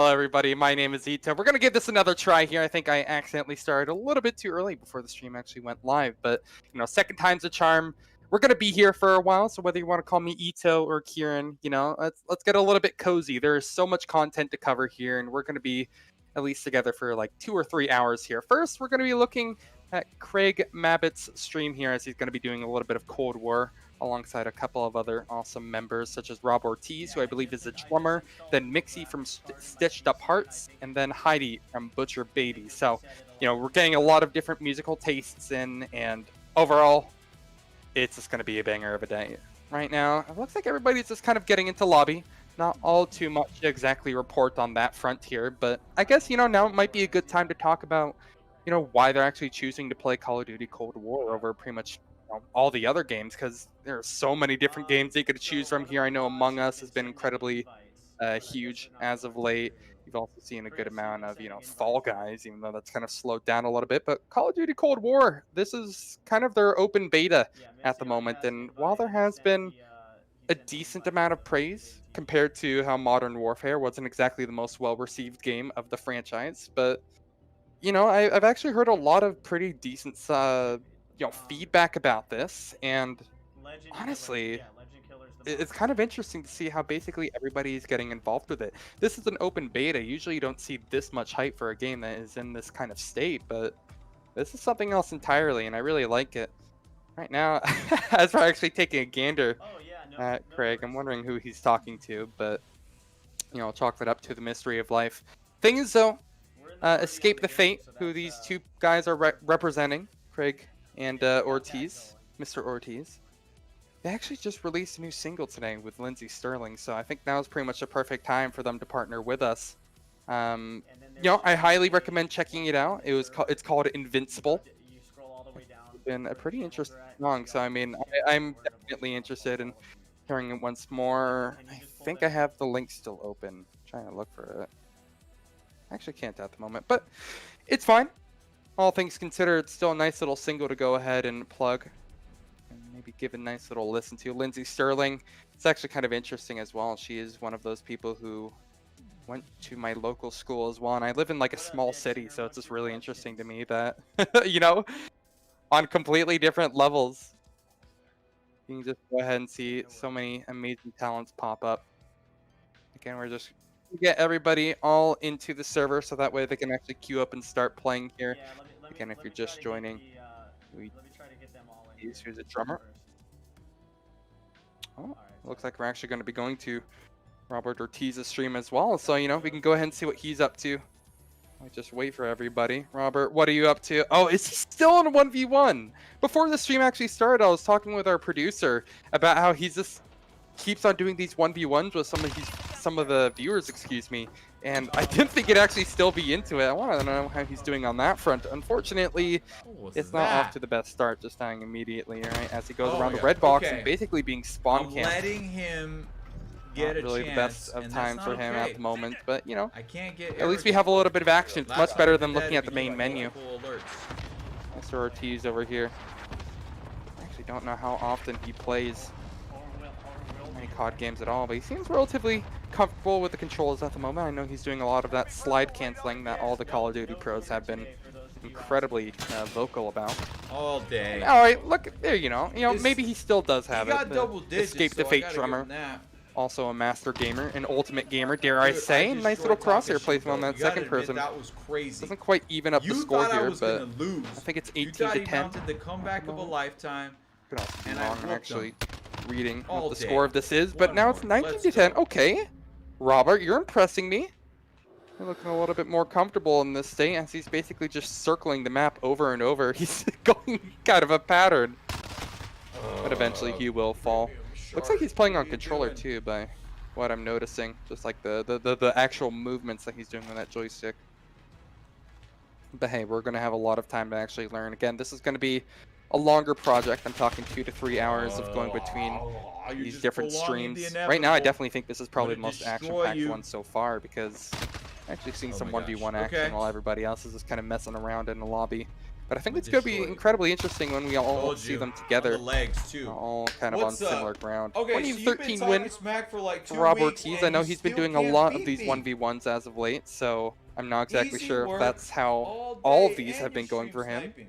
Hello, everybody. My name is Ito. We're going to give this another try here. I think I accidentally started a little bit too early before the stream actually went live, but second time's a charm. We're going to be here for a while, so whether you want to call me Ito or Kieran, let's get a little bit cozy. There's so much content to cover here, and we're going to be at least together for like 2 or 3 hours here. First, we're going to be looking at Craig Mabbitt's stream here, as he's going to be doing a little bit of Cold War alongside a couple of other awesome members, such as Rob Ortiz, who I believe is a drummer, then Mixie from Stitched Up Hearts, and then Heidi from Butcher Baby. So, we're getting a lot of different musical tastes in, and overall, it's just going to be a banger of a day. Right now, it looks like everybody's just kind of getting into lobby. Not all too much to exactly report on that front here, but I guess, now it might be a good time to talk about, why they're actually choosing to play Call of Duty Cold War over pretty much all the other games, because there are so many different games they could choose from here. I know Among Us has been incredibly huge as of late. You've also seen a good amount of, Fall Guys, even though that's kind of slowed down a little bit. But Call of Duty Cold War, this is kind of their open beta at the moment. And while there has been a decent amount of praise compared to how Modern Warfare wasn't exactly the most well-received game of the franchise, but, I've actually heard a lot of pretty decent feedback about this, and honestly, it's kind of interesting to see how basically everybody's getting involved with it. This is an open beta. Usually you don't see this much hype for a game that is in this kind of state, but this is something else entirely, and I really like it. Right now, as we're actually taking a gander at Craig, I'm wondering who he's talking to, but, I'll chalk that up to the mystery of life. Thing is, though, Escape the Fate, who these two guys are representing, Craig and Ortiz, Mr. Ortiz. They actually just released a new single today with Lindsey Sterling, so I think now is pretty much a perfect time for them to partner with us. I highly recommend checking it out. It's called Invincible. It's been a pretty interesting song, so I mean, I'm definitely interested in hearing it once more. I think I have the link still open. I'm trying to look for it. I actually can't at the moment, but it's fine. All things considered, it's still a nice little single to go ahead and plug and maybe give a nice little listen to. Lindsey Sterling, it's actually kind of interesting as well. She is one of those people who went to my local school as well, and I live in like a small city, so it's just really interesting to me that, on completely different levels, you can just go ahead and see so many amazing talents pop up. Again, we're just get everybody all into the server so that way they can actually queue up and start playing here. Again, if you're just joining, who's a drummer. Oh, looks like we're actually going to be going to Robert Ortiz's stream as well, so we can go ahead and see what he's up to. I just wait for everybody. Robert, what are you up to? Oh, is he still in a 1v1? Before the stream actually started, I was talking with our producer about how he's just keeps on doing these 1v1s with some of the viewers, excuse me, and I didn't think he'd actually still be into it. I want to know how he's doing on that front. Unfortunately, it's not off to the best start, just dying immediately, right, as he goes around the red box and basically being spawn camped. Letting him get not really a chance, the best of times for him at the moment, but I can't get at least we have a little bit of action. It's much better than looking at the main menu. Mr. Ortiz over here. I actually don't know how often he plays any COD games at all, but he seems relatively comfortable with the controls at the moment. I know he's doing a lot of that slide canceling that all the Call of Duty pros have been incredibly vocal about. All day. All right, look there. Maybe he still does have it. Double digits, Escape the Fate drummer, also a master gamer, an ultimate gamer, dare I say. Nice little crosshair placement on that second person. That was crazy. Doesn't quite even up the score here, but lose. I think it's 18 to 10. Counted the comeback of a lifetime. And I'm actually reading what the score of this is, but now it's 19 to 10. Okay, Robert, you're impressing me. You're looking a little bit more comfortable in this state, as he's basically just circling the map over and over. He's going kind of a pattern, but eventually he will fall. Looks like he's playing on controller too, by what I'm noticing. Just like the actual movements that he's doing with that joystick. But hey, we're gonna have a lot of time to actually learn. Again, this is gonna be a longer project. I'm talking 2 to 3 hours of going between these different streams. Right now, I definitely think this is probably the most action-packed one so far, because I'm actually seeing some 1v1 action while everybody else is just kind of messing around in the lobby. But I think I'm it's going to be destroyed. incredibly interesting when we all Told see you. them On together, the legs too. all kind of What's on up? similar ground. Okay, so you've been 13 talking win smack for like 2 for Rob weeks, Ortiz. and I know you he's been still doing a can't lot of beat these me. 1v1s as of late, so I'm not exactly Easy sure if work that's how all all of day, these and have been you're going for stream him. sniping.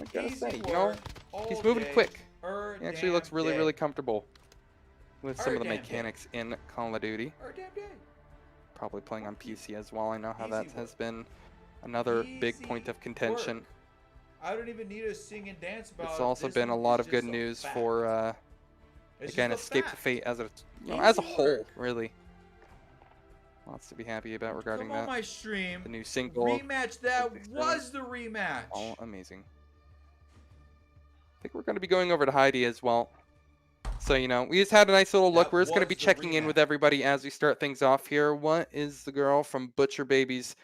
I gotta Easy say, work all he's moving day, quick. er He actually damn looks really, day. really comfortable with some of the Damn day. mechanics in Call of Duty. Er damn day. Probably playing on PC as well. I know how Easy that work. has been another big Easy point of contention. work. I don't even need to sing and dance about It's it. also This been a one lot is of good just a news fact. for It's again, just a Escape the fact. Fate as a as a Easy whole, work. really. Lots to be happy about regarding Come on that. my stream. The new single, Rematch. That Olympics was the rematch. all amazing. I think we're going to be going over to Heidi as well. So, you know, we just had a nice little look. That We're just going to was be the checking in with rematch. everybody as we start things off here. What is the girl from Butcher Babies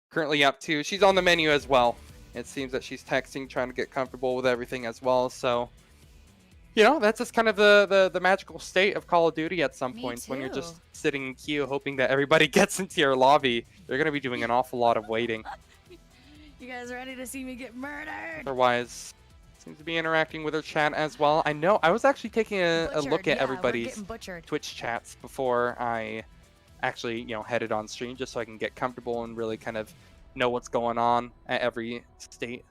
currently up to? She's on the menu as well. It seems that she's texting, trying to get comfortable with everything as well. So, you know, that's just kind of the magical state of Call of Duty at some Me points when you're just too. sitting in queue hoping that everybody gets into your lobby. You're going to be doing an awful lot of waiting. You guys ready to see me get murdered? Otherwise, seems to be interacting with her chat as well. I know I was actually taking a Butchered, look at yeah, we're everybody's getting butchered. Twitch chats before I actually, you know, headed on stream, just so I can get comfortable and really kind of know what's going on at every state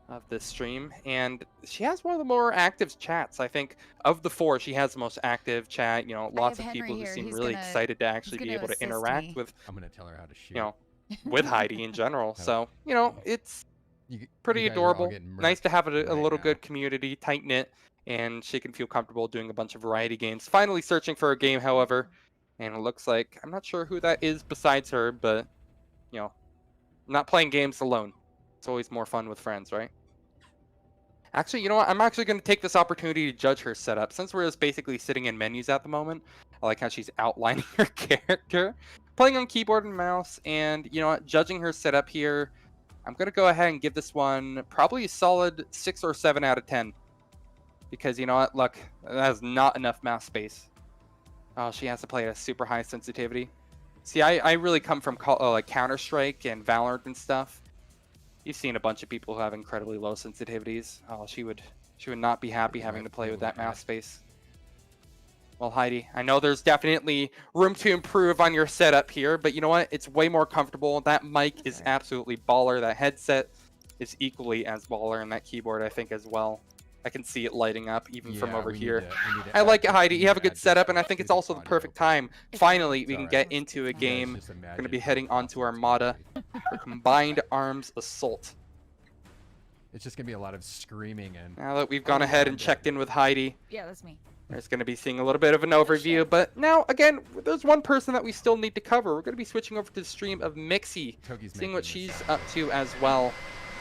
of this stream. And she has one of the more active chats. I think of the four, she has the most active chat. You know, lots of have people Henry who here. seem He's really gonna- excited to actually he's be gonna able to assist interact me. with, I'm gonna tell her how to shoot. you know, with Heidi in general. So, you know, it's pretty you guys are all adorable. getting Nice to murked have a right little now. good community, tight knit, and she can feel comfortable doing a bunch of variety games. Finally searching for a game, however, and it looks like I'm not sure who that is besides her, but you know, not playing games alone. It's always more fun with friends, right? Actually, you know what? I'm actually going to take this opportunity to judge her setup. Since we're just basically sitting in menus at the moment, I like how she's outlining her character, playing on keyboard and mouse, and you know what? Judging her setup here, I'm going to go ahead and give this one probably a solid 6 or 7 out of 10. Because you know what? Look, that is not enough mouse space. Oh, she has to play at a super high sensitivity. See, I really come from like Counter-Strike and Valorant and stuff. You've seen a bunch of people who have incredibly low sensitivities. Oh, she would not be happy having to play with that mouse space. Well, Heidi, I know there's definitely room to improve on your setup here, but you know what? It's way more comfortable. That mic is absolutely baller. That headset is equally as baller, and that keyboard, I think, as well. I can see it lighting up even from over here. I like it, Heidi. You have a good setup, and I think it's also the perfect time. Finally, we can get into a game. We're going to be heading onto Armada for Combined Arms Assault. It's just gonna be a lot of screaming and. Now that we've gone ahead and checked in with Heidi, Yeah, that's me. there's going to be seeing a little bit of an overview. But now, again, there's one person that we still need to cover. We're going to be switching over to the stream of Mixie, Toki's seeing making what this she's up. up to as well.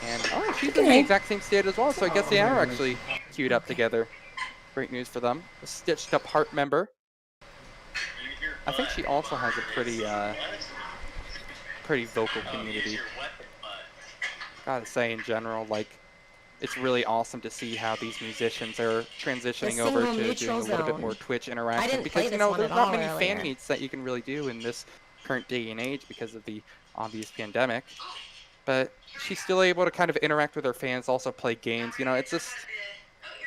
And oh, she's in the exact same state as well, so I guess they are actually queued up together. Great news for them. A stitched up heart member. I think she also has a pretty vocal community. Gotta say, in general, like, it's really awesome to see how these musicians are transitioning over to doing a little bit more Twitch interaction, because you know there's not many fan meets that you can really do in this current day and age because of the obvious pandemic. But she's still able to kind of interact with her fans, also play games. You know, it's just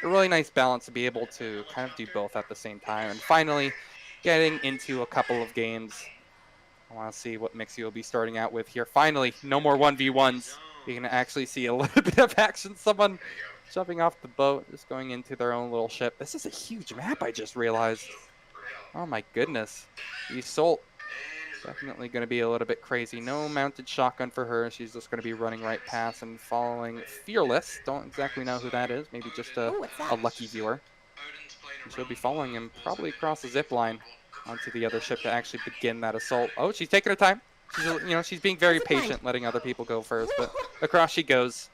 a really nice balance to be able to kind of do both at the same time. And finally, getting into a couple of games. I want to see what Mixie will be starting out with here. Finally, no more 1v1s. You can actually see a little bit of action. Someone jumping off the boat, just going into their own little ship. This is a huge map, I just realized. Oh my goodness. Isolt. Definitely going to be a little bit crazy. No mounted shotgun for her. She's just going to be running right past and following Fearless. Don't exactly know who that is. Maybe just a lucky viewer. And she'll be following him probably across the zip line onto the other ship to actually begin that assault. Oh, she's taking her time. She's, you know, she's being very patient, letting other people go first. But across she goes,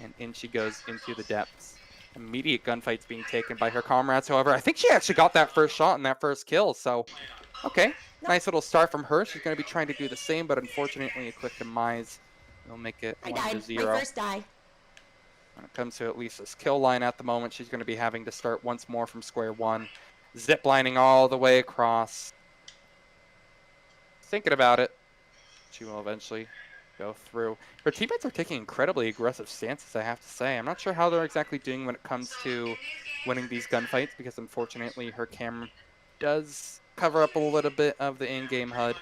and in she goes into the depths. Immediate gunfights being taken by her comrades. However, I think she actually got that first shot and that first kill. So, okay. Nice little start from her. She's going to be trying to do the same, but unfortunately a quick demise will make it 1-0. My first die. When it comes to at least this kill line at the moment, she's going to be having to start once more from square one. Zip lining all the way across. Thinking about it. She will eventually go through. Her teammates are taking incredibly aggressive stances, I have to say. I'm not sure how they're exactly doing when it comes to winning these gunfights, because unfortunately her camera does cover up a little bit of the in-game HUD.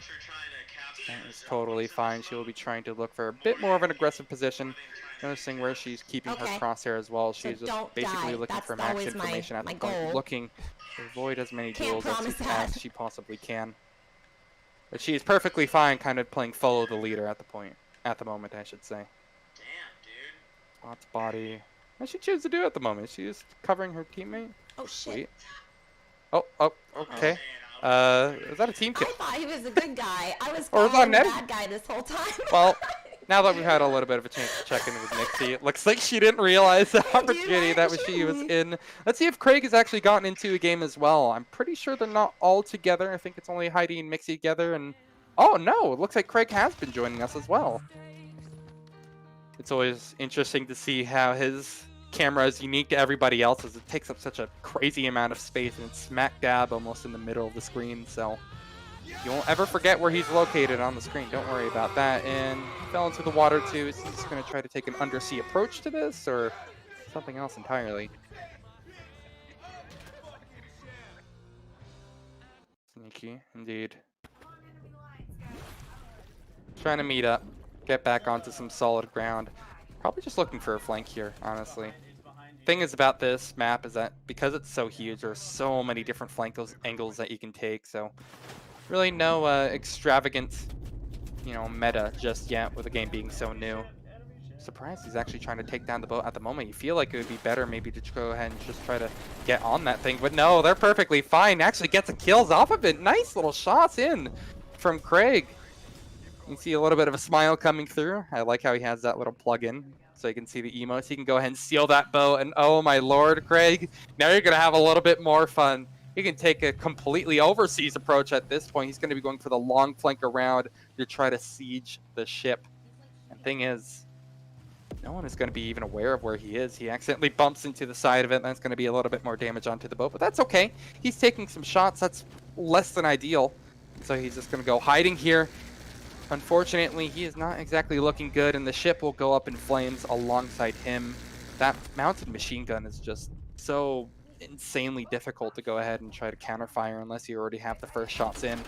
That is totally fine. She will be trying to look for a bit more of an aggressive position. Noticing where she's keeping her crosshair as well. She's just basically looking for max information at the point, looking to avoid as many duels as she possibly can. But she is perfectly fine kind of playing follow the leader at the moment, I should say. Damn, dude. Spot's body. What she choose to do at the moment? She's covering her teammate. Oh shit. Sweet. Oh, okay. Is that a team kill? I thought he was a good guy. I was Or is that following the Nettie? bad guy this whole time. Well, now that we've had a little bit of a chance to check in with Nixie, it looks like she didn't realize the opportunity that she was in. Let's see if Craig has actually gotten into a game as well. I'm pretty sure they're not all together. I think it's only Heidi and Mixie together. And oh no, it looks like Craig has been joining us as well. It's always interesting to see how his camera is unique to everybody else's. It takes up such a crazy amount of space, and it's smack dab almost in the middle of the screen. So you won't ever forget where he's located on the screen. Don't worry about that. And fell into the water too. Is he just going to try to take an undersea approach to this, or something else entirely? Sneaky, indeed. Trying to meet up, get back onto some solid ground. Probably just looking for a flank here, honestly. Thing is about this map is that because it's so huge, there are so many different flank angles that you can take. So really no extravagant, meta just yet with the game being so new. Surprised he's actually trying to take down the boat at the moment. You feel like it would be better maybe to go ahead and just try to get on that thing, but no, they're perfectly fine. Actually gets the kills off of it. Nice little shots in from Craig. You can see a little bit of a smile coming through. I like how he has that little plug-in so you can see the emotes. He can go ahead and steal that bow, and oh my lord, Craig, now you're going to have a little bit more fun. He can take a completely overseas approach at this point. He's going to be going for the long flank around to try to siege the ship. And thing is, no one is going to be even aware of where he is. He accidentally bumps into the side of it, and that's going to be a little bit more damage onto the boat, but that's okay. He's taking some shots. That's less than ideal. So he's just going to go hiding here. Unfortunately, he is not exactly looking good, and the ship will go up in flames alongside him. That mounted machine gun is just so insanely difficult to go ahead and try to counterfire unless you already have the first shots in.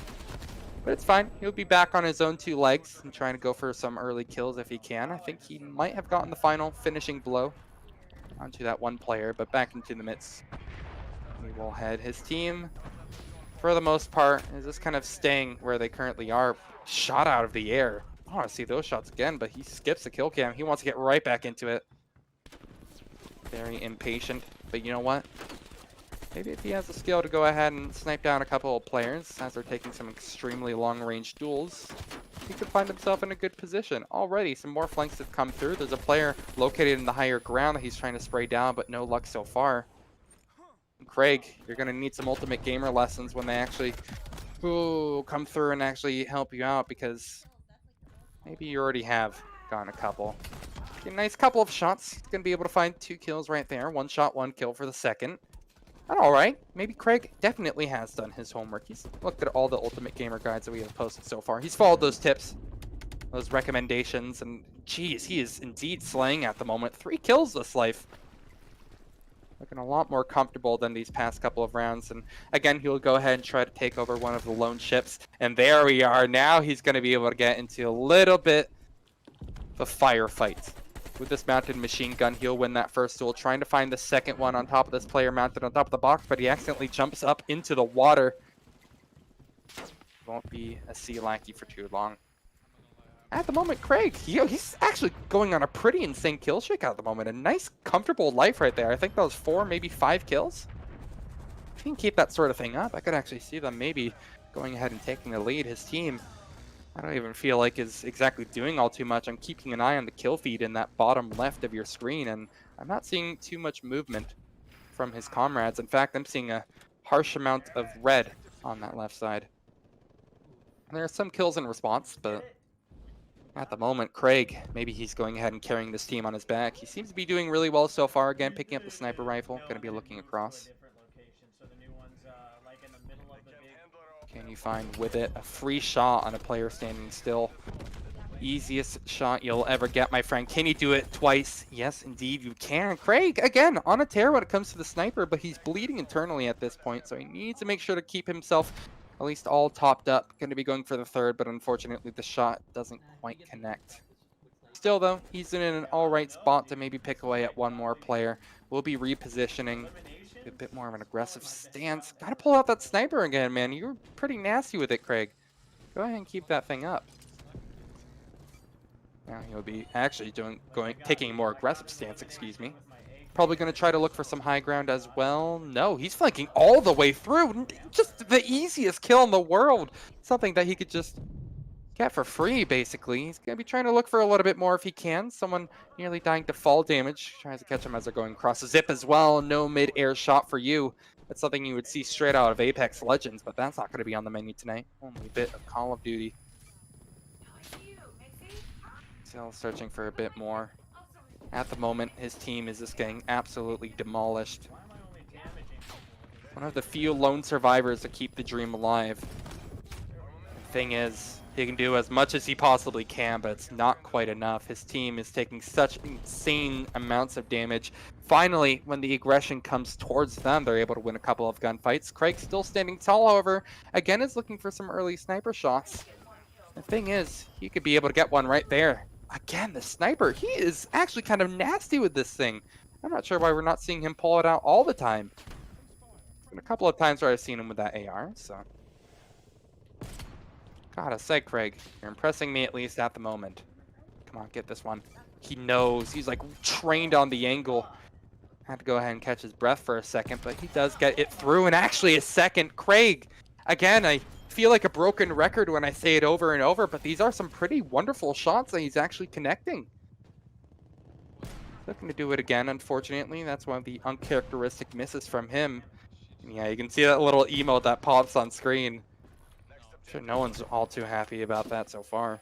But it's fine. He'll be back on his own two legs and trying to go for some early kills if he can. I think he might have gotten the final finishing blow onto that one player, but back into the midst. He will head. His team, for the most part, is just kind of staying where they currently are. Shot out of the air. I want to see those shots again, but he skips the kill cam. He wants to get right back into it. Very impatient, but you know what? Maybe if he has the skill to go ahead and snipe down a couple of players as they're taking some extremely long-range duels, he could find himself in a good position. Already, some more flanks have come through. There's a player located in the higher ground that he's trying to spray down, but no luck so far. And Craig, you're going to need some Ultimate Gamer lessons when they actually come through and actually help you out, because maybe you already have gotten a couple. A nice couple of shots. He's going to be able to find 2 kills right there. 1 shot, 1 kill for the second. And all right, maybe Craig definitely has done his homework. He's looked at all the Ultimate Gamer guides that we have posted so far. He's followed those tips, those recommendations, and geez, he is indeed slaying at the moment. 3 kills this life. Looking a lot more comfortable than these past couple of rounds. And again, he'll go ahead and try to take over one of the lone ships. And there we are. Now he's going to be able to get into a little bit of a firefight. With this mounted machine gun, he'll win that first duel, trying to find the second one on top of this player mounted on top of the box, but he accidentally jumps up into the water. Won't be a sea lackey for too long. At the moment, Craig, he's actually going on a pretty insane kill streak at the moment. A nice, comfortable life right there. I think that was 4, maybe 5 kills. If he can keep that sort of thing up, I could actually see them maybe going ahead and taking the lead. His team, I don't even feel like is exactly doing all too much. I'm keeping an eye on the kill feed in that bottom left of your screen, and I'm not seeing too much movement from his comrades. In fact, I'm seeing a harsh amount of red on that left side. And there are some kills in response, but at the moment, Craig, maybe he's going ahead and carrying this team on his back. He seems to be doing really well so far. Again, picking up the sniper rifle. Going to be looking across. Can you find with it a free shot on a player standing still? easiest shot you'll ever get, my friend. Can you do it twice? Yes, indeed you can. Craig, again, on a tear when it comes to the sniper, but he's bleeding internally at this point, so he needs to make sure to keep himself at least all topped up. Going to be going for the third, but unfortunately the shot doesn't quite connect. Still, though, he's in an all-right spot to maybe pick away at one more player. We'll be repositioning. A bit more of an aggressive stance. Got to pull out that sniper again, man. You were pretty nasty with it, Craig. Go ahead and keep that thing up. Now he'll be actually taking a more aggressive stance, excuse me. Probably going to try to look for some high ground as well. No, he's flanking all the way through. Just the easiest kill in the world. Something that he could just get for free, basically. He's going to be trying to look for a little bit more if he can. Someone nearly dying to fall damage. Tries to catch him as they're going across the zip as well. No mid-air shot for you. That's something you would see straight out of Apex Legends, but that's not going to be on the menu tonight. Only a bit of Call of Duty. Still searching for a bit more. At the moment, his team is just getting absolutely demolished. One of the few lone survivors to keep the dream alive. The thing is, he can do as much as he possibly can, but it's not quite enough. His team is taking such insane amounts of damage. Finally, when the aggression comes towards them, they're able to win a couple of gunfights. Craig still standing tall, however, again is looking for some early sniper shots. The thing is, he could be able to get one right there. Again, the sniper, he is actually kind of nasty with this thing. I'm not sure why we're not seeing him pull it out all the time. Been a couple of times where I've seen him with that AR, so. Gotta say, Craig, you're impressing me at least at the moment. Come on, get this one. He knows, he's like trained on the angle. Had to go ahead and catch his breath for a second, but he does get it through, and actually a second. Craig, again, I feel like a broken record when I say it over and over, but these are some pretty wonderful shots that he's actually connecting. Looking to do it again, unfortunately. That's one of the uncharacteristic misses from him. And yeah, you can see that little emote that pops on screen. I'm sure no one's all too happy about that so far.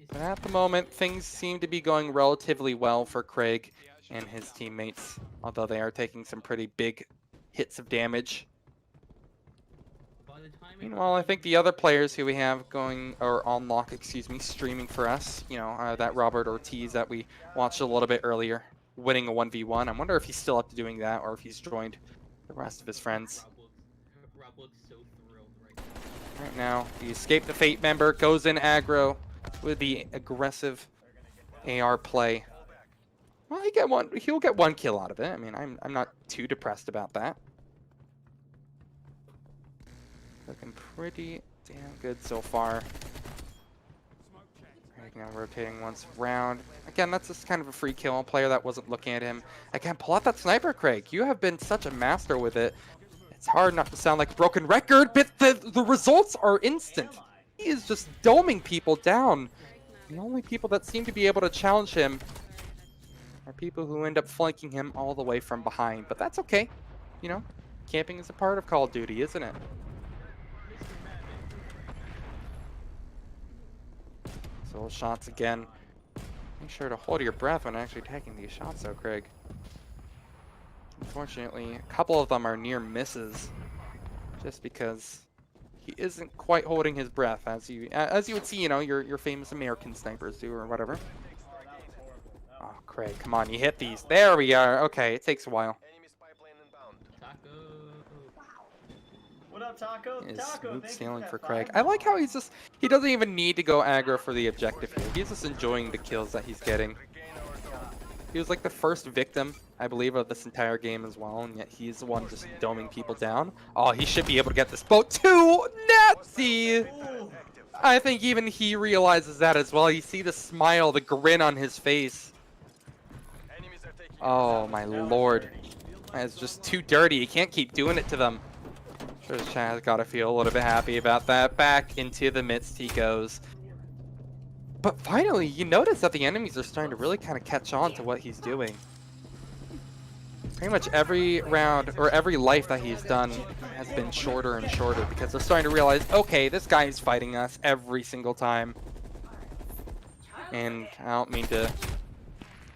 But at the moment, things seem to be going relatively well for Craig and his teammates, although they are taking some pretty big hits of damage. Meanwhile, I think the other players who we have going, or on lock, excuse me, streaming for us, you know, that Robert Ortiz that we watched a little bit earlier, winning a 1v1. I wonder if he's still up to doing that or if he's joined the rest of his friends. Right now, the Escape the Fate member goes in aggro with the aggressive AR play. Well, he'll get one kill out of it. I mean, I'm not too depressed about that. Looking pretty damn good so far. Right now, rotating once round. Again, that's just kind of a free kill. A player that wasn't looking at him. Again, pull out that sniper, Craig. You have been such a master with it. It's hard not to sound like a broken record, but the results are instant. He is just doming people down. The only people that seem to be able to challenge him are people who end up flanking him all the way from behind. But that's okay. You know, camping is a part of Call of Duty, isn't it? So shots again. Make sure to hold your breath when actually taking these shots though, Craig. Unfortunately, a couple of them are near misses. Just because he isn't quite holding his breath, as you would see, you know, your famous American snipers do or whatever. Oh, Craig, come on, you hit these. There we are. Okay, it takes a while. What up, Taco? Is Taco, smooth thank you sailing for for that Craig. $5. I like how he doesn't even need to go aggro for the objective here. He's just enjoying the kills that he's getting. He was like the first victim, I believe, of this entire game as well, and yet he's the one just doming people down. Oh, he should be able to get this boat too! Nazi! I think even he realizes that as well. You see the smile, the grin on his face. Oh my lord. That's just too dirty. You can't keep doing it to them. Sure, Chad's got to feel a little bit happy about that. Back into the midst he goes. But finally, you notice that the enemies are starting to really kind of catch on to what he's doing. Pretty much every round, or every life that he's done has been shorter and shorter because they're starting to realize, okay, this guy is fighting us every single time. And I don't mean to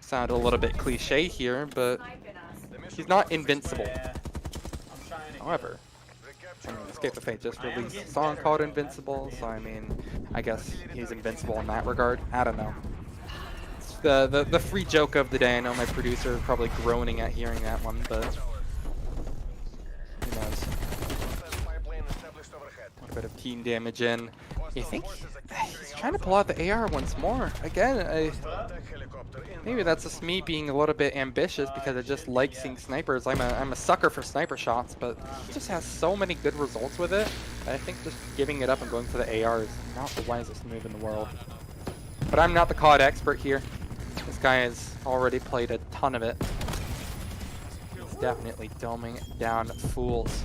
sound a little bit cliche here, but he's not invincible. However, I mean, Escape of Fate just released a song called Invincible, so I mean, I guess he's invincible in that regard. I don't know. It's the free joke of the day. I know my producer is probably groaning at hearing that one, but who knows? A bit of team damage in. You think he's trying to pull out the AR once more? Again, maybe that's just me being a little bit ambitious because I just like seeing snipers. I'm a sucker for sniper shots, but he just has so many good results with it. I think just giving it up and going for the AR is not the wisest move in the world. But I'm not the COD expert here. This guy has already played a ton of it. He's definitely dumbing down fools.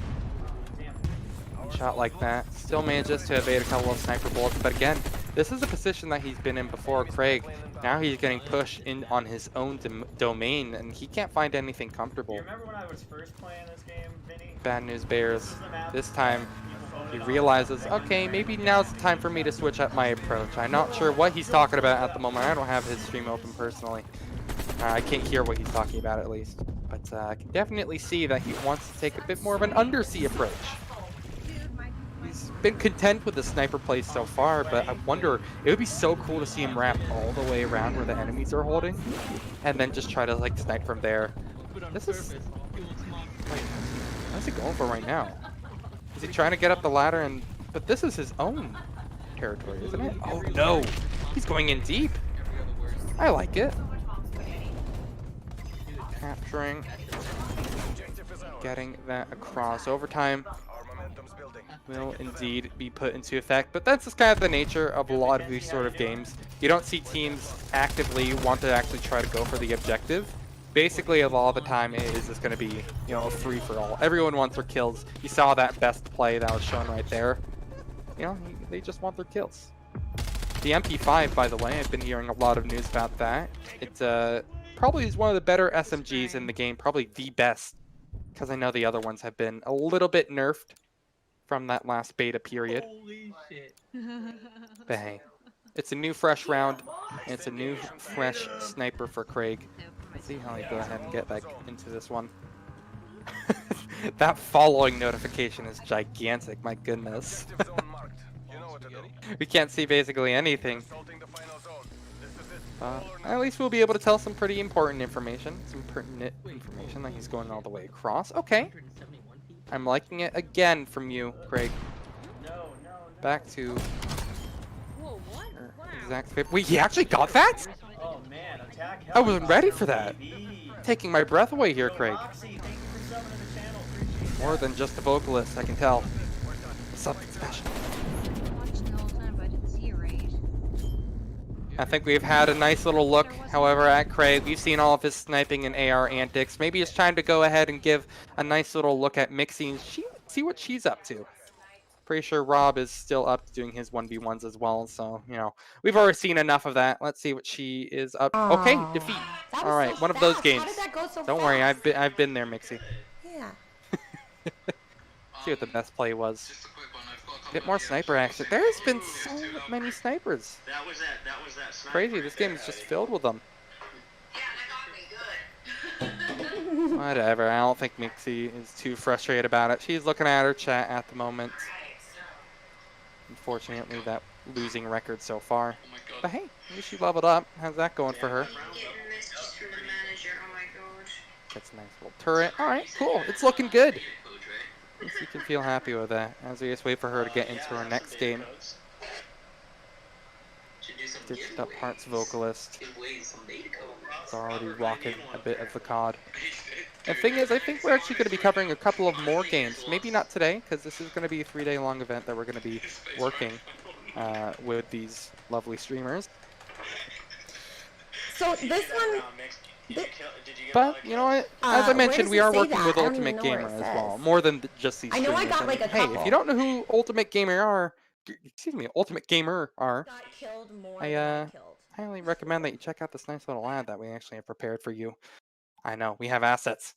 Shot like that. Still manages to evade a couple of sniper bullets, but again, this is a position that he's been in before, Craig. Now he's getting pushed in on his own domain, and he can't find anything comfortable. You remember when I was first playing this game, Vinny? Bad news bears. This time, he realizes, okay, maybe now's the time for me to switch up my approach. I'm not sure what he's talking about at the moment. I don't have his stream open personally. I can't hear what he's talking about at least. But I can definitely see that he wants to take a bit more of an undersea approach. He's been content with the sniper play so far, but I wonder, it would be so cool to see him wrap all the way around where the enemies are holding, and then just try to like snipe from there. This is... Wait, what's he going for right now? Is he trying to get up the ladder and... But this is his own territory, isn't it? Oh no! He's going in deep! I like it. Capturing. Getting that across. Overtime will indeed be put into effect, but that's just kind of the nature of a lot of these sort of games. You don't see teams actively want to actually try to go for the objective. Basically, a lot of the time, it is just going to be, you know, a free-for-all. Everyone wants their kills. You saw that best play that was shown right there. You know, they just want their kills. The MP5, by the way, I've been hearing a lot of news about that. It probably is one of the better SMGs in the game, probably the best, because I know the other ones have been a little bit nerfed from that last beta period. Holy shit. But hey, it's a new fresh round, and it's a new fresh sniper for Craig. Let's see how he go ahead and get back into this one. That following notification is gigantic, my goodness. We can't see basically anything. At least we'll be able to tell some pretty important information, some pertinent information that he's going all the way across. Okay. I'm liking it again from you, Craig. No. Back to Whoa, what? exact fit. Wait, he actually got that? Oh man, attack I wasn't ready for that. baby. Taking my breath away here, Craig. Roxy, thank you for subbing to the channel. Appreciate More that. than just a vocalist, I can tell. Something special. Watching the whole time, but I didn't see a raid. I think we've had a nice little look, however, at Craig. We've seen all of his sniping and AR antics. Maybe it's time to go ahead and give a nice little look at Mixie and see what she's up to. Pretty sure Rob is still up to doing his 1v1s as well, so, you know, we've already seen enough of that. Let's see what she is up to. Okay, defeat. That was All right, so one of those fast. games. How did that go so Don't worry, fast? I've been there, Mixie. Yeah. See what the best play was. Bit more sniper action. There's been so many snipers. That was that sniper. Crazy, this game is just filled with them. Whatever, I don't think Mixie is too frustrated about it. She's looking at her chat at the moment. Unfortunately, that losing record so far. But hey, at least she leveled up. How's that going for her? That's a nice little turret. Alright, cool. It's looking good. At least you can feel happy with that as we just wait for her to get into her next game. Ditched up Heart's vocalist. It's already rocking a bit of the COD. The thing is, I think we're actually going to be covering a couple of more games. Maybe not today, because this is going to be a 3-day long event that we're going to be working with these lovely streamers. So this one, But, you know what? As I where mentioned, does we it are say working that? with I don't Ultimate even know where Gamer it as well. says. More than just these I know I streamers. got, like, a Hey, if couple. you don't know who Ultimate Gamer are, Ultimate Gamer are, got killed more I, than got killed. highly recommend that you check out this nice little ad that we actually have prepared for you. I know, we have assets.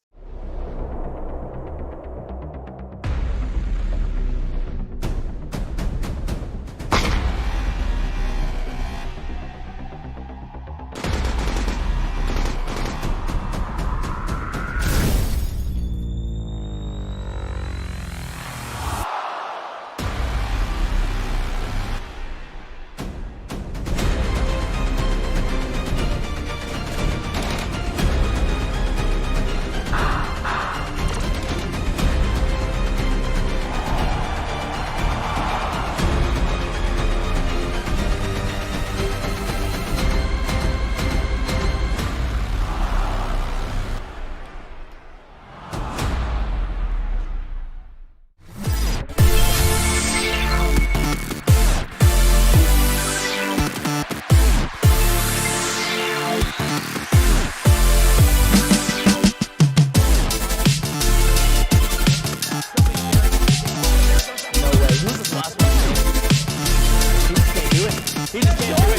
He just can't do it.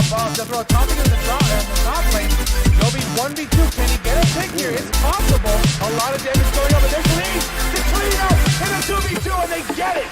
Above to throw Tommy in the top lane. Nobi 1v2. Can he get a pick here? It's possible. A lot of damage going on, but there's Lee. The Torino in a 2v2 and they get it.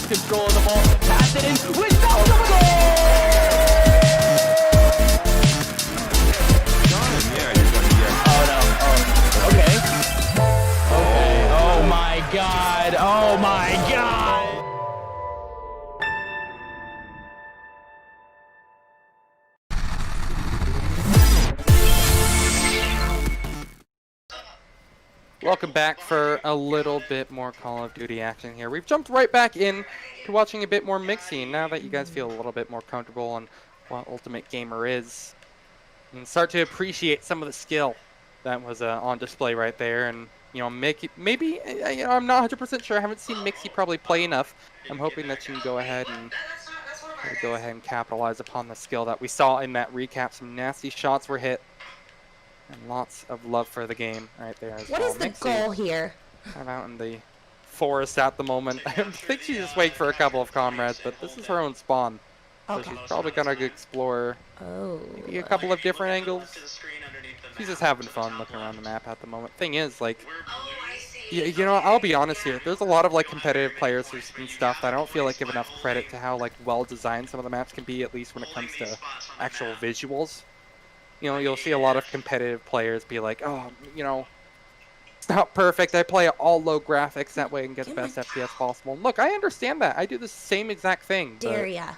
Control of the ball, pass it in without the goal! Oh no, oh, okay. Okay, oh my god, oh my god! Welcome back for a little bit more Call of Duty action here. We've jumped right back in to watching a bit more Mixie, and now that you guys feel a little bit more comfortable on what Ultimate Gamer is, you can start to appreciate some of the skill that was on display right there. And you know, maybe you know, I'm not 100% sure. I haven't seen Mixie probably play enough. I'm hoping that you can go ahead and capitalize upon the skill that we saw in that recap. Some nasty shots were hit. And lots of love for the game right there as well. What is the goal here? I'm out in the forest at the moment. I think she's just waiting for a couple of comrades, but this is her own spawn. So she's probably gonna explore maybe a couple of different angles. She's just having fun looking around the map at the moment. Thing is, like, you know, I'll be honest here. There's a lot of like competitive players and stuff that I don't feel like give enough credit to how like well designed some of the maps can be, at least when it comes to actual visuals. You know, you'll see a lot of competitive players be like, oh, you know, it's not perfect. I play it all low graphics. That way I can get the best FPS possible. And look, I understand that. I do the same exact thing. Dare ya.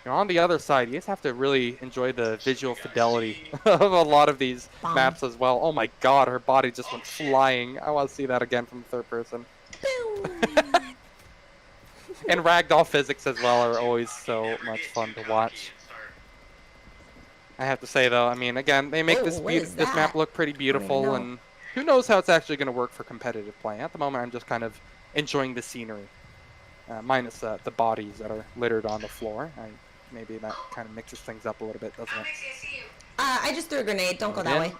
You know, on the other side, you just have to really enjoy the visual fidelity of a lot of these maps as well. Oh my god, her body just went flying. I want to see that again from third person. And ragdoll physics as well are always so much fun to watch. I have to say though, I mean, again, they make this map look pretty beautiful, and who knows how it's actually going to work for competitive play. At the moment, I'm just kind of enjoying the scenery, minus the bodies that are littered on the floor. Maybe that kind of mixes things up a little bit, doesn't it? I just threw a grenade. Don't go that way.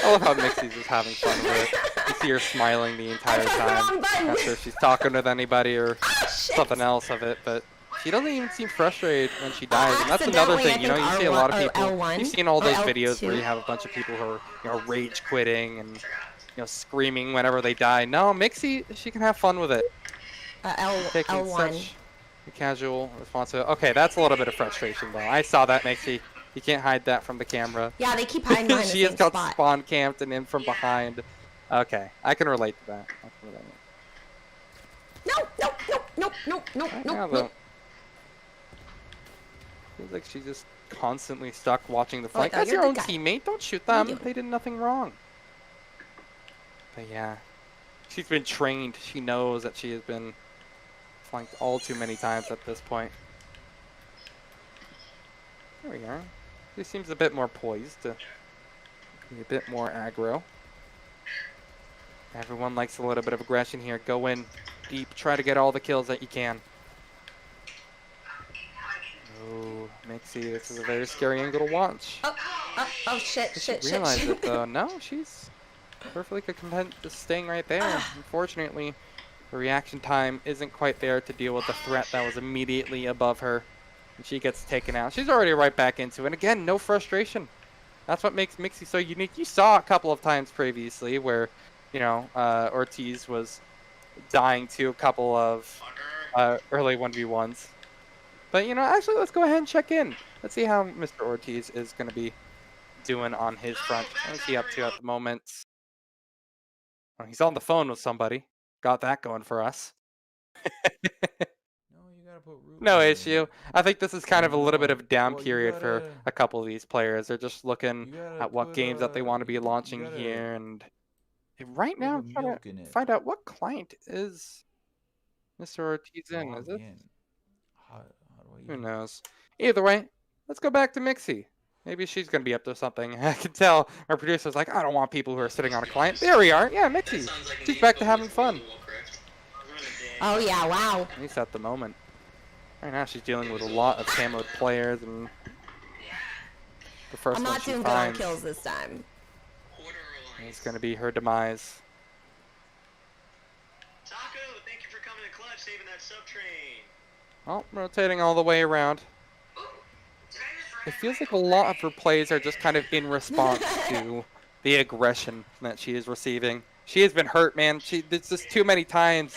I love how Mixie's just having fun with it. You see her smiling the entire time. Not sure if she's talking with anybody or something else of it, but she doesn't even seem frustrated when she dies, and that's another thing. You know, you see a lot of people. You've seen all those videos where you have a bunch of people who are, you know, rage quitting and, you know, screaming whenever they die. No, Mixie, she can have fun with it. Taking such a casual response to it. Okay, that's a little bit of frustration though. I saw that, Mixie. You can't hide that from the camera. Yeah, they keep hiding behind the She has got spawn camped and in from behind. Okay, I can relate to that. No. Feels like she's just constantly stuck watching the flank. That's your own teammate. Don't shoot them. They did nothing wrong. But yeah, she's been trained. She knows that she has been flanked all too many times at this point. There we are. She seems a bit more poised, to be a bit more aggro. Everyone likes a little bit of aggression here. Go in deep. Try to get all the kills that you can. Oh, Mixie, this is a very scary angle to watch. Oh, shit, She realized it though. No, she's perfectly content just staying right there. Unfortunately, the reaction time isn't quite there to deal with the threat that was immediately above her. And she gets taken out. She's already right back into it. And again, no frustration. That's what makes Mixie so unique. You saw a couple of times previously where, you know, Ortiz was dying to a couple of early 1v1s. But, you know, actually, let's go ahead and check in. Let's see how Mr. Ortiz is going to be doing on his front. What's he up to at the moment? Oh, he's on the phone with somebody. Got that going for us. No issue. I think this is kind of a little bit of a down period for a couple of these players. They're just looking at what games that they want to be launching here, and Right now, With I'm the trying milk to in it. find out what client is Mr. Ortiz in. Is Log it? in. How do I Who even- knows? Either way, let's go back to Mixie. Maybe she's gonna be up to something. I can tell our producer's like, I don't want people who are sitting on a client. There we are. Yeah, Mixie. She's back to having fun. Oh yeah, wow. At least at the moment. Right now, she's dealing with a lot of camoed players, and the first I'm one not she doing good on finds kills this time. is gonna be her demise. Taco, thank you for coming to clutch, saving that sub train. Oh, rotating all the way around. It feels like a lot of her plays are just kind of in response to the aggression that she is receiving. She has been hurt, man. There's just too many times.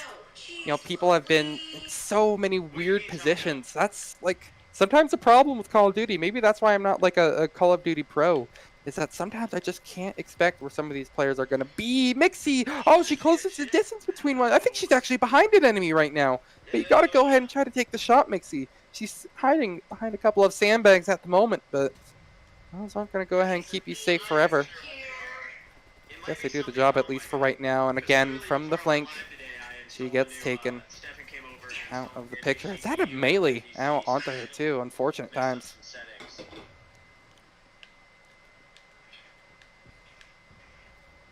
You know, people have been in so many weird positions. That's like sometimes a problem with Call of Duty. Maybe that's why I'm not like a Call of Duty pro. Is that sometimes I just can't expect where some of these players are going to be. Mixie! Oh, she closes the distance between one. I think she's actually behind an enemy right now. But you got to go ahead and try to take the shot, Mixie. She's hiding behind a couple of sandbags at the moment, but those aren't going to go ahead and keep you safe forever. Guess they do the job at least for right now. And again, from the flank, she gets taken out of the picture. Is that a melee out onto her too? Unfortunate times.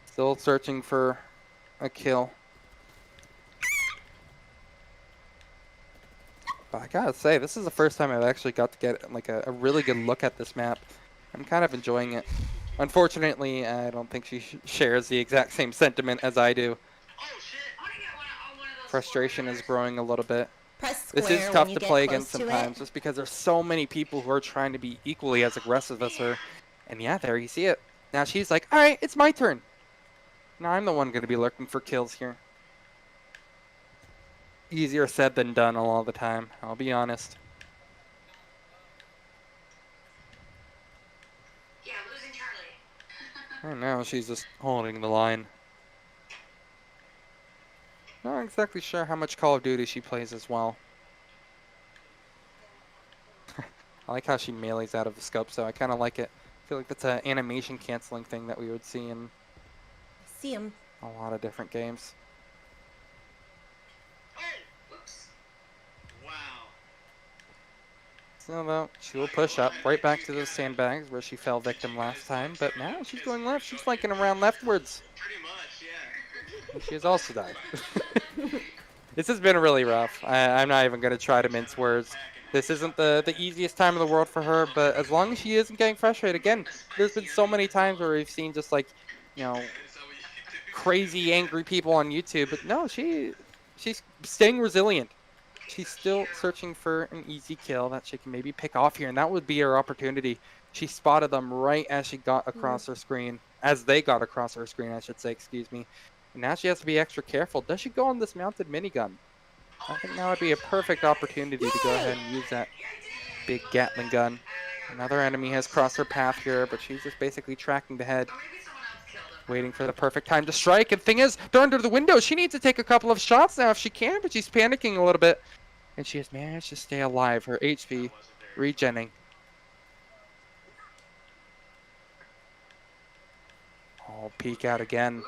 Still searching for a kill. But I gotta say, this is the first time I've actually got to get like a really good look at this map. I'm kind of enjoying it. Unfortunately, I don't think she shares the exact same sentiment as I do. Frustration is growing a little bit. Press square This is when tough you to get play close against to sometimes, it. just because there's so many people who are trying to be equally as aggressive as her. And yeah, there you see it. Now she's like, all right, it's my turn. Now I'm the one going to be looking for kills here. Easier said than done a lot of the time, I'll be honest. Yeah, losing Charlie. And now she's just holding the line. Not exactly sure how much Call of Duty she plays as well. I like how she melees out of the scope, so I kind of like it. I feel like that's an animation canceling thing that we would see in See him. a lot of different games. Oh, whoops. Wow. So though, she will push up right back to those sandbags where she fell victim last time, but now she's going left. She's flanking around leftwards. Pretty much, yeah. And she has also died. This has been really rough. I'm not even going to try to mince words. This isn't the easiest time in the world for her, but as long as she isn't getting frustrated, again, there's been so many times where we've seen just like, you know, crazy angry people on YouTube, but no, she's staying resilient. She's still searching for an easy kill that she can maybe pick off here, and that would be her opportunity. She spotted them right as she got across her screen, as they got across her screen, I should say, excuse me. And now she has to be extra careful. Does she go on this mounted minigun? I think now would be a perfect opportunity to go ahead and use that big Gatling gun. Another enemy has crossed her path here, but she's just basically tracking the head, waiting for the perfect time to strike. And thing is, they're under the window. She needs to take a couple of shots now if she can, but she's panicking a little bit. And she has managed to stay alive. Her HP regenning. Oh, peek out again.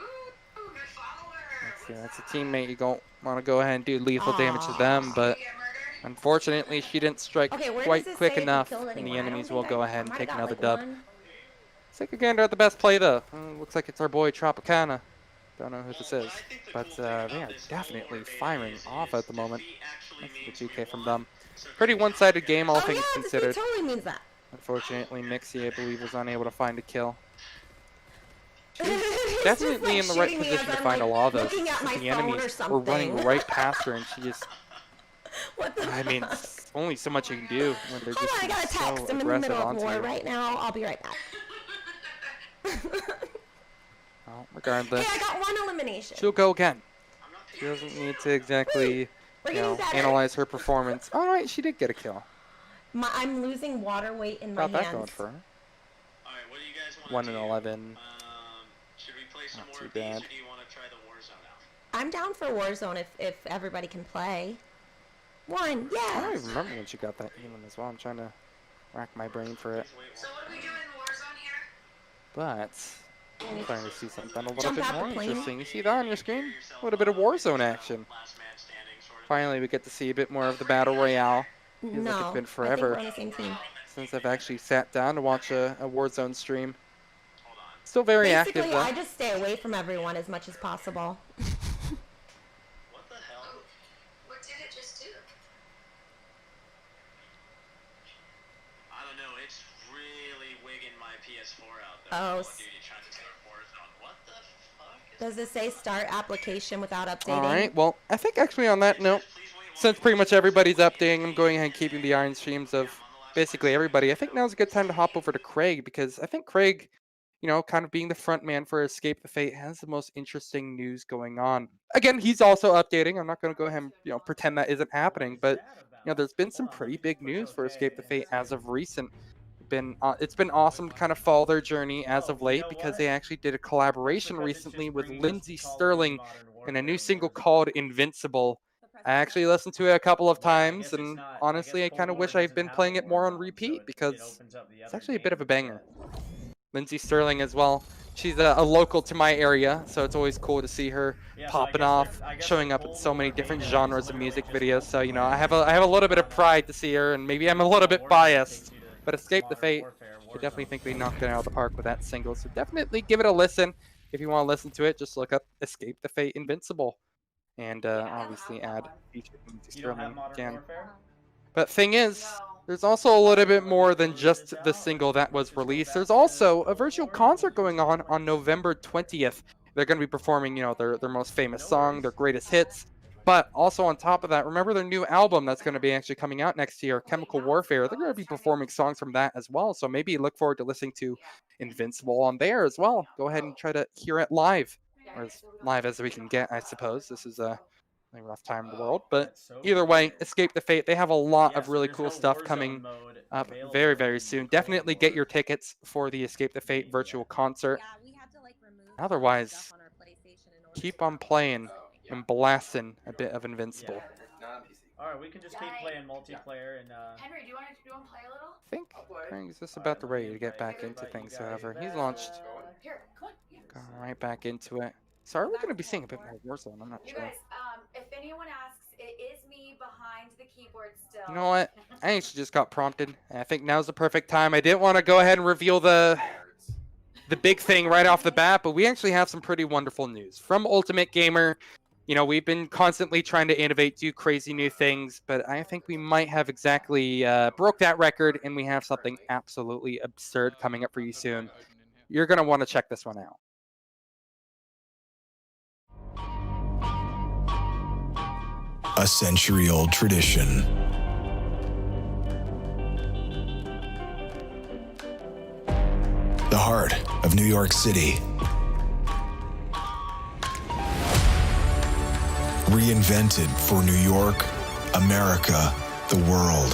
That's a teammate. You don't want to go ahead and do lethal damage to them, but unfortunately, she didn't strike Okay, where quite does this quick say if you enough, killed and the anyone? I don't enemies think will go I ahead and might take have got, another like, dub. one. Let's take a gander at the best play, though. Looks like it's our boy Tropicana. Don't know who this is, but they are definitely firing off at the moment. That's the 2K from them. Pretty one-sided game, all Oh things yeah, this considered. totally means that. Unfortunately, Mixie, I believe, was unable to find a kill. It's just, Definitely like, in the right shooting me position as to I'm, find a like, lot of those. looking at my The phone or enemies were running something. right past her, and she just, What the I mean, fuck? it's only so much you can do when they're Hold just on, I got a so text. I'm in the aggressive middle of onto war you. right now. I'll be right back. Well, regardless, Hey, I got one elimination. she'll go again. She doesn't need to exactly, We're you know, getting better. analyze her performance. All right, she did get a kill. I'm losing water weight in my Got that hands. going for her. Alright, what do you guys want 1 to and do? 11. Should we play some Not more too of these, bad. or do you want to try the Warzone out? I'm down for Warzone if everybody can play. One, I don't yeah. even remember when she got that even as well. I'm trying to rack my brain for it. So what are we doing in Warzone here? But Trying to see something a little Jump bit out the more plane. interesting. You see that on your screen? A little bit of Warzone action. Last man standing sort of. Finally, we get to see a bit more of the Battle Royale. Feels like No, it's been I forever think we're on the same team. since I've actually sat down to watch a Warzone stream. Still very Basically, active, though. I just stay away from everyone as much as possible. What the hell? What did it just do? I don't know. It's really wigging my PS4 out Oh, though. Call of Duty trying to take Warzone. What the fuck? Does it say start application without updating? All right. Well, I think actually on that note, since pretty much everybody's updating, I'm going ahead and keeping the iron streams of basically everybody. I think now's a good time to hop over to Craig because I think Craig, you know, kind of being the front man for Escape the Fate, has the most interesting news going on. Again, he's also updating. I'm not going to go ahead and, you know, pretend that isn't happening, but you know, there's been some pretty big news for Escape the Fate as of recent. It's been awesome to kind of follow their journey as of late because they actually did a collaboration recently with Lindsey Sterling in a new single called Invincible. I actually listened to it a couple of times, and honestly, I kind of wish I'd been playing it more on repeat because it's actually a bit of a banger. Lindsey Sterling as well. She's a local to my area, so it's always cool to see her popping off, showing up in so many different genres of music videos. So you know, I have a little bit of pride to see her, and maybe I'm a little bit biased. But Escape the Fate, I definitely think they knocked it out of the park with that single. So definitely give it a listen. If you want to listen to it, just look up Escape the Fate Invincible. And obviously add feature Lindsey You don't have Sterling Modern again. Warfare? But thing is, there's also a little bit more than just the single that was released. There's also a virtual concert going on November 20th. They're going to be performing, you know, their most famous song, their greatest hits. But also on top of that, remember their new album that's going to be actually coming out next year, Chemical Warfare. They're going to be performing songs from that as well. So maybe look forward to listening to Invincible on there as well. Go ahead and try to hear it live, or as live as we can get, I suppose. This is a rough time in the world, but either way, Escape the Fate. They have a lot of really cool stuff coming up very, very soon. Definitely get your tickets for the Escape the Fate virtual concert. Otherwise, keep on playing and blasting a bit of Invincible. Alright, we can just keep playing multiplayer and Henry, do you want to play a little? I think Craig's just about to ready to get back into things, however. He's launched. Here, come on. Yeah. Gone right back into it. So are we going to be seeing a bit more Warzone? I'm not You sure. guys, if anyone asks, it is me behind the keyboard still. You know what? I actually just got prompted. And I think now's the perfect time. I didn't want to go ahead and reveal the big thing right off the bat, but we actually have some pretty wonderful news from Ultimate Gamer. You know, we've been constantly trying to innovate, do crazy new things, but I think we might have exactly broke that record, and we have something absolutely absurd coming up for you soon. You're going to want to check this one out. A century-old tradition. The heart of New York City. Reinvented for New York, America, the world.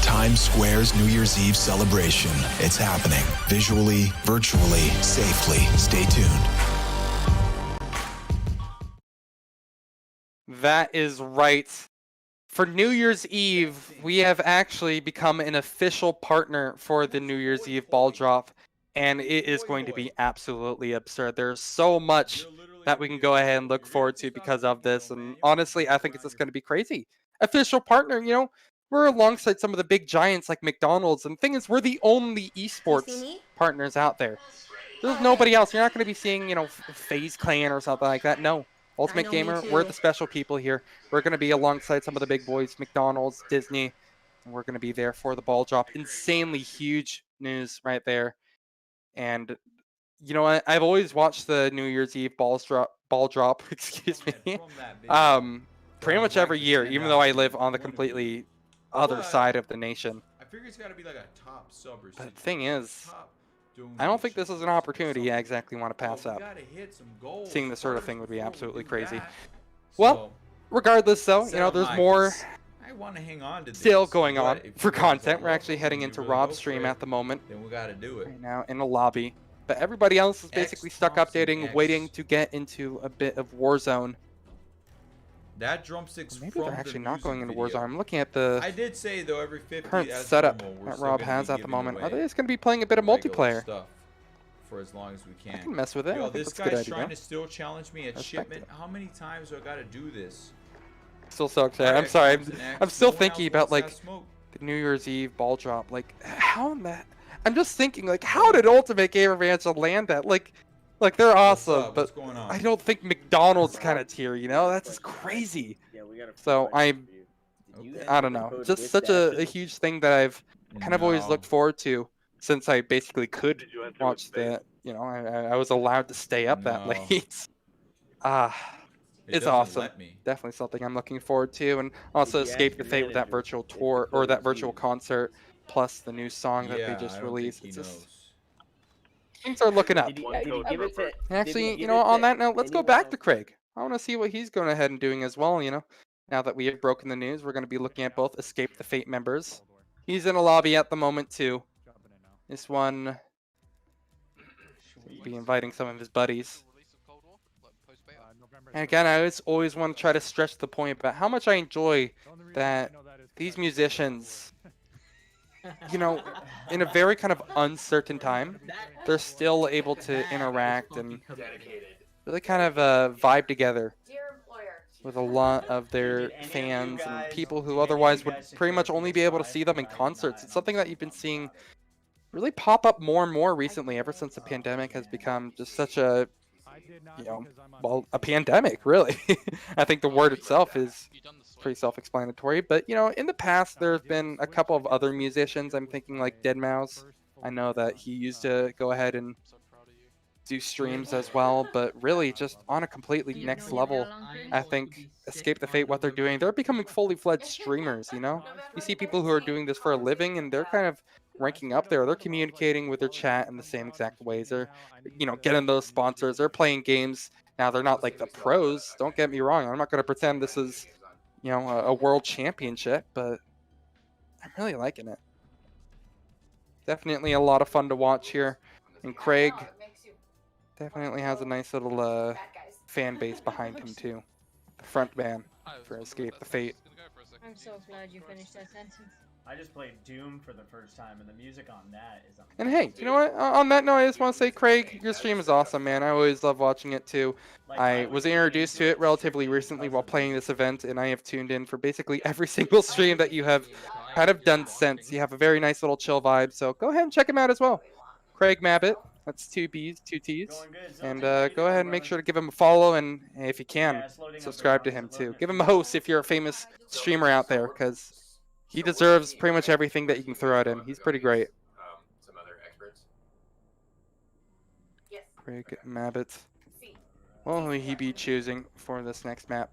Times Square's New Year's Eve celebration. It's happening. Visually, virtually, safely. Stay tuned. That is right. For New Year's Eve, we have actually become an official partner for the New Year's Eve ball drop, and it is going to be absolutely absurd. There's so much that we can go ahead and look forward to because of this, and honestly, I think it's just going to be crazy. Official partner, you know, we're alongside some of the big giants like McDonald's, and the thing is, we're the only esports partners out there. There's nobody else. You're not going to be seeing, you know, FaZe Clan or something like that. No. Ultimate Gamer, we're the special people here. We're going to be alongside some of the big boys, McDonald's, Disney, and we're going to be there for the ball drop. Insanely huge news right there. And, you know, I've always watched the New Year's Eve ball drop, excuse me, pretty much every year, even though I live on the completely other side of the nation. I figure it's got to be like a top sub or something. But the thing is, I don't think this is an opportunity I exactly want to pass up. Seeing this sort of thing would be absolutely crazy. Well, regardless though, you know, there's more I want to hang on to still going on for content. We're actually heading into Rob's stream at the moment. Then we got to do it. Right now in the lobby. But everybody else is basically stuck updating, waiting to get into a bit of Warzone. That drumstick's Maybe from they're the actually not music going into video. Warzone. I'm looking at the I did say though every 50 current as setup normal, we're that still Rob gonna has be at the giving moment. Are away they just going to be playing a bit of regular multiplayer? stuff for as long as we I can. can mess with it. I Yo, think this that's a good guy's idea. trying to still challenge me at Respect shipment. it. How many times do I gotta do this? Still so excited. I'm Alright, sorry. comes an X. I'm still No one thinking else about wants like that smoke. the New Year's Eve ball drop. Like how in that? I'm just thinking like how did Ultimate Gamer Mansion land that? Like they're What's awesome, up? but What's going on? I don't think McDonald's kind of tier. You know, that's just crazy. Yeah, we got a So I'm Okay. I don't know. Just such a huge thing that I've kind of always No. looked forward to since I basically could watch the. You know, I was allowed to stay up that No. late. It It's doesn't awesome. let me. Definitely something I'm looking forward to, and also Escape the Fate with that virtual tour or that virtual concert, plus the new song that Yeah, they just I don't released. think It's he just knows. things are looking up. Did he give it to? Actually, you know, on that note, let's go back to Craig. I want to see what he's going ahead and doing as well. You know, now that we have broken the news, we're going to be looking at both Escape the Fate members. He's in a lobby at the moment too. This one will be inviting some of his buddies. And again, I always want to try to stretch the point about how much I enjoy that these musicians, you know, in a very kind of uncertain time, they're still able to interact and really kind of vibe together Dear employer, with a lot of their fans and people who otherwise would pretty much only be able to see them in concerts. It's something that you've been seeing really pop up more and more recently ever since the pandemic has become just such a, you know, well, a pandemic, really. I think the word itself is pretty self-explanatory, but you know, in the past there's been a couple of other musicians. I'm thinking like Deadmau5. I know that he used to go ahead and do streams as well, but really just on a completely next level. I think Escape the Fate, what they're doing, they're becoming fully fledged streamers, you know? You see people who are doing this for a living and they're kind of ranking up there. They're communicating with their chat in the same exact ways. They're, you know, getting those sponsors. They're playing games. Now, they're not like the pros. Don't get me wrong. I'm not going to pretend this is, you know, a world championship, but I'm really liking it. Definitely a lot of fun to watch here. And Craig it makes you definitely has a nice little bad guys. fan base behind him, too. The front man for Escape the Fate. I'm so glad you finished that sentence. I just played Doom for the first time, and the music on that is And hey, you know what? On that note, I just want to say, Craig, your stream is awesome, man. I always love watching it too. I was introduced to it relatively recently while playing this event, and I have tuned in for basically every single stream that you have kind of done since. You have a very nice little chill vibe, so go ahead and check him out as well. Craig Mabbit, that's 2 B's, 2 T's. And go ahead and make sure to give him a follow, and if you can, subscribe to him too. Give him a host if you're a famous streamer out there, because he deserves pretty much everything that you can throw at him. He's pretty great. Some other experts. Yes. Craig Mabbit. See. What will he be choosing for this next map?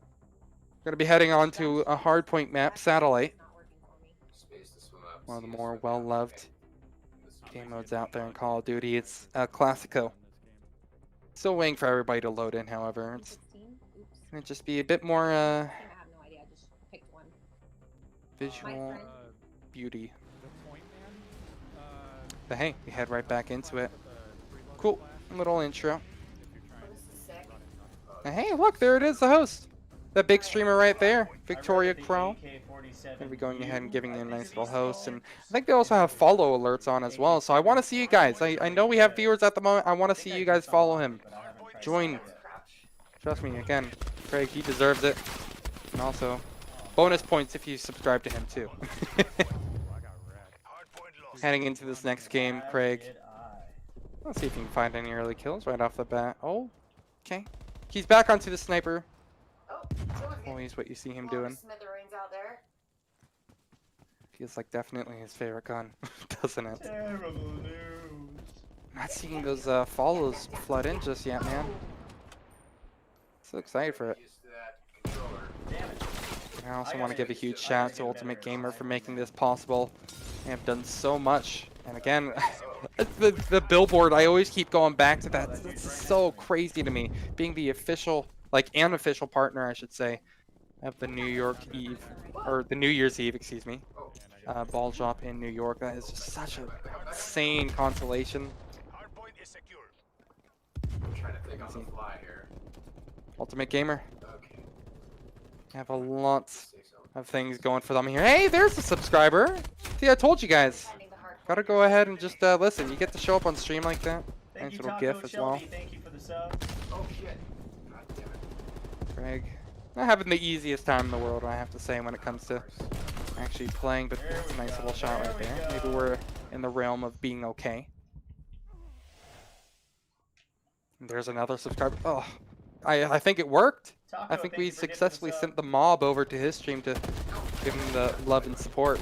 We're going to be heading on to a hardpoint map, Satellite. Not working for me. Space to swim up. One of the more well-loved game modes out there in Call of Duty. It's El Clasico. Still waiting for everybody to load in, however. It's 16? Oops. going to just be a bit more I have no idea. I just picked one. visual friend. beauty. But hey, we head right back into it. Cool. Little intro. Oh, this is sick. And hey, look, there it is, the host. That big streamer right there, Victoria Crow. Gonna be going ahead and giving you a nice little host, and I think they also have follow alerts on as well. So I want to see you guys. I know we have viewers at the moment. I want to see you guys follow him. Join. Trust me, again, Craig, he deserves it. And also, bonus points if you subscribe to him too. Heading into this next game, Craig. Let's see if you can find any early kills right off the bat. Oh, okay. He's back onto the sniper. Oh, someone's getting Always what you see him blown to doing. smithereens out there. Feels like definitely his favorite gun, doesn't it? Terrible news. Not seeing those follows flood in just yet, man. So excited for it. Used to that controller. Damn it. I also want to give a huge shout out to Ultimate Gamer for making this possible. They have done so much. And again, the billboard, I always keep going back to that. It's so crazy to me. Being the official, like an official partner, I should say, of the New York Eve, or the New Year's Eve, excuse me, ball drop in New York. That is just such an insane consolation. I'm trying to think on the fly here. Ultimate Gamer. Okay. Have a lot of things going for them here. Hey, there's a subscriber. See, I told you guys. Gotta go ahead and just listen. You get to show up on stream like that. Thank Nice you, little Taco gif as Shelby. well. Thank you for the sub. Oh shit. God damn it. Craig, not having the easiest time in the world, I have to say, when it comes to actually playing. But There that's a we nice go, little shot there right we there. go. Maybe we're in the realm of being okay. And there's another subscriber. Oh, I think it worked. Taco, I think thank we you for gifting the successfully sub. sent the mob over to his stream to give him the love and support.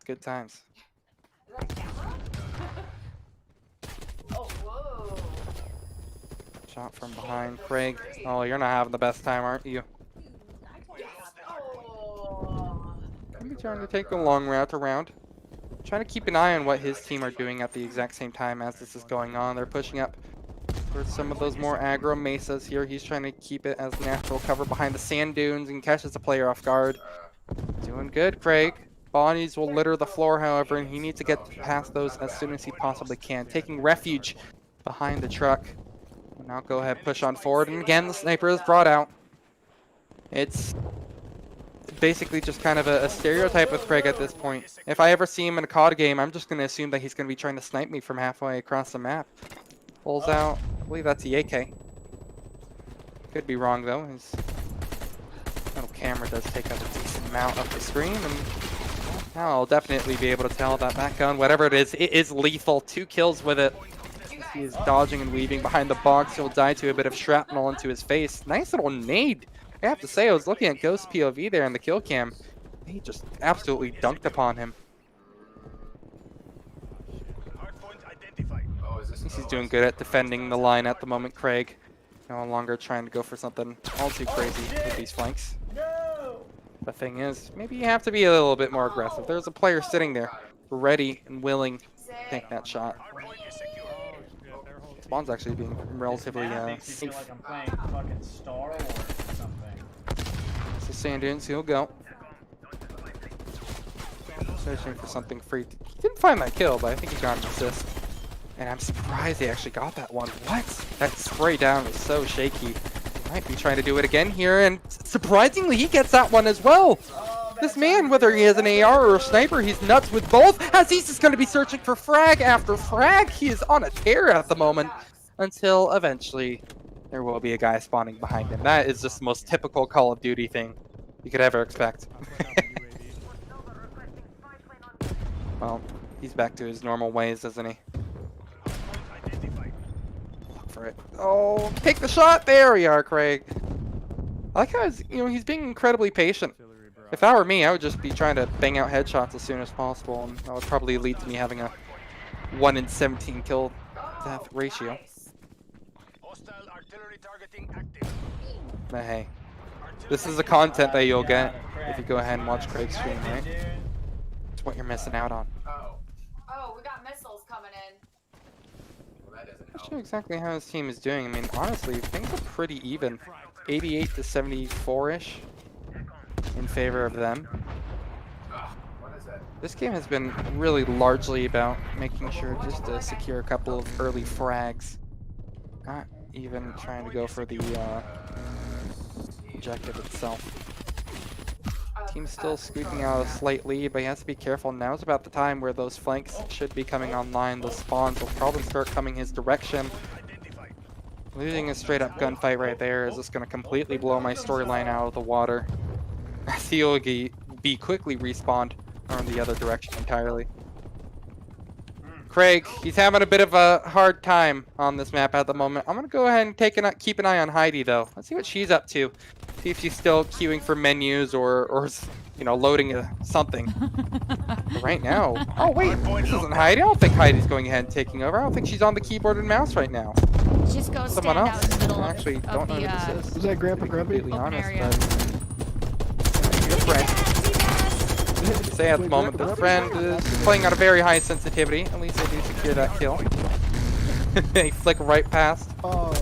Good times. Oh, whoa. Shot from behind. Craig. Oh, you're not having the best time, aren't you? Oh. Maybe trying to take a long route around. Trying to keep an eye on what his team are doing at the exact same time as this is going on. They're pushing up towards some of those more aggro mesas here. He's trying to keep it as natural cover behind the sand dunes and catches the player off guard. Doing good, Craig. Bodies will litter the floor, however, and he needs to get past those as soon as he possibly can. Taking refuge behind the truck. Will now go ahead, push on forward, and again the sniper is brought out. It's basically just kind of a stereotype with Craig at this point. If I ever see him in a COD game, I'm just going to assume that he's going to be trying to snipe me from halfway across the map. Pulls out, I believe that's the AK. Could be wrong though. His little camera does take up a decent amount of the screen, and now I'll definitely be able to tell that that gun, whatever it is lethal. 2 kills with it. He is dodging and weaving behind the box. He'll die to a bit of shrapnel into his face. Nice little nade. I have to say, I was looking at Ghost POV there in the kill cam. He just absolutely dunked upon him. He's doing good at defending the line at the moment, Craig. No longer trying to go for something all too crazy with these flanks. The thing is, maybe you have to be a little bit more aggressive. There's a player sitting there, ready and willing to take that shot. Spawn's actually being relatively That makes me safe. feel like I'm playing fucking Star Wars or something. So sand dunes, he'll go. Searching for something free. He didn't find that kill, but I think he got an assist. And I'm surprised he actually got that one. What? That spray down was so shaky. He might be trying to do it again here, and surprisingly, he gets that one as well. This man, whether he has an AR or a sniper, he's nuts with both. As he's just going to be searching for frag after frag. He is on a tear at the moment until eventually there will be a guy spawning behind him. That is just the most typical Call of Duty thing you could ever expect. Well, he's back to his normal ways, isn't he? Look for it. Oh, take the shot! There we are, Craig. I like how he's being incredibly patient. If that were me, I would just be trying to bang out headshots as soon as possible, and that would probably lead to me having a 1 in 17 kill death ratio. But hey, this is the content that you'll get if you go ahead and watch Craig's stream, right? It's what you're missing out on. Oh, we got missiles coming in. Not sure exactly how his team is doing. I mean, honestly, things are pretty even. 88 to 74-ish in favor of them. This game has been really largely about making sure just to secure a couple of early frags. Not even trying to go for the objective itself. Team's still squeaking out a slight lead, but he has to be careful. Now's about the time where those flanks should be coming online. Those spawns will probably start coming his direction. Losing a straight up gunfight right there is just going to completely blow my storyline out of the water. As he'll be quickly respawned on the other direction entirely. Craig, he's having a bit of a hard time on this map at the moment. I'm going to go ahead and keep an eye on Heidi, though. Let's see what she's up to. See if she's still queuing for menus or loading something. But right now... Oh, wait. This isn't Heidi. I don't think Heidi's going ahead and taking over. I don't think she's on the keyboard and mouse right now. Just go Someone stand else. out in the middle I actually of don't know the, who this is. Is that Grandpa Grumpy? Completely open honest, area. but your friend. Say at the moment the friend is playing at a very high sensitivity. At least they do secure that kill. They flick right past. Oh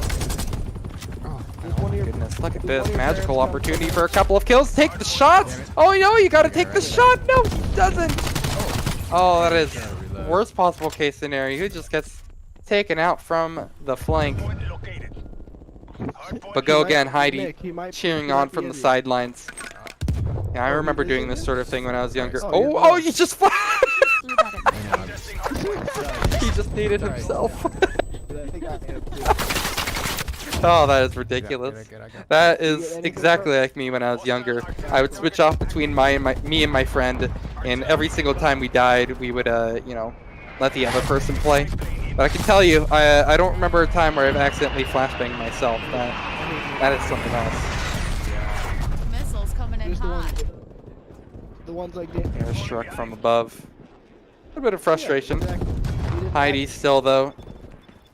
goodness, look at this magical opportunity for a couple of kills. Take the shots! Oh no, you gotta take the shot! No, he doesn't! Oh, that is the worst possible case scenario. He just gets taken out from the flank. But go again, Heidi, Nick, he might cheering be on the from the idiot. sidelines. Yeah, I Oh, remember is doing it this Nick? sort of thing when I was younger. Oh, Oh, you're oh, right. you just he just needed Sorry. himself. I think I am too. Oh, that is ridiculous. Good, I got That You is get anything exactly from- like me when I was younger. I would switch off between me and my friend, and every single time we died, we would, you know, let the other person play. But I can tell you, I don't remember a time where I've accidentally flashbanged myself. That is something else. Missiles coming in Just the hot. ones, the ones like that. Air struck from above. A bit of frustration. Yeah, exactly. You didn't Heidi still though.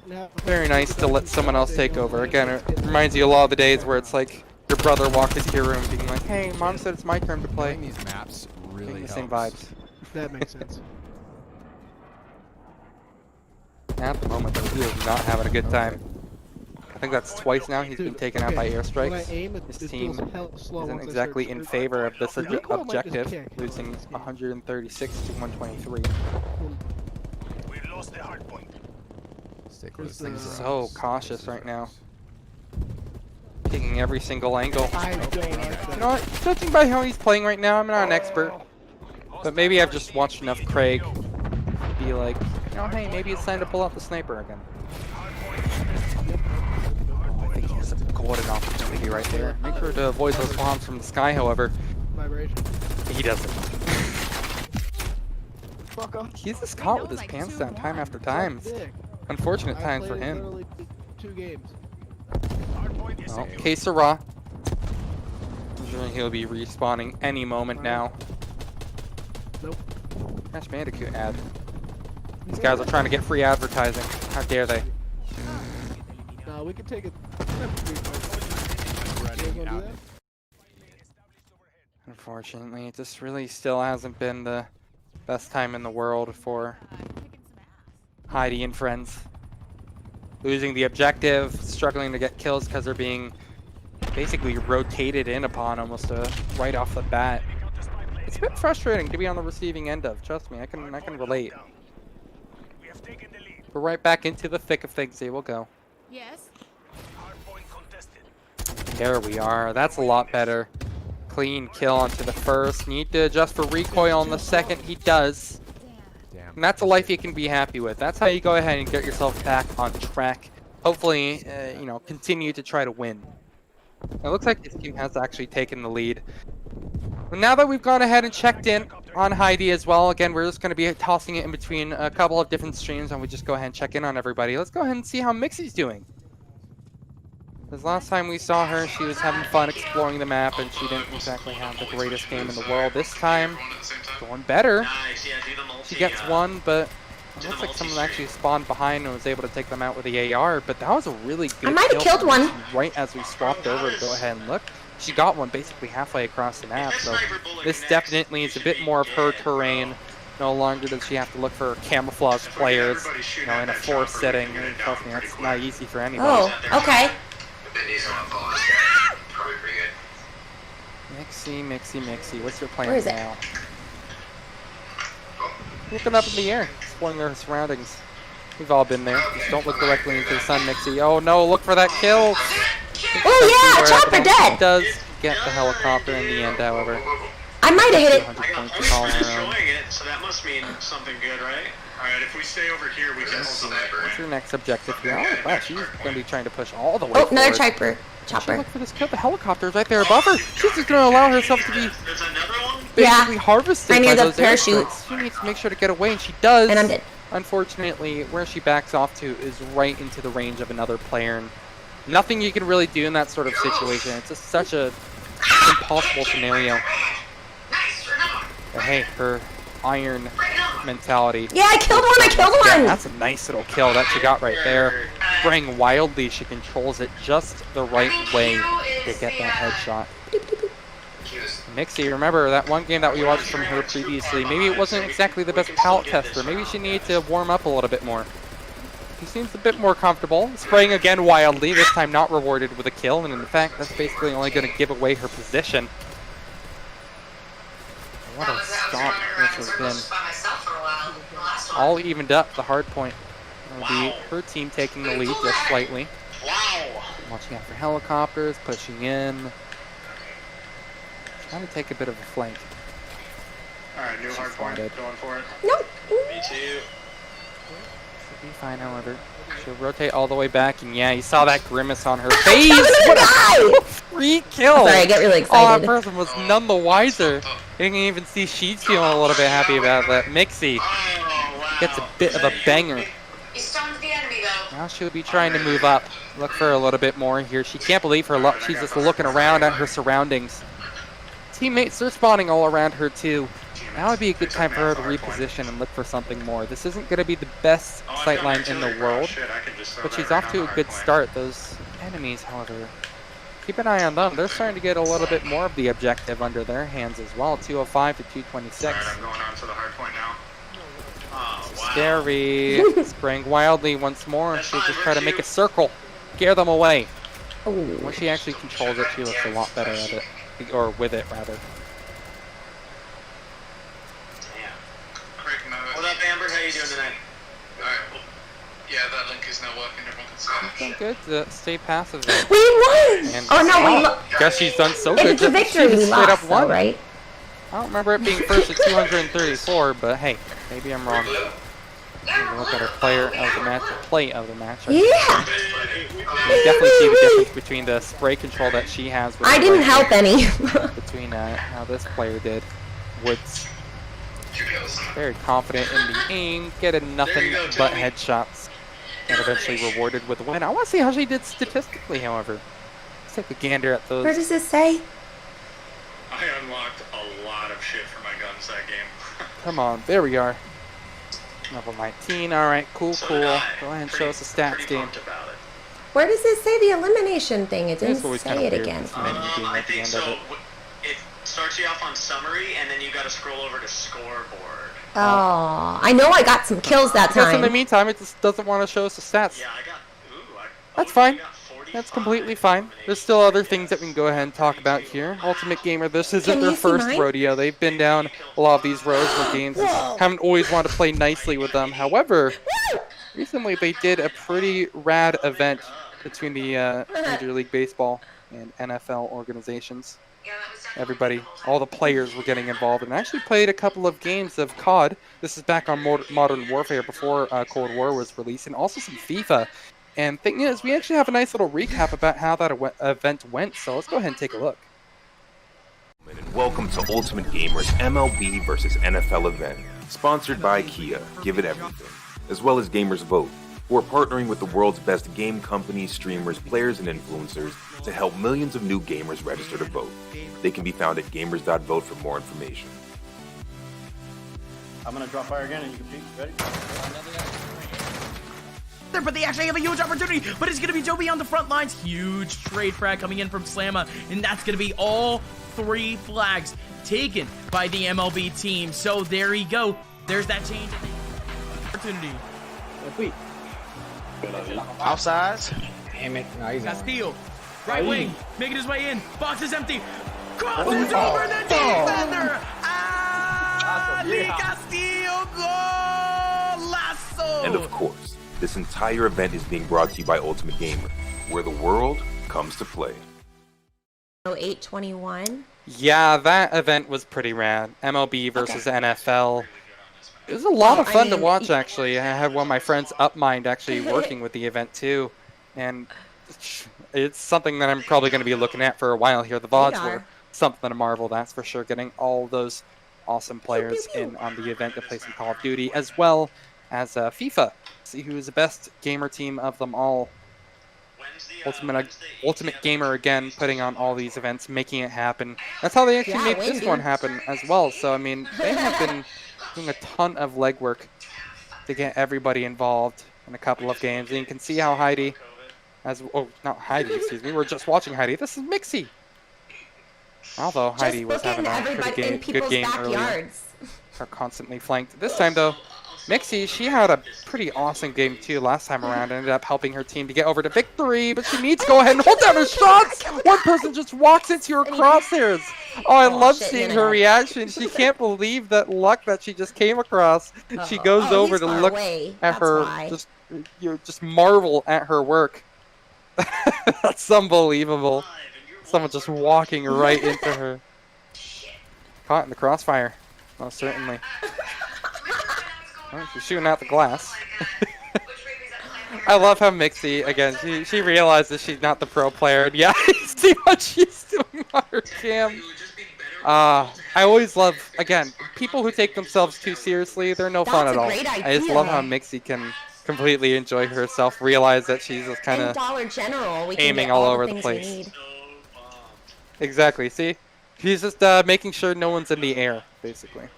have- Very nice to let someone else take over. Again, it reminds you a lot of the days where it's like your brother walked into your room being like, "Hey, mom said it's my turn to play." Playing these maps really Getting the helps. same vibes. That makes sense. At the moment, though, he is not having a good time. I think that's twice now he's been Dude, taken out okay, by when I airstrikes. aim, it His feels team hell slow isn't once I exactly start in screaming. favor of this The recoil might just objective, kick. losing 136 to 123. We've lost the hard point. Stay There's close. the- things So cautious right now. Taking every single angle. I don't like You that. know what? Judging by how he's playing right now, I'm not an expert. But maybe I've just watched enough Craig to be like, you know, hey, maybe it's time to pull out the sniper again. I think he has a golden opportunity right there. Make sure to avoid those bombs from the sky, however. Vibration. He doesn't. Fuck off. He's just caught with his pants down time after time. It's Dick. unfortunate I times for played him. literally 2 games. Well, Que sera. I'm sure he'll be respawning any moment now. Nope. Crash Bandicoot ad. These guys are trying to get free advertising. How dare they? No, we can take it. Running out. Unfortunately, it just really still hasn't been the best time in the world for Heidi and friends. Losing the objective, struggling to get kills because they're being basically rotated in upon almost right off the bat. It's a bit frustrating to be on the receiving end of. Trust me, I can relate. But right back into the thick of things they will go. Yes. There we are. That's a lot better. Clean kill onto the first. Need to adjust for recoil on the second. He does. Damn. And that's a life you can be happy with. That's how you go ahead and get yourself back on track. Hopefully, you know, continue to try to win. It looks like this team has actually taken the lead. And now that we've gone ahead and checked in on Heidi as well, again, we're just going to be tossing it in between a couple of different streams, and we just go ahead and check in on everybody. Let's go ahead and see how Mixie's doing. Because last time we saw her, she was having fun exploring the map, and she didn't exactly have the greatest game in the world. This time, going better. Nice, yeah, do the multi. She gets one, but it looks like someone actually spawned behind and was able to take them out with the AR. But that was a really good I might have kill killed from one. Mixie right as we swapped over to go ahead and look. She got one basically halfway across the map, so this definitely is a bit more of her terrain. No longer does she have to look for camouflage players, you know, in a forest setting. And trust me, that's not easy for anybody. Oh, okay. Probably pretty good. Mixie, what's your plan Where is it? now? Looking up in the air, exploring their surroundings. We've all been there. Just don't look directly into the sun, Mixie. Oh no, look for that kill! Oh yeah, chopper She dead. does get the helicopter in the end, however. I might have hit it. 200 I got points to most call for her own. destroying it, so that must mean something good, right? Alright, if we stay over here, we can hold the sniper. What's your next objective here? Oh, wow, she's going to be trying to push all the way Oh, another forward. She chopper. look for this kill. The helicopter's right there above her. She's just going to allow herself to be There's another one? basically Yeah. harvested I need by the those parachute. airstrikes. She needs to make sure to get away, and she does. And I'm dead. Unfortunately, where she backs off to is right into the range of another player. And nothing you can really do in that sort of situation. It's just such a impossible scenario. But hey, her iron mentality. Yeah, I killed one. Yeah, that's a nice little kill that she got right there. Spraying wildly, she controls it just the right way to get that headshot. Mixie, remember that one game that we watched from her previously, maybe it wasn't exactly the best palette tester. Maybe she needed to warm up a little bit more. She seems a bit more comfortable. Spraying again wildly, this time not rewarded with a kill, and in fact, that's basically only going to give away her position. What a stomp this has been. All evened up, the hard point will be her team taking the lead just slightly. Wow! Watching out for helicopters, pushing in. Trying to take a bit of a flank. Alright, new hard point. spotted. Going for it. No. Me too. Should be fine, however. She'll rotate all the way back, and yeah, you saw that grimace on her face. What a Free kill! Sorry, I get really Oh, that excited. person was none the wiser. You can even see she's feeling a little bit happy about that. Mixie Oh, wow. gets a bit of a banger. You stunned the enemy though. Now she'll be trying to move up. Look for a little bit more here. She can't believe her luck. She's just looking around at her surroundings. Teammates are spawning all around her too. Now would be a good time for her to reposition and look for something more. This isn't going to be the best sightline in the world, but she's off to a good start. Those enemies, however, keep an eye on them. They're starting to get a little bit more of the objective under their hands as well. 205 to 226. Alright, I'm going on to the hard point now. Oh, wow. Scary. Spraying wildly once more. She'll just try to make a circle. Scare them away. When she actually controls it, she looks a lot better at it. Or with it, rather. What up, Amber? How you doing tonight? Alright, well, yeah, that link is now working. Everyone can see it. Doing good to stay passive there. We won! And Oh no, we lost. guess she's done so good. It's a that victory. she We straight up lost, though, won. right? I don't remember it being first at 234, but hey, maybe I'm wrong. Look at her player of the match, play of the match. Yeah. You definitely see the difference between the spray control that she has. With I the didn't rifle help any. between how this player did. Woods very confident in the aim, getting nothing but headshots, and eventually rewarded with a win. I want to see how she did statistically, however. Let's take a gander at those. Where does this say? I unlocked a lot of shit for my guns that game. Come on, there we are. Level 19, alright, cool, So cool. did Go I. ahead and Pretty- show us the stats pretty game. pumped about it. Where does it say the elimination thing? It It's didn't always kind say of it weird, again. this menu being I at the think end so. of it. It starts you off on summary, and then you got to scroll over to scoreboard. Oh, I know I got some kills that Because in the time. meantime, it just doesn't want to show us the stats. Yeah, I got. That's fine. That's completely fine. There's still other things that we can go ahead and talk about here. Ultimate Gamer, this isn't Can their you see first mine? rodeo. They've been down a lot of these roads where games haven't always wanted to play nicely with them. However, recently they did a pretty rad event between the Major League Baseball and NFL organizations. Everybody, all the players were getting involved and actually played a couple of games of COD. This is back on Modern Warfare before Cold War was released, and also some FIFA. And thing is, we actually have a nice little recap about how that event went, so let's go ahead and take a look. And welcome to Ultimate Gamer's MLB vs. NFL event, sponsored by Kia, Give It Everything, as well as Gamers Vote, who are partnering with the world's best game companies, streamers, players, and influencers to help millions of new gamers register to vote. They can be found at gamers.vote for more information. I'm gonna drop fire again and you can peek. Ready? But they actually have a huge opportunity, but it's going to be Joby on the front lines. Huge trade frag coming in from Slamma, and that's going to be all 3 flags taken by the MLB team. So there you go. There's that change opportunity. Outside. Damn it. No, he's Castillo, right wing, making his way in. Box is empty. Crosses over the defender. Ali Castillo, golazo. And of course, this entire event is being brought to you by Ultimate Gamer, where the world comes to play. 821. Yeah, that event was pretty rad. MLB versus NFL. It was a lot of fun to watch, actually. I had one of my friends, Upmind, actually working with the event too. And it's something that I'm probably going to be looking at for a while here. The VODs were something to marvel, that's for sure. Getting all those awesome players in on the event to play some Call of Duty, as well as FIFA. See who is the best gamer team of them all. Ultimate Gamer again, putting on all these events, making it happen. That's how they actually made this one happen as well. So I mean, they have been doing a ton of legwork to get everybody involved in a couple of games. And you can see how Heidi, not Heidi, excuse me. We're just watching Heidi. This is Mixie. Although Heidi was having a pretty good game earlier. Are constantly flanked. This time though, Mixie, she had a pretty awesome game too last time around. Ended up helping her team to get over to victory, but she needs to go ahead and hold down her shots. One person just walks into her crosshairs. Oh, I love seeing her reaction. She can't believe that luck that she just came across. She goes over to look at her, just marvel at her work. That's unbelievable. Someone just walking right into her. Caught in the crossfire. Most certainly. Oh, she's shooting out the glass. I love how Mixie, again, she realizes she's not the pro player. And yeah, see what she's doing on her cam. I always love, again, people who take themselves too seriously, they're no fun at all. I just love how Mixie can completely enjoy herself, realize that she's just kind of aiming all over the place. Exactly, see? She's just making sure no one's in the air, basically.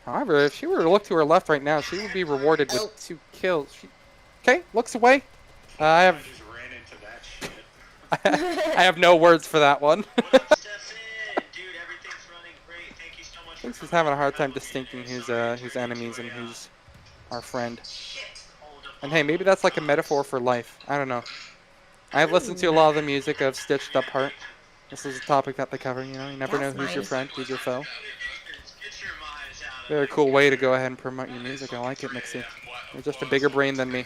However, if she were to look to her left right now, she would be rewarded with 2 kills. Okay, looks away. I have no words for that one. I think she's having a hard time distincting who's enemies and who's our friend. And hey, maybe that's like a metaphor for life. I don't know. I've listened to a lot of the music of Stitched Up Heart. This is a topic that they cover, you know. You never know who's your friend, who's your foe. Very cool way to go ahead and promote your music. I like it, Mixie. You're just a bigger brain than me.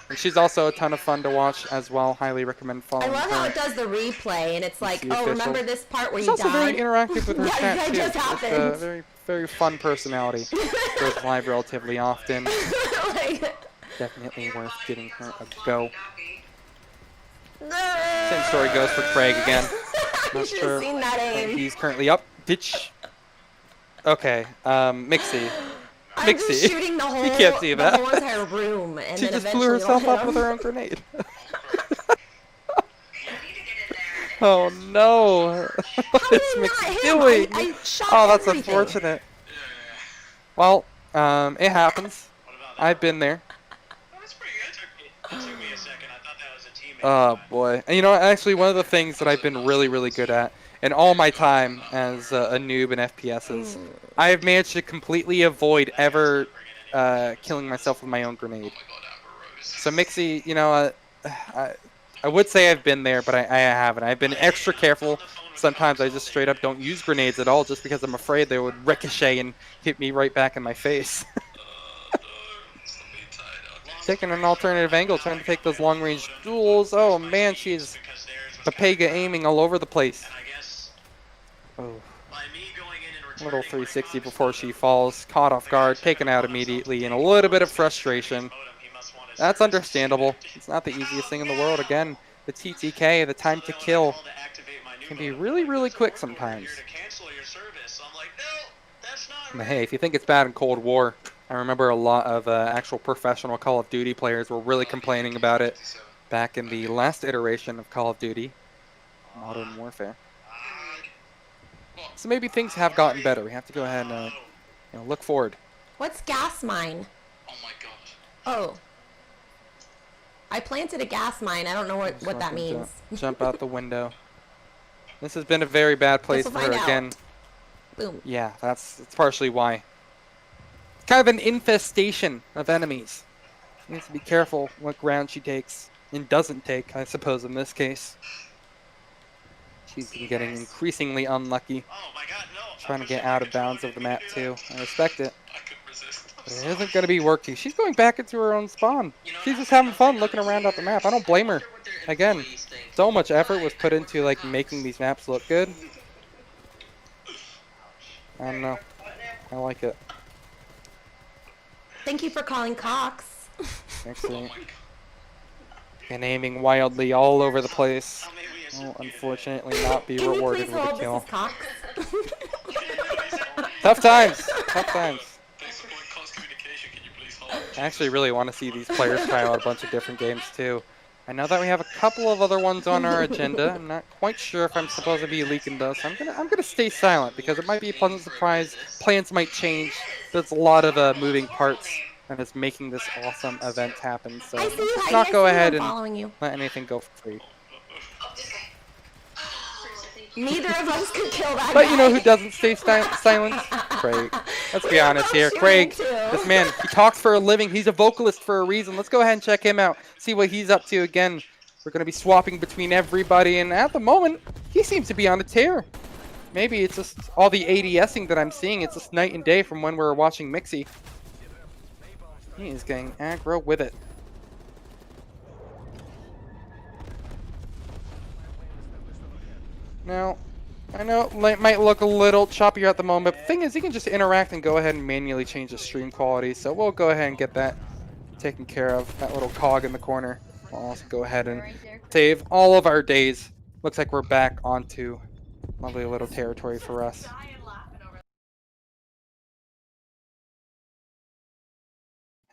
And she's also a ton of fun to watch as well. Highly recommend following her. I love how it does the replay, and it's like, oh, remember this part where you died? She's also very interactive with her yeah, chat, that too. just happened. It's a very, very fun personality. Goes live relatively often. Definitely worth giving her a go. Same story goes for Craig again. Not sure seen that aim. He's currently up. Ditch. Okay, Mixie. I'm just shooting the whole, you can't see that. the whole entire room, and she then just blew eventually herself up with her own grenade. Oh no! What is Mixie doing? I shot oh, that's everything. unfortunate. Well, it happens. I've been there. Oh boy. And you know, actually one of the things that I've been really, really good at in all my time as a noob in FPSs, I have managed to completely avoid ever killing myself with my own grenade. So Mixie, you know, I would say I've been there, but I haven't. I've been extra careful. Sometimes I just straight up don't use grenades at all just because I'm afraid they would ricochet and hit me right back in my face. Taking an alternative angle, trying to take those long-range duels. Oh man, she's Papega aiming all over the place. Oh. Little 360 before she falls, caught off guard, taken out immediately, and a little bit of frustration. That's understandable. It's not the easiest thing in the world. Again, the TTK, the time to kill, can be really, really quick sometimes. But hey, if you think it's bad in Cold War, I remember a lot of actual professional Call of Duty players were really complaining about it back in the last iteration of Call of Duty, Modern Warfare. So maybe things have gotten better. We have to go ahead and you know, look forward. What's gas mine? Oh my god. Oh. I planted a gas mine. I don't know what that means. Jump out the window. This has been a very bad place for her again. Boom. Yeah, that's partially why. Kind of an infestation of enemies. She needs to be careful what ground she takes and doesn't take, I suppose, in this case. She's been getting increasingly unlucky. Trying to get out of bounds of the map, too. I respect it. But it isn't going to be working. She's going back into her own spawn. She's just having fun looking around at the map. I don't blame her. Again, so much effort was put into like making these maps look good. I don't know. I like it. Thank you for calling Cox. Excellent. And aiming wildly all over the place. Will unfortunately not be rewarded with a kill. Tough times. Tough times. I actually really want to see these players try out a bunch of different games too. I know that we have a couple of other ones on our agenda. I'm not quite sure if I'm supposed to be leaking those. So I'm gonna stay silent because it might be a pleasant surprise. Plans might change. There's a lot of moving parts and it's making this awesome event happen. So let's not go ahead and let anything go for free. Neither of us could kill that But guy. you know who doesn't stay silent? Craig. Let's be honest here. Craig, this man, he talks for a living. He's a vocalist for a reason. Let's go ahead and check him out. See what he's up to again. We're going to be swapping between everybody. And at the moment, he seems to be on a tear. Maybe it's just all the ADSing that I'm seeing. It's just night and day from when we were watching Mixie. He is getting aggro with it. Now, I know it might look a little choppier at the moment, but the thing is, you can just interact and go ahead and manually change the stream quality. So we'll go ahead and get that taken care of. That little cog in the corner. We'll also go ahead and save all of our days. Looks like we're back onto lovely little territory for us.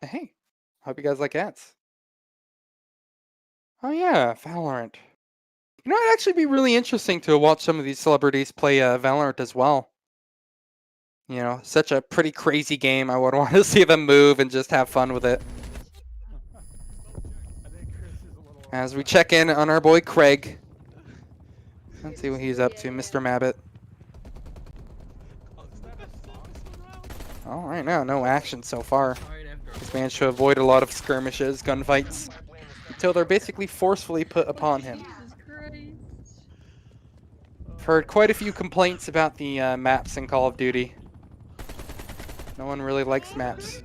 Hey, hope you guys like ads. Oh yeah, Valorant. You know, it'd actually be really interesting to watch some of these celebrities play Valorant as well. You know, such a pretty crazy game. I would want to see them move and just have fun with it. As we check in on our boy Craig. Let's see what he's up to, Mr. Mabbit. All right, now no action so far. He's managed to avoid a lot of skirmishes, gunfights, until they're basically forcefully put upon him. I've heard quite a few complaints about the maps in Call of Duty. No one really likes maps.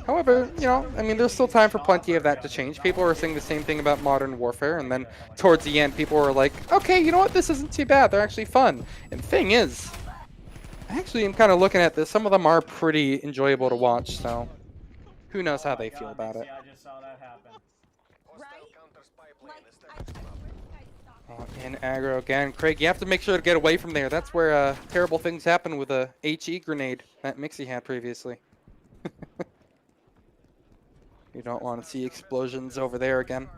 However, you know, I mean, there's still time for plenty of that to change. People were saying the same thing about Modern Warfare, and then towards the end, people were like, okay, you know what, this isn't too bad. They're actually fun. And the thing is, I actually am kind of looking at this. Some of them are pretty enjoyable to watch, so who knows how they feel about it. I just saw that happen. In aggro again. Craig, you have to make sure to get away from there. That's where terrible things happen with a HE grenade that Mixie had previously. You don't want to see explosions over there again.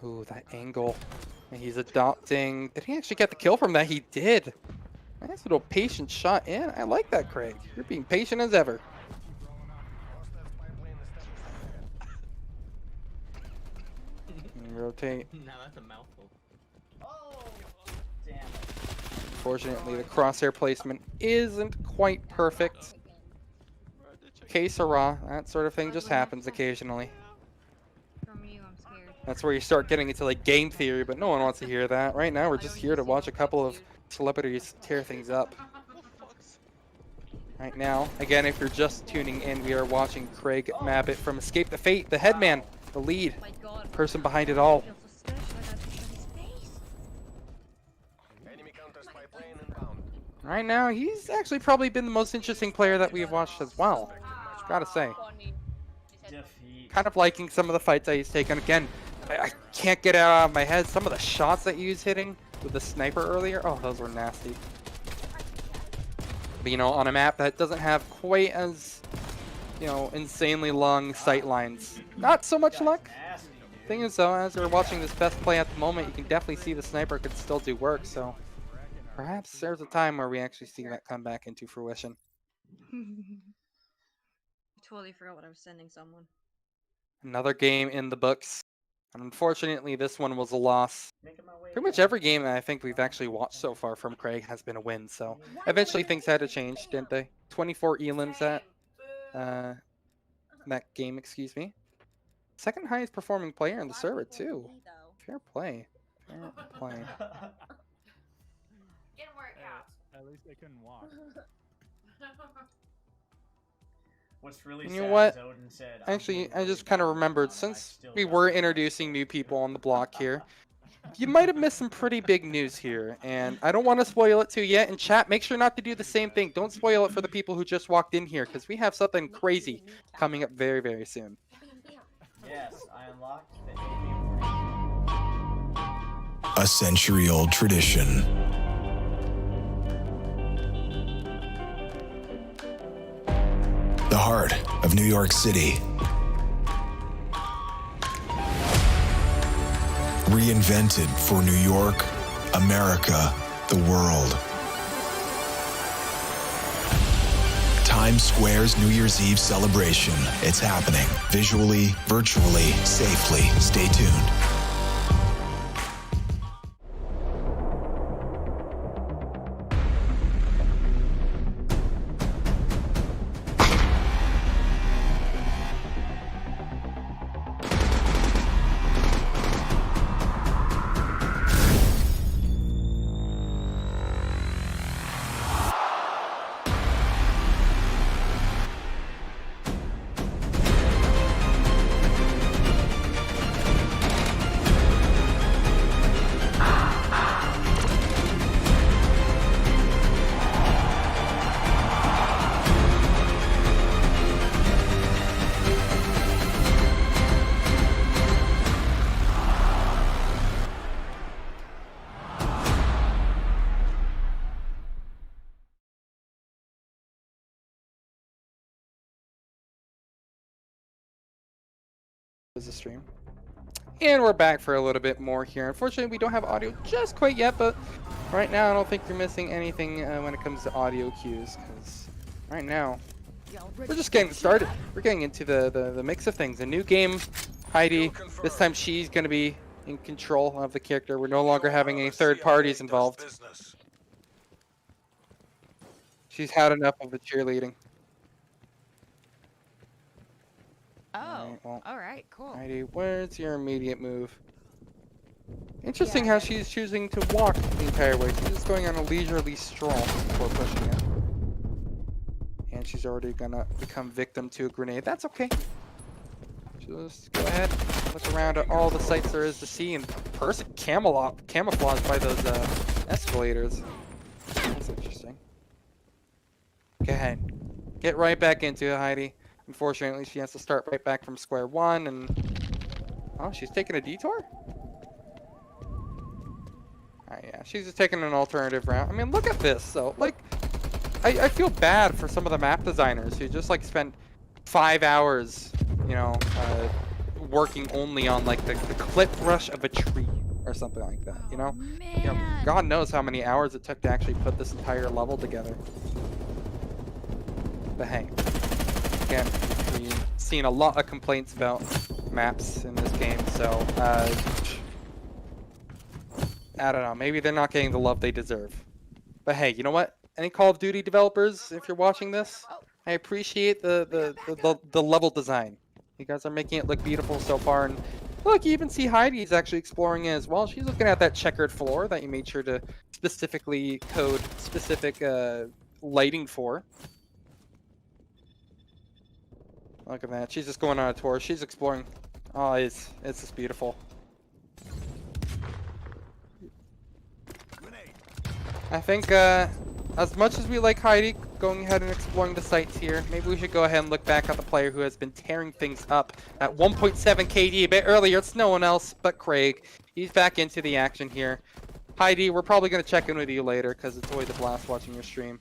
Ooh, that angle. And he's adopting. Did he actually get the kill from that? He did. Nice little patient shot in. I like that, Craig. You're being patient as ever. Rotate. Now that's a mouthful. Oh, damn it. Unfortunately, the crosshair placement isn't quite perfect. Que sera, that sort of thing just happens occasionally. From you, I'm scared. That's where you start getting into like game theory, but no one wants to hear that. Right now, we're just here to watch a couple of celebrities tear things up. Right now, again, if you're just tuning in, we are watching Craig Mabbit from Escape the Fate, the headman, the lead person behind it all. Right now, he's actually probably been the most interesting player that we have watched as well. Gotta say. Defeat. Kind of liking some of the fights that he's taken. Again, I can't get it out of my head. Some of the shots that he was hitting with the sniper earlier, oh, those were nasty. But, you know, on a map that doesn't have quite as, you know, insanely long sight lines. Not so much luck. Thing is, though, as we're watching this best play at the moment, you can definitely see the sniper could still do work, so perhaps there's a time where we actually see that come back into fruition. Totally forgot what I was sending someone. Another game in the books. And unfortunately, this one was a loss. Pretty much every game that I think we've actually watched so far from Craig has been a win, so eventually things had to change, didn't they? 24 elims at that game, excuse me. Second highest performing player in the server, too. Fair play. Fair play. Didn't work out. At least they couldn't walk. What's really You sad know what? is Odin said, Actually, I just kind of remembered, since we were introducing new people on the block here, you might have missed some pretty big news here, and I don't want to spoil it to you yet. In chat, make sure not to do the same thing. Don't spoil it for the people who just walked in here, because we have something crazy coming up very, very soon. Yes, I unlocked the A century-old tradition. The heart of New York City. Reinvented for New York, America, the world. Times Square's New Year's Eve celebration. It's happening. Visually, virtually, safely. Stay tuned. as a stream. And we're back for a little bit more here. Unfortunately, we don't have audio just quite yet, but right now I don't think you're missing anything when it comes to audio cues, because right now we're just getting started. We're getting into the mix of things. A new game, Heidi. This time she's going to be in control of the character. We're no longer having any third parties involved. She's had enough of the cheerleading. Oh, all right, cool. Heidi, where's your immediate move? Interesting how she's choosing to walk the entire way. She's just going on a leisurely stroll before pushing it. And she's already gonna become victim to a grenade. That's okay. Just go ahead, look around at all the sights there is to see, and person camouflaged by those escalators. That's interesting. Go ahead, get right back into it, Heidi. Unfortunately, she has to start right back from square one, and oh, she's taking a detour? Yeah, she's just taking an alternative route. I mean, look at this. So, like, I feel bad for some of the map designers who just, like, spent 5 hours, you know, working only on, like, the clip brush of a tree or something like that, you know? You know, God knows how many hours it took to actually put this entire level together. But hey, again, we've seen a lot of complaints about maps in this game, so I don't know, maybe they're not getting the love they deserve. But hey, you know what? Any Call of Duty developers, if you're watching this, I appreciate the level design. You guys are making it look beautiful so far, and look, you even see Heidi's actually exploring it as well. She's looking at that checkered floor that you made sure to specifically code specific lighting for. Look at that. She's just going on a tour. She's exploring. Oh, it's just beautiful. I think as much as we like Heidi going ahead and exploring the sites here, maybe we should go ahead and look back at the player who has been tearing things up at 1.7 KD a bit earlier. It's no one else but Craig. He's back into the action here. Heidi, we're probably going to check in with you later because it's always a blast watching your stream.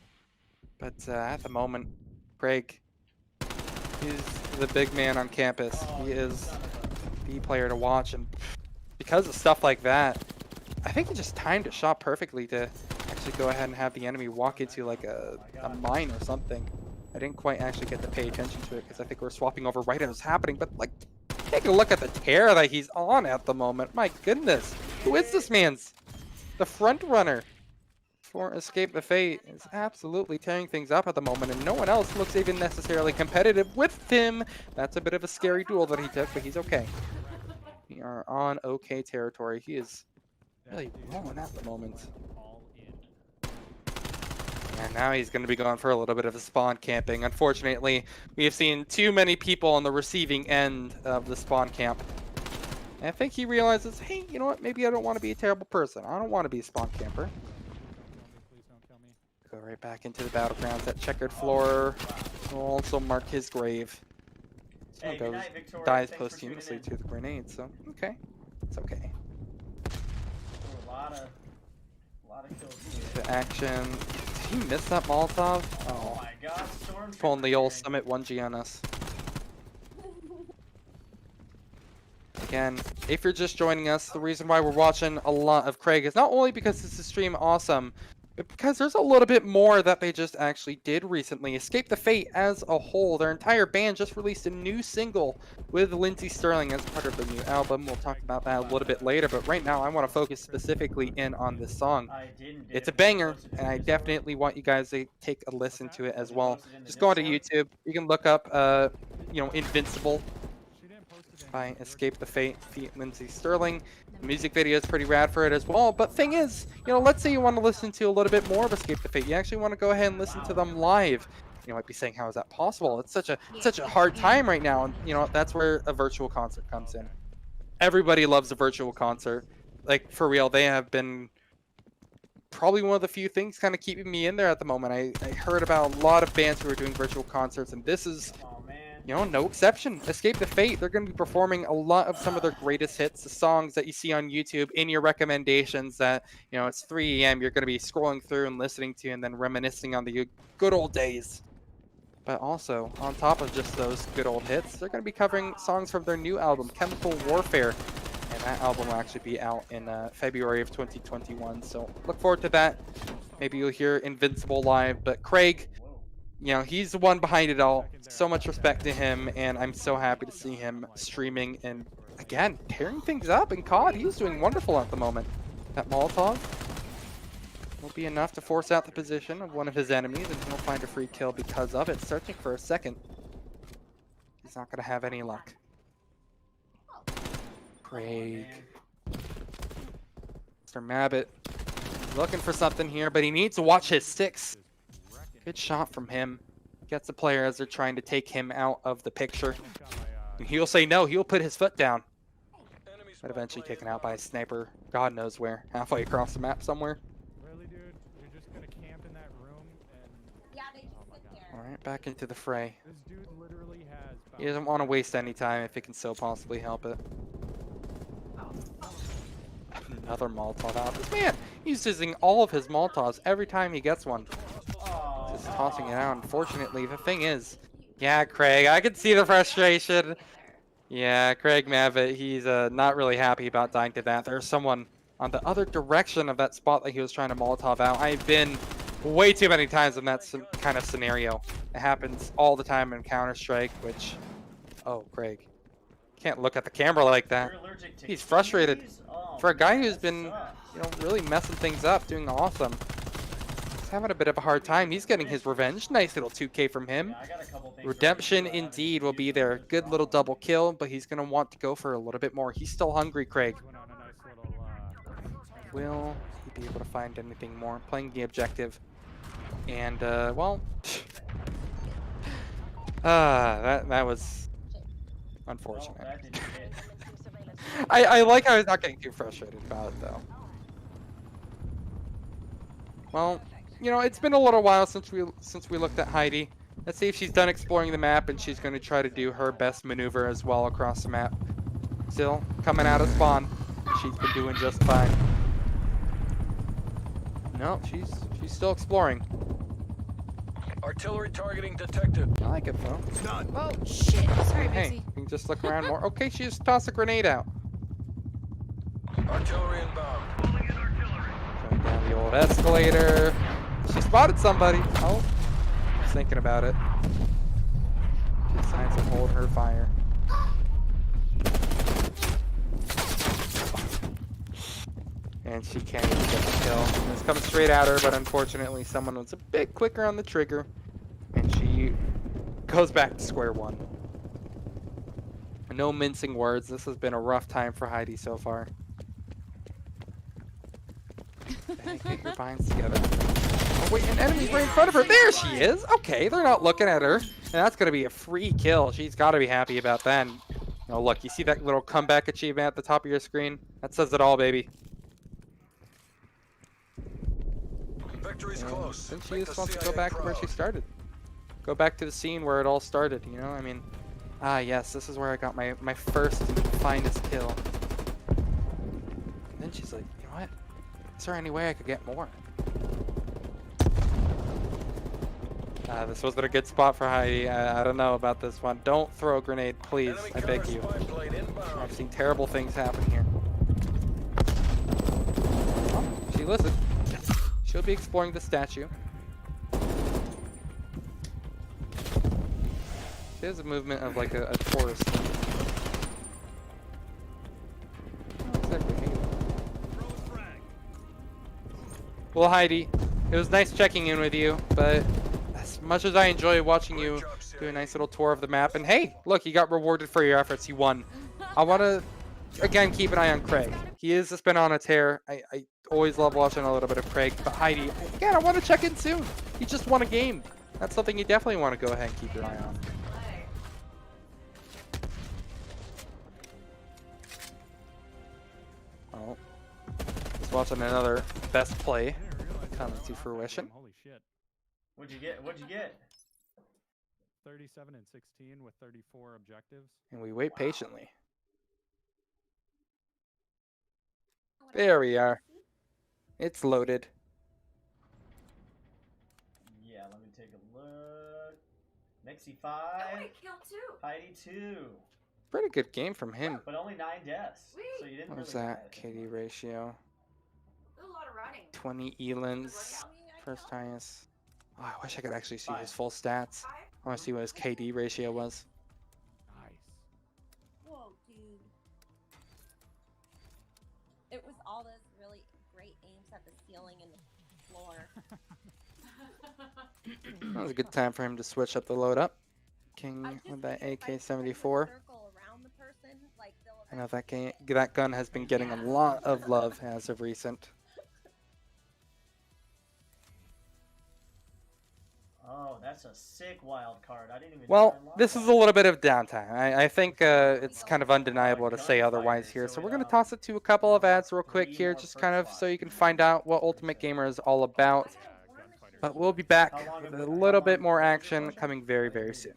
But at the moment, Craig, he's the big man on campus. He is the player to watch, and because of stuff like that, I think he just timed a shot perfectly to actually go ahead and have the enemy walk into like a mine or something. I didn't quite actually get to pay attention to it because I think we're swapping over right as it was happening, but like, take a look at the tear that he's on at the moment. My goodness, who is this man's? The front runner for Escape the Fate is absolutely tearing things up at the moment, and no one else looks even necessarily competitive with him. That's a bit of a scary duel that he took, but he's okay. We are on okay territory. He is really rolling at the moment. And now he's going to be going for a little bit of a spawn camping. Unfortunately, we have seen too many people on the receiving end of the spawn camp. And I think he realizes, hey, you know what? Maybe I don't want to be a terrible person. I don't want to be a spawn camper. Go right back into the battlegrounds. That checkered floor will also mark his grave. So Hey, goes, good night, Victoria. dies Thanks for tuning posthumously in. to the grenade. So okay, it's okay. A lot of kills here. The action. Did he miss that Molotov? Oh Oh, my God, Storm. pulling the old Summit 1G on us. Again, if you're just joining us, the reason why we're watching a lot of Craig is not only because this is stream awesome, but because there's a little bit more that they just actually did recently. Escape the Fate as a whole, their entire band just released a new single with Lindsey Sterling as part of the new album. We'll talk about that a little bit later, but right now I want to focus specifically in on this song. It's a banger, and I definitely want you guys to take a listen to it as well. Just go onto YouTube. You can look up, you know, Invincible by Escape the Fate, feat Lindsey Sterling. The music video is pretty rad for it as well. But thing is, you know, let's say you want to listen to a little bit more of Escape the Fate. You actually want to go ahead and listen to them live. You might be saying, how is that possible? It's such a hard time right now. And you know, that's where a virtual concert comes in. Everybody loves a virtual concert. Like, for real, they have been probably one of the few things kind of keeping me in there at the moment. I heard about a lot of bands who are doing virtual concerts, and this is, you know, no exception. Escape the Fate, they're going to be performing a lot of some of their greatest hits, the songs that you see on YouTube in your recommendations that, you know, it's 3 AM, you're going to be scrolling through and listening to and then reminiscing on the good old days. But also, on top of just those good old hits, they're going to be covering songs from their new album, Chemical Warfare. And that album will actually be out in February of 2021. So look forward to that. Maybe you'll hear Invincible live. But Craig, you know, he's the one behind it all. So much respect to him. And I'm so happy to see him streaming and, again, tearing things up in COD. He's doing wonderful at the moment. That Molotov will be enough to force out the position of one of his enemies, and he'll find a free kill because of it. Searching for a second. He's not going to have any luck. Craig. Mr. Mabbit looking for something here, but he needs to watch his sticks. Good shot from him. Gets the player as they're trying to take him out of the picture. And he'll say no. He'll put his foot down. But eventually taken out by a sniper. God knows where. Halfway across the map somewhere. Really, dude? You're just gonna camp in that room and... Yeah, they just sit there. Alright, back into the fray. This dude literally has... He doesn't want to waste any time if he can so possibly help it. Another Molotov out. This man, he's using all of his Molotovs every time he gets one. Just tossing it out. Unfortunately, the thing is... Yeah, Craig, I can see the frustration. Yeah, Craig Mavitt, he's not really happy about dying to that. There's someone on the other direction of that spot that he was trying to Molotov out. I've been way too many times in that kind of scenario. It happens all the time in Counter-Strike, which... Oh, Craig. Can't look at the camera like that. He's frustrated. For a guy who's been, you know, really messing things up, doing awesome. He's having a bit of a hard time. He's getting his revenge. Nice little 2K from him. Redemption indeed will be there. Good little double kill, but he's going to want to go for a little bit more. He's still hungry, Craig. Will he be able to find anything more? Playing the objective. And, well... that was unfortunate. I like how he's not getting too frustrated about it, though. Well, you know, it's been a little while since we looked at Heidi. Let's see if she's done exploring the map, and she's going to try to do her best maneuver as well across the map. Still coming out of spawn. She's been doing just fine. No, she's still exploring. Artillery targeting detected. I like it, though. Oh shit! Sorry, Hey, Bixie. you can just look around more. Okay, she just tossed a grenade out. Artillery inbound. Going down the old escalator. She spotted somebody. Oh, she's thinking about it. She decides to hold her fire. And she can't even get the kill. It's coming straight at her, but unfortunately someone was a bit quicker on the trigger. And she goes back to square one. No mincing words. This has been a rough time for Heidi so far. Hey, get your binds together. Oh wait, an enemy's right in front of her. There she is. Okay, they're not looking at her. And that's going to be a free kill. She's got to be happy about that. And, oh look, you see that little comeback achievement at the top of your screen? That says it all, baby. Victory's close. Then she just wants to go back to where she started. Go back to the scene where it all started, you know? I mean, yes, this is where I got my first and finest kill. And then she's like, you know what? Is there any way I could get more? This wasn't a good spot for Heidi. I don't know about this one. Don't throw a grenade, please. I beg you. I've seen terrible things happen here. Oh, she listened. She'll be exploring the statue. She has a movement of like a tourist. Well, Heidi, it was nice checking in with you, but as much as I enjoy watching you do a nice little tour of the map, and hey, look, you got rewarded for your efforts. You won. I want to, again, keep an eye on Craig. He has just been on a tear. I always love watching a little bit of Craig, but Heidi, again, I want to check in soon. He just won a game. That's something you definitely want to go ahead and keep your eye on. Well, just watching another best play come to fruition. Holy shit. What'd you get? What'd you get? 37 and 16 with 34 objectives. And we wait patiently. There we are. It's loaded. Yeah, let me take a look. Mixie Oh, 5. wait, kill 2. Heidi 2. Pretty good game from him. But only 9 deaths. So you didn't What was really that die. KD ratio? A lot of running. 20 Elans. First highest. Oh, I wish I could actually see his full stats. I want to see what his KD ratio was. Whoa, dude. It was all those really great aims at the ceiling and the floor. That was a good time for him to switch up the load up. King with that AK-74. I know that gun has been getting a lot of love as of recent. Oh, that's a sick wild card. I didn't even Well, know I this unlocked is a little bit of downtime. I think it's kind of undeniable to say otherwise here. So we're going to toss it to a couple of ads real quick here, just kind of so you can find out what Ultimate Gamer is all about. But we'll be back with a little bit more action coming very, very soon.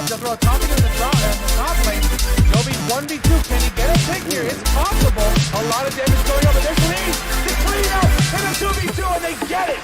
To throw a top into the top lane. Joby 1v2. Can he get a pick here? It's possible. A lot of damage going on, but there's Lee. They clean out in a 2v2 and they get it.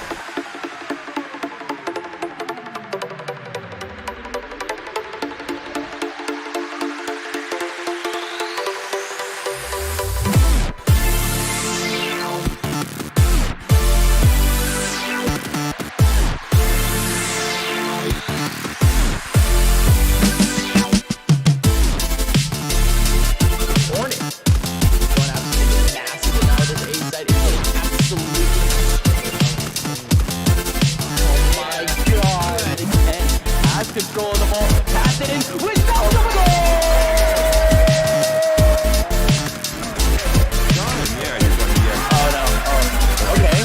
Control of the ball, pass it in with no goal! Oh no, oh, okay.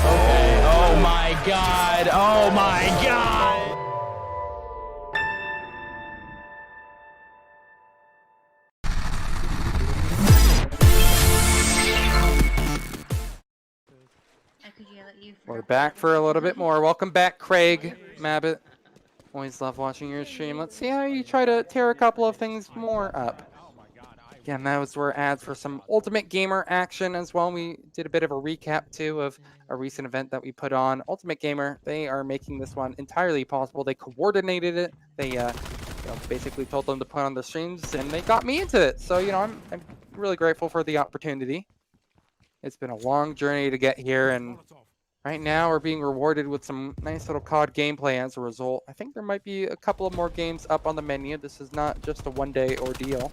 Okay, oh my god, oh my god! We're back for a little bit more. Welcome back, Craig Mabbott. Always love watching your stream. Let's see how you try to tear a couple of things more up. Again, those were ads for some Ultimate Gamer action as well. We did a bit of a recap, too, of a recent event that we put on. Ultimate Gamer, they are making this one entirely possible. They coordinated it. They basically told them to put on the streams, and they got me into it. So, I'm really grateful for the opportunity. It's been a long journey to get here, and right now we're being rewarded with some nice little COD gameplay as a result. I think there might be a couple of more games up on the menu. This is not just a one-day ordeal.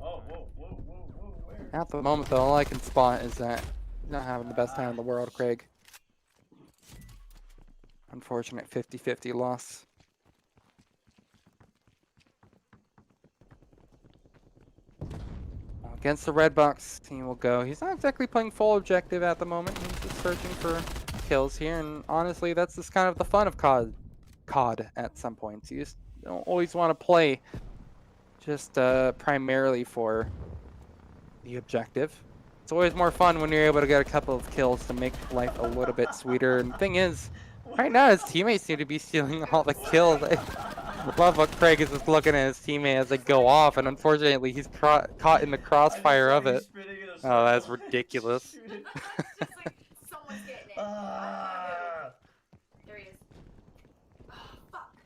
Oh, whoa, whoa, whoa, whoa, where? At the moment, though, all I can spot is that he's not having the best time in the world, Craig. Unfortunate 50-50 loss. Against the red box team will go. He's not exactly playing full objective at the moment. He's just searching for kills here, and honestly, that's just kind of the fun of COD at some points. You just don't always want to play just primarily for the objective. It's always more fun when you're able to get a couple of kills to make life a little bit sweeter. And the thing is, right now his teammates seem to be stealing all the kills. I love what Craig is just looking at his teammate as they go off, and unfortunately he's caught in the crossfire of it. Oh, that's ridiculous.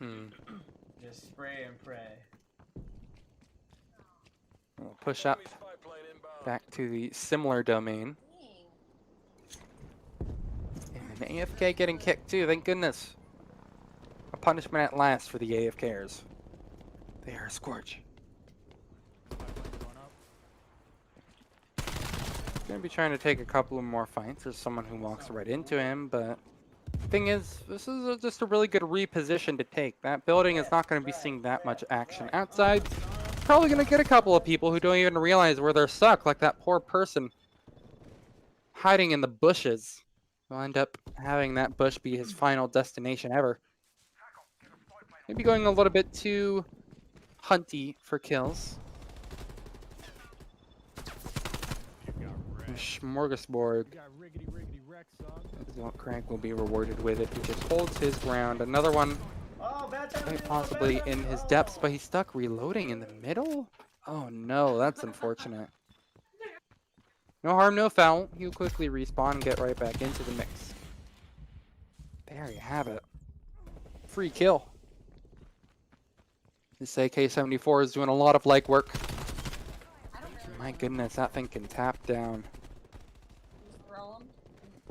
Just spray and pray. We'll push up back to the similar domain. And an AFK getting kicked too, thank goodness. A punishment at last for the AFKers. They are a scourge. Gonna be trying to take a couple of more fights. There's someone who walks right into him, but thing is, this is just a really good reposition to take. That building is not going to be seeing that much action outside. Probably going to get a couple of people who don't even realize where they're stuck, like that poor person hiding in the bushes. Will end up having that bush be his final destination ever. Maybe going a little bit too hunty for kills. Smorgasbord is what Crank will be rewarded with if he just holds his ground. Another one quite possibly in his depths, but he's stuck reloading in the middle? Oh no, that's unfortunate. No harm, no foul. He'll quickly respawn and get right back into the mix. There you have it. Free kill. This AK-74 is doing a lot of legwork. My goodness, that thing can tap down.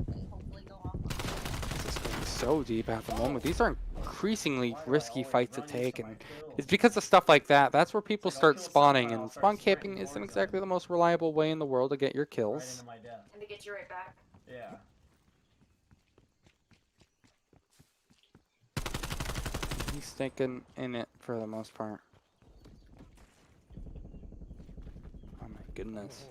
This is going so deep at the moment. These are increasingly risky fights to take, and it's because of stuff like that. That's where people start spawning, and spawn camping isn't exactly the most reliable way in the world to get your kills. And to get you right back. Yeah. He's sticking in it for the most part. Oh my goodness.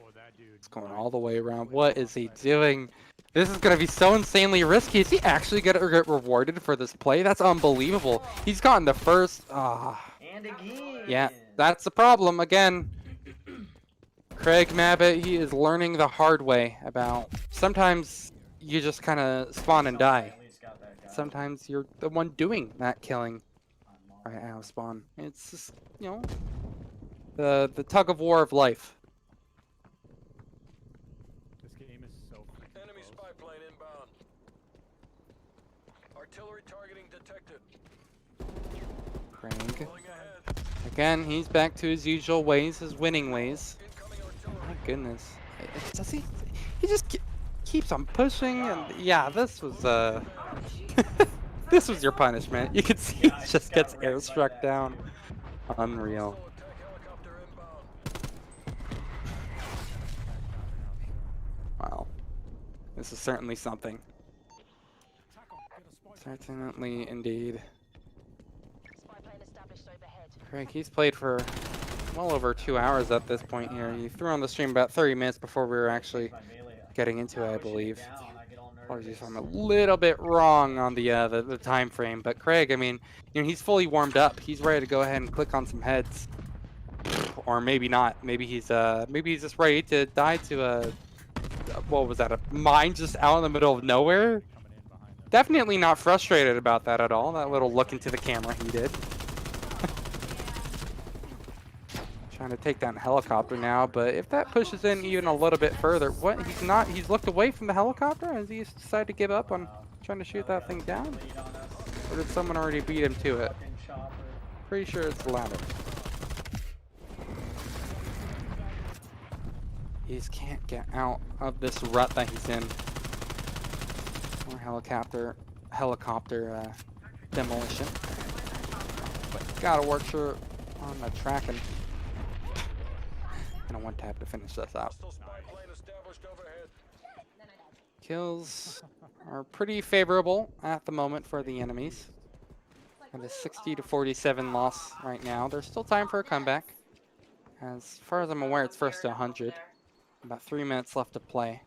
It's going all the way around. What is he doing? This is going to be so insanely risky. Is he actually going to get rewarded for this play? That's unbelievable. He's gotten the first. And again. Yeah, that's the problem. Again, Craig Mabbitt, he is learning the hard way about sometimes you just kind of spawn and die. Sometimes you're the one doing that killing right out of spawn. It's just, you know, the tug of war of life. This game is so Enemy spy plane inbound. Artillery targeting detected. Craig. Again, he's back to his usual ways, his winning ways. My goodness. Does he just keeps on pushing, and yeah, this was this was your punishment. You can see he just gets airstruck down. Unreal. Wow. This is certainly something. Certainly indeed. Craig, he's played for well over 2 hours at this point here. He threw on the stream about 30 minutes before we were actually getting into it, I believe. Apologies if I'm a little bit wrong on the time frame, but Craig, I mean, you know, he's fully warmed up. He's ready to go ahead and click on some heads, or maybe not. Maybe he's just ready to die to a what was that? A mine just out in the middle of nowhere. Definitely not frustrated about that at all. That little look into the camera he did. Trying to take down a helicopter now, but if that pushes in even a little bit further, what? He's looked away from the helicopter? Has he decided to give up on trying to shoot that thing down? Or did someone already beat him to it? Pretty sure it's the latter. He just can't get out of this rut that he's in. More helicopter demolition. But gotta work sure on the tracking. And a one tap to finish this out. Kills are pretty favorable at the moment for the enemies. And a 60-47 loss right now. There's still time for a comeback. As far as I'm aware, it's first to 100. About 3 minutes left to play.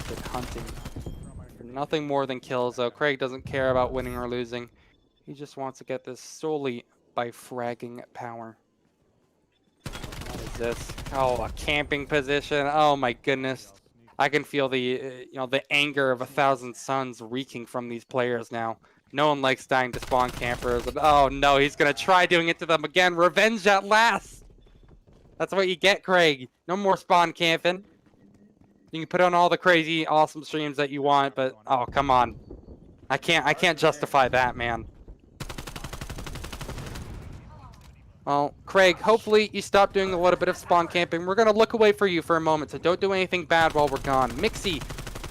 Good hunting. For nothing more than kills, though. Craig doesn't care about winning or losing. He just wants to get this solely by fragging power. What is this? Oh, a camping position. Oh my goodness. I can feel the the anger of 1,000 suns reeking from these players now. No one likes dying to spawn campers. And, oh no, he's gonna try doing it to them again. Revenge at last. That's what you get, Craig. No more spawn camping. You can put on all the crazy, awesome streams that you want, but oh come on. I can't justify that, man. Well, Craig, hopefully you stop doing a little bit of spawn camping. We're going to look away for you for a moment, so don't do anything bad while we're gone. Mixie,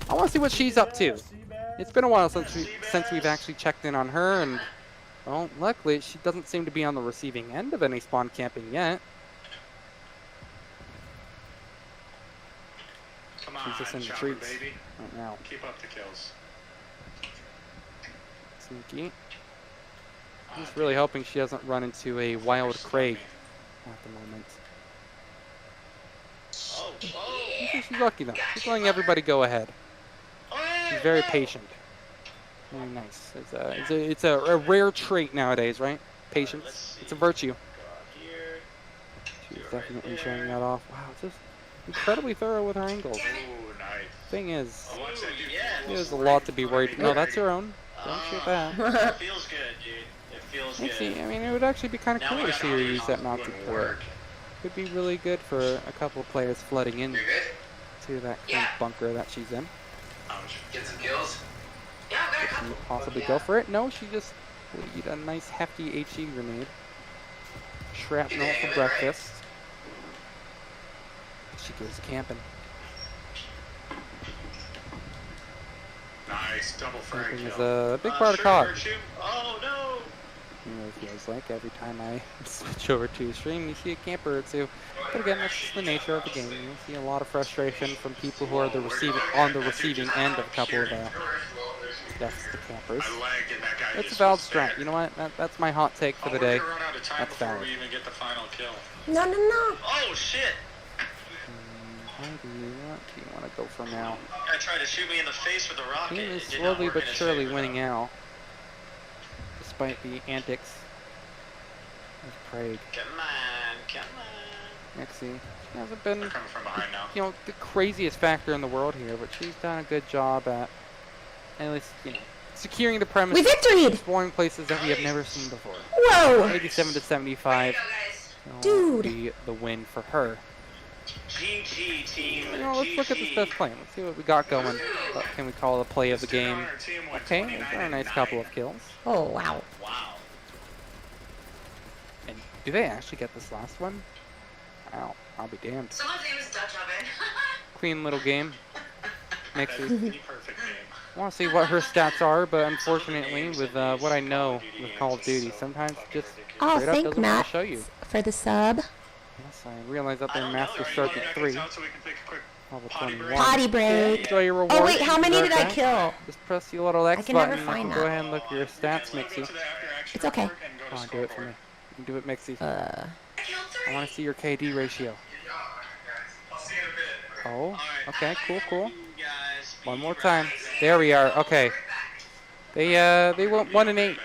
I want to see what she's up to. It's been a while since we've actually checked in on her, and, well, luckily she doesn't seem to be on the receiving end of any spawn camping yet. Come She's just in the Chopper, trees baby. right now. Keep up the kills. Sneaky. I'm just really hoping she doesn't run into a wild Craig at the moment. She's lucky though. She's letting everybody go ahead. She's very patient. Very nice. It's a rare trait nowadays, right? Patience. It's a virtue. She's definitely showing that off. Wow, it's just incredibly thorough with her angles. Ooh, nice. Thing is, Watch that dude. there's a lot to be worried. No, that's her own. Don't shoot that. It feels good, dude. It feels good. Actually, I mean, it would actually be kind of Now cool we to got see her all use that these mounted would turret. work. Could be really good for a couple of players flooding in to that kind of bunker that she's in. Get some kills. Can you possibly go for it? No, she just eat a nice hefty HE grenade. Shrapnel for breakfast. She goes camping. Nice double frag Camping kill. is a big part of COD. Oh no! You know what it feels like every time I switch over to a stream, you see a camper or two. But again, that's just the nature of the game. You see a lot of frustration from people who are on the receiving end of a couple of deaths to campers. I lagged and that guy It's a just valid was there. strat. You know what? That's my hot take for the day. We're gonna run out of time That's before valid. we even get the final kill. No, no, no. Oh shit! What do you want to go for now? Guy tried to shoot me in the face with a rocket. Team is It did not slowly work but in his surely favor, winning though. out, despite the antics of Craig. Come on, come on. Mixie, she hasn't been, They're coming from behind now. you know, the craziest factor in the world here, but she's done a good job at least, you know, securing the premise. We victoried! Exploring places that we have never seen before. Whoa! 87 to 75. Dude. Be the win for her. GG team. You know, let's look at this best play. Let's see what we got going. What can we call the play of the game? Okay, we've got a nice couple of kills. Oh, wow. Wow. And do they actually get this last one? Wow, I'll be damned. Someone's name is Dutch Oven. Clean little game. Mixie. Perfect game. I want to see what her stats are, but unfortunately, with what I know with Call of Duty, sometimes just Oh, straight up thank doesn't Matt want to show you. for the sub. Yes, I realize that their master starts at 3, Out so we can take a quick level potty 21. Potty break. Enjoy your reward. Oh, wait, how many did I Okay. kill? Just press the little X can never button find and that. go ahead and look at your stats, Mixie. It's okay. Come on, do it for me. You can do it, Mixie. Uh, I want to see your KD ratio. Oh, okay, cool, cool. One more time. There we are. Okay. They went 1 and 8.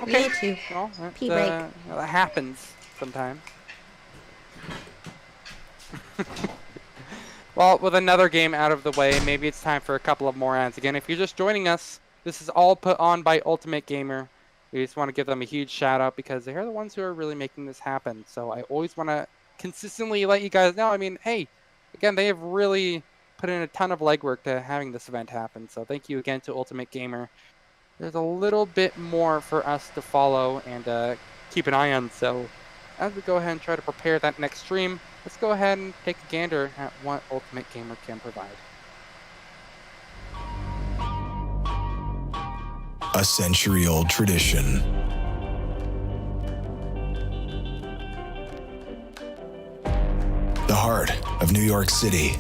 Okay. Me too. Well, Pee break. that happens sometimes. Well, with another game out of the way, maybe it's time for a couple of more ads. Again, if you're just joining us, this is all put on by Ultimate Gamer. We just want to give them a huge shout out because they're the ones who are really making this happen. So I always want to consistently let you guys know. I mean, hey, again, they have really put in a ton of legwork to having this event happen. So thank you again to Ultimate Gamer. There's a little bit more for us to follow and keep an eye on. So as we go ahead and try to prepare that next stream, let's go ahead and take a gander at what Ultimate Gamer can provide. A century-old tradition. The heart of New York City.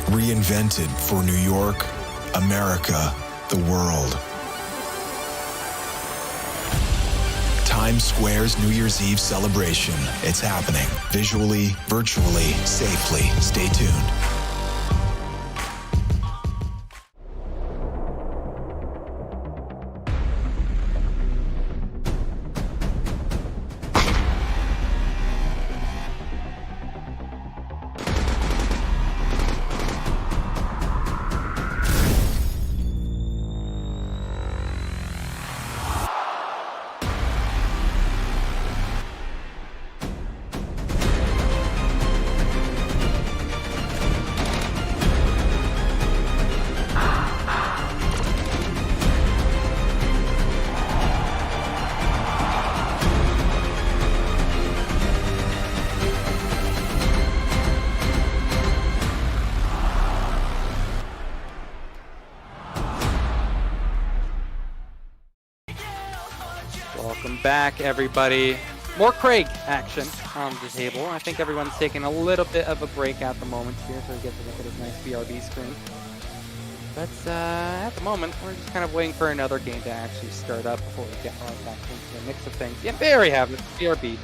Reinvented for New York, America, the world. Times Square's New Year's Eve celebration. It's happening. Visually, virtually, safely. Stay tuned. Welcome back, everybody. More Craig action on the table. I think everyone's taking a little bit of a break at the moment here, so we get to look at his nice BRB screen. But at the moment, we're just kind of waiting for another game to actually start up before we get right back into the mix of things. Yeah, there we have it, BRB.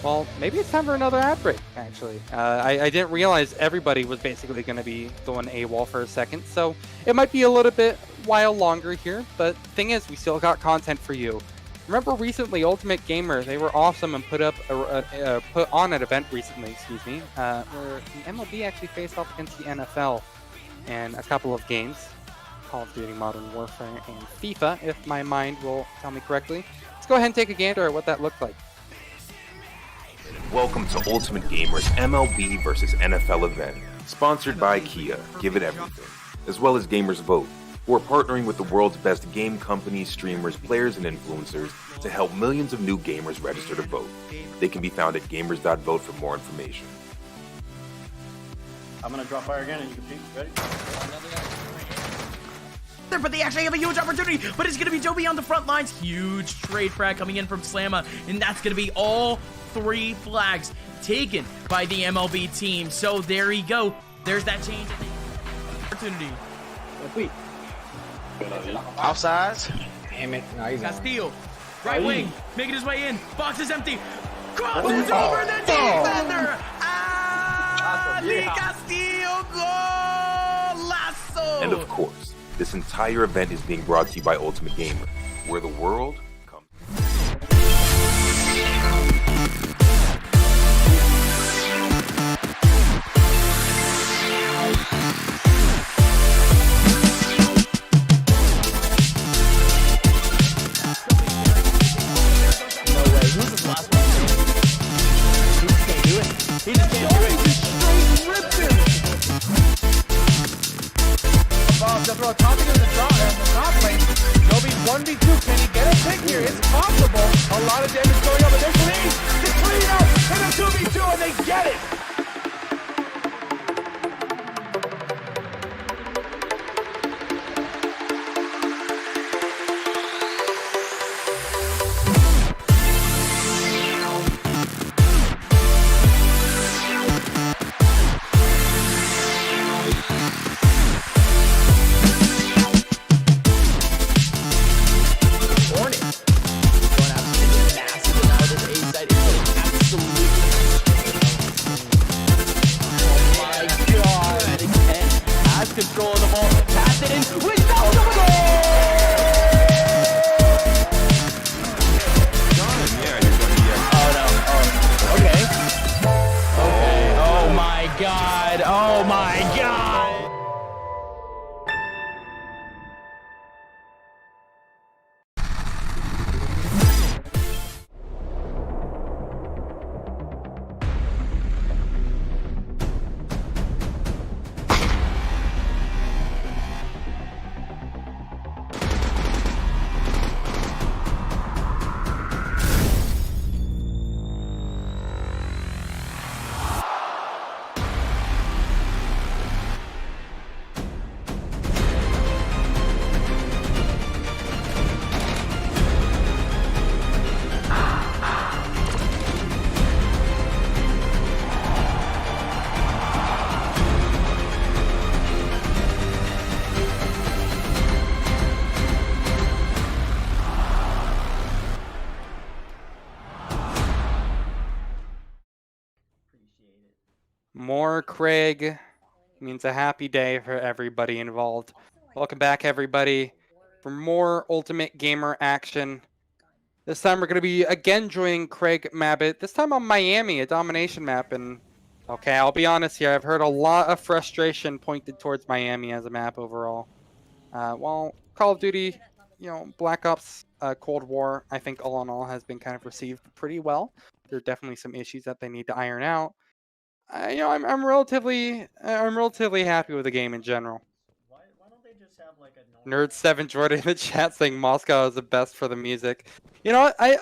Well, maybe it's time for another ad break, actually. I didn't realize everybody was basically going to be going AWOL for a second, so it might be a little bit while longer here, but the thing is, we still got content for you. Remember recently, Ultimate Gamer, they were awesome and put on an event recently, where the MLB actually faced off against the NFL in a couple of games, Call of Duty Modern Warfare and FIFA, if my mind will tell me correctly. Let's go ahead and take a gander at what that looked like. Welcome to Ultimate Gamer's MLB vs. NFL event, sponsored by Kia, Give It Everything, as well as Gamers Vote, who are partnering with the world's best game companies, streamers, players, and influencers to help millions of new gamers register to vote. They can be found at gamers.vote for more information. I'm gonna drop fire again and you can peek. Ready? But they actually have a huge opportunity, but it's going to be Joby on the front lines. Huge trade frag coming in from Slamma, and that's going to be all 3 flags taken by the MLB team. So there you go. There's that change in the opportunity. Offsides. Damn it. No, he's Castillo, right wing, making his way in. Box is empty. Crosses over the defender. Ali Castillo, golazo. And of course, this entire event is being brought to you by Ultimate Gamer, where the world comes. no way. Who's his last one? He just can't do it. He just can't do it. He ripped him. Balls to throw top into the top lane. Joby 1v2. Can he get a pick here? It's possible. A lot of damage going on, but there's lead. The clean out in a 2v2, and they get it. Control of the ball, pass it in without the goal! Oh no, okay. Okay, oh my god, oh my god! More Craig means a happy day for everybody involved. Welcome back, everybody, for more Ultimate Gamer action. This time we're going to be again joining Craig Mabbitt, this time on Miami, a domination map. And okay, I'll be honest here, I've heard a lot of frustration pointed towards Miami as a map overall. While Call of Duty, Black Ops Cold War, I think all in all has been kind of received pretty well. There are definitely some issues that they need to iron out. I'm relatively happy with the game in general. Why don't they just have like a Nerd7 Jordan in the chat saying Moscow is the best for the music. You know what? I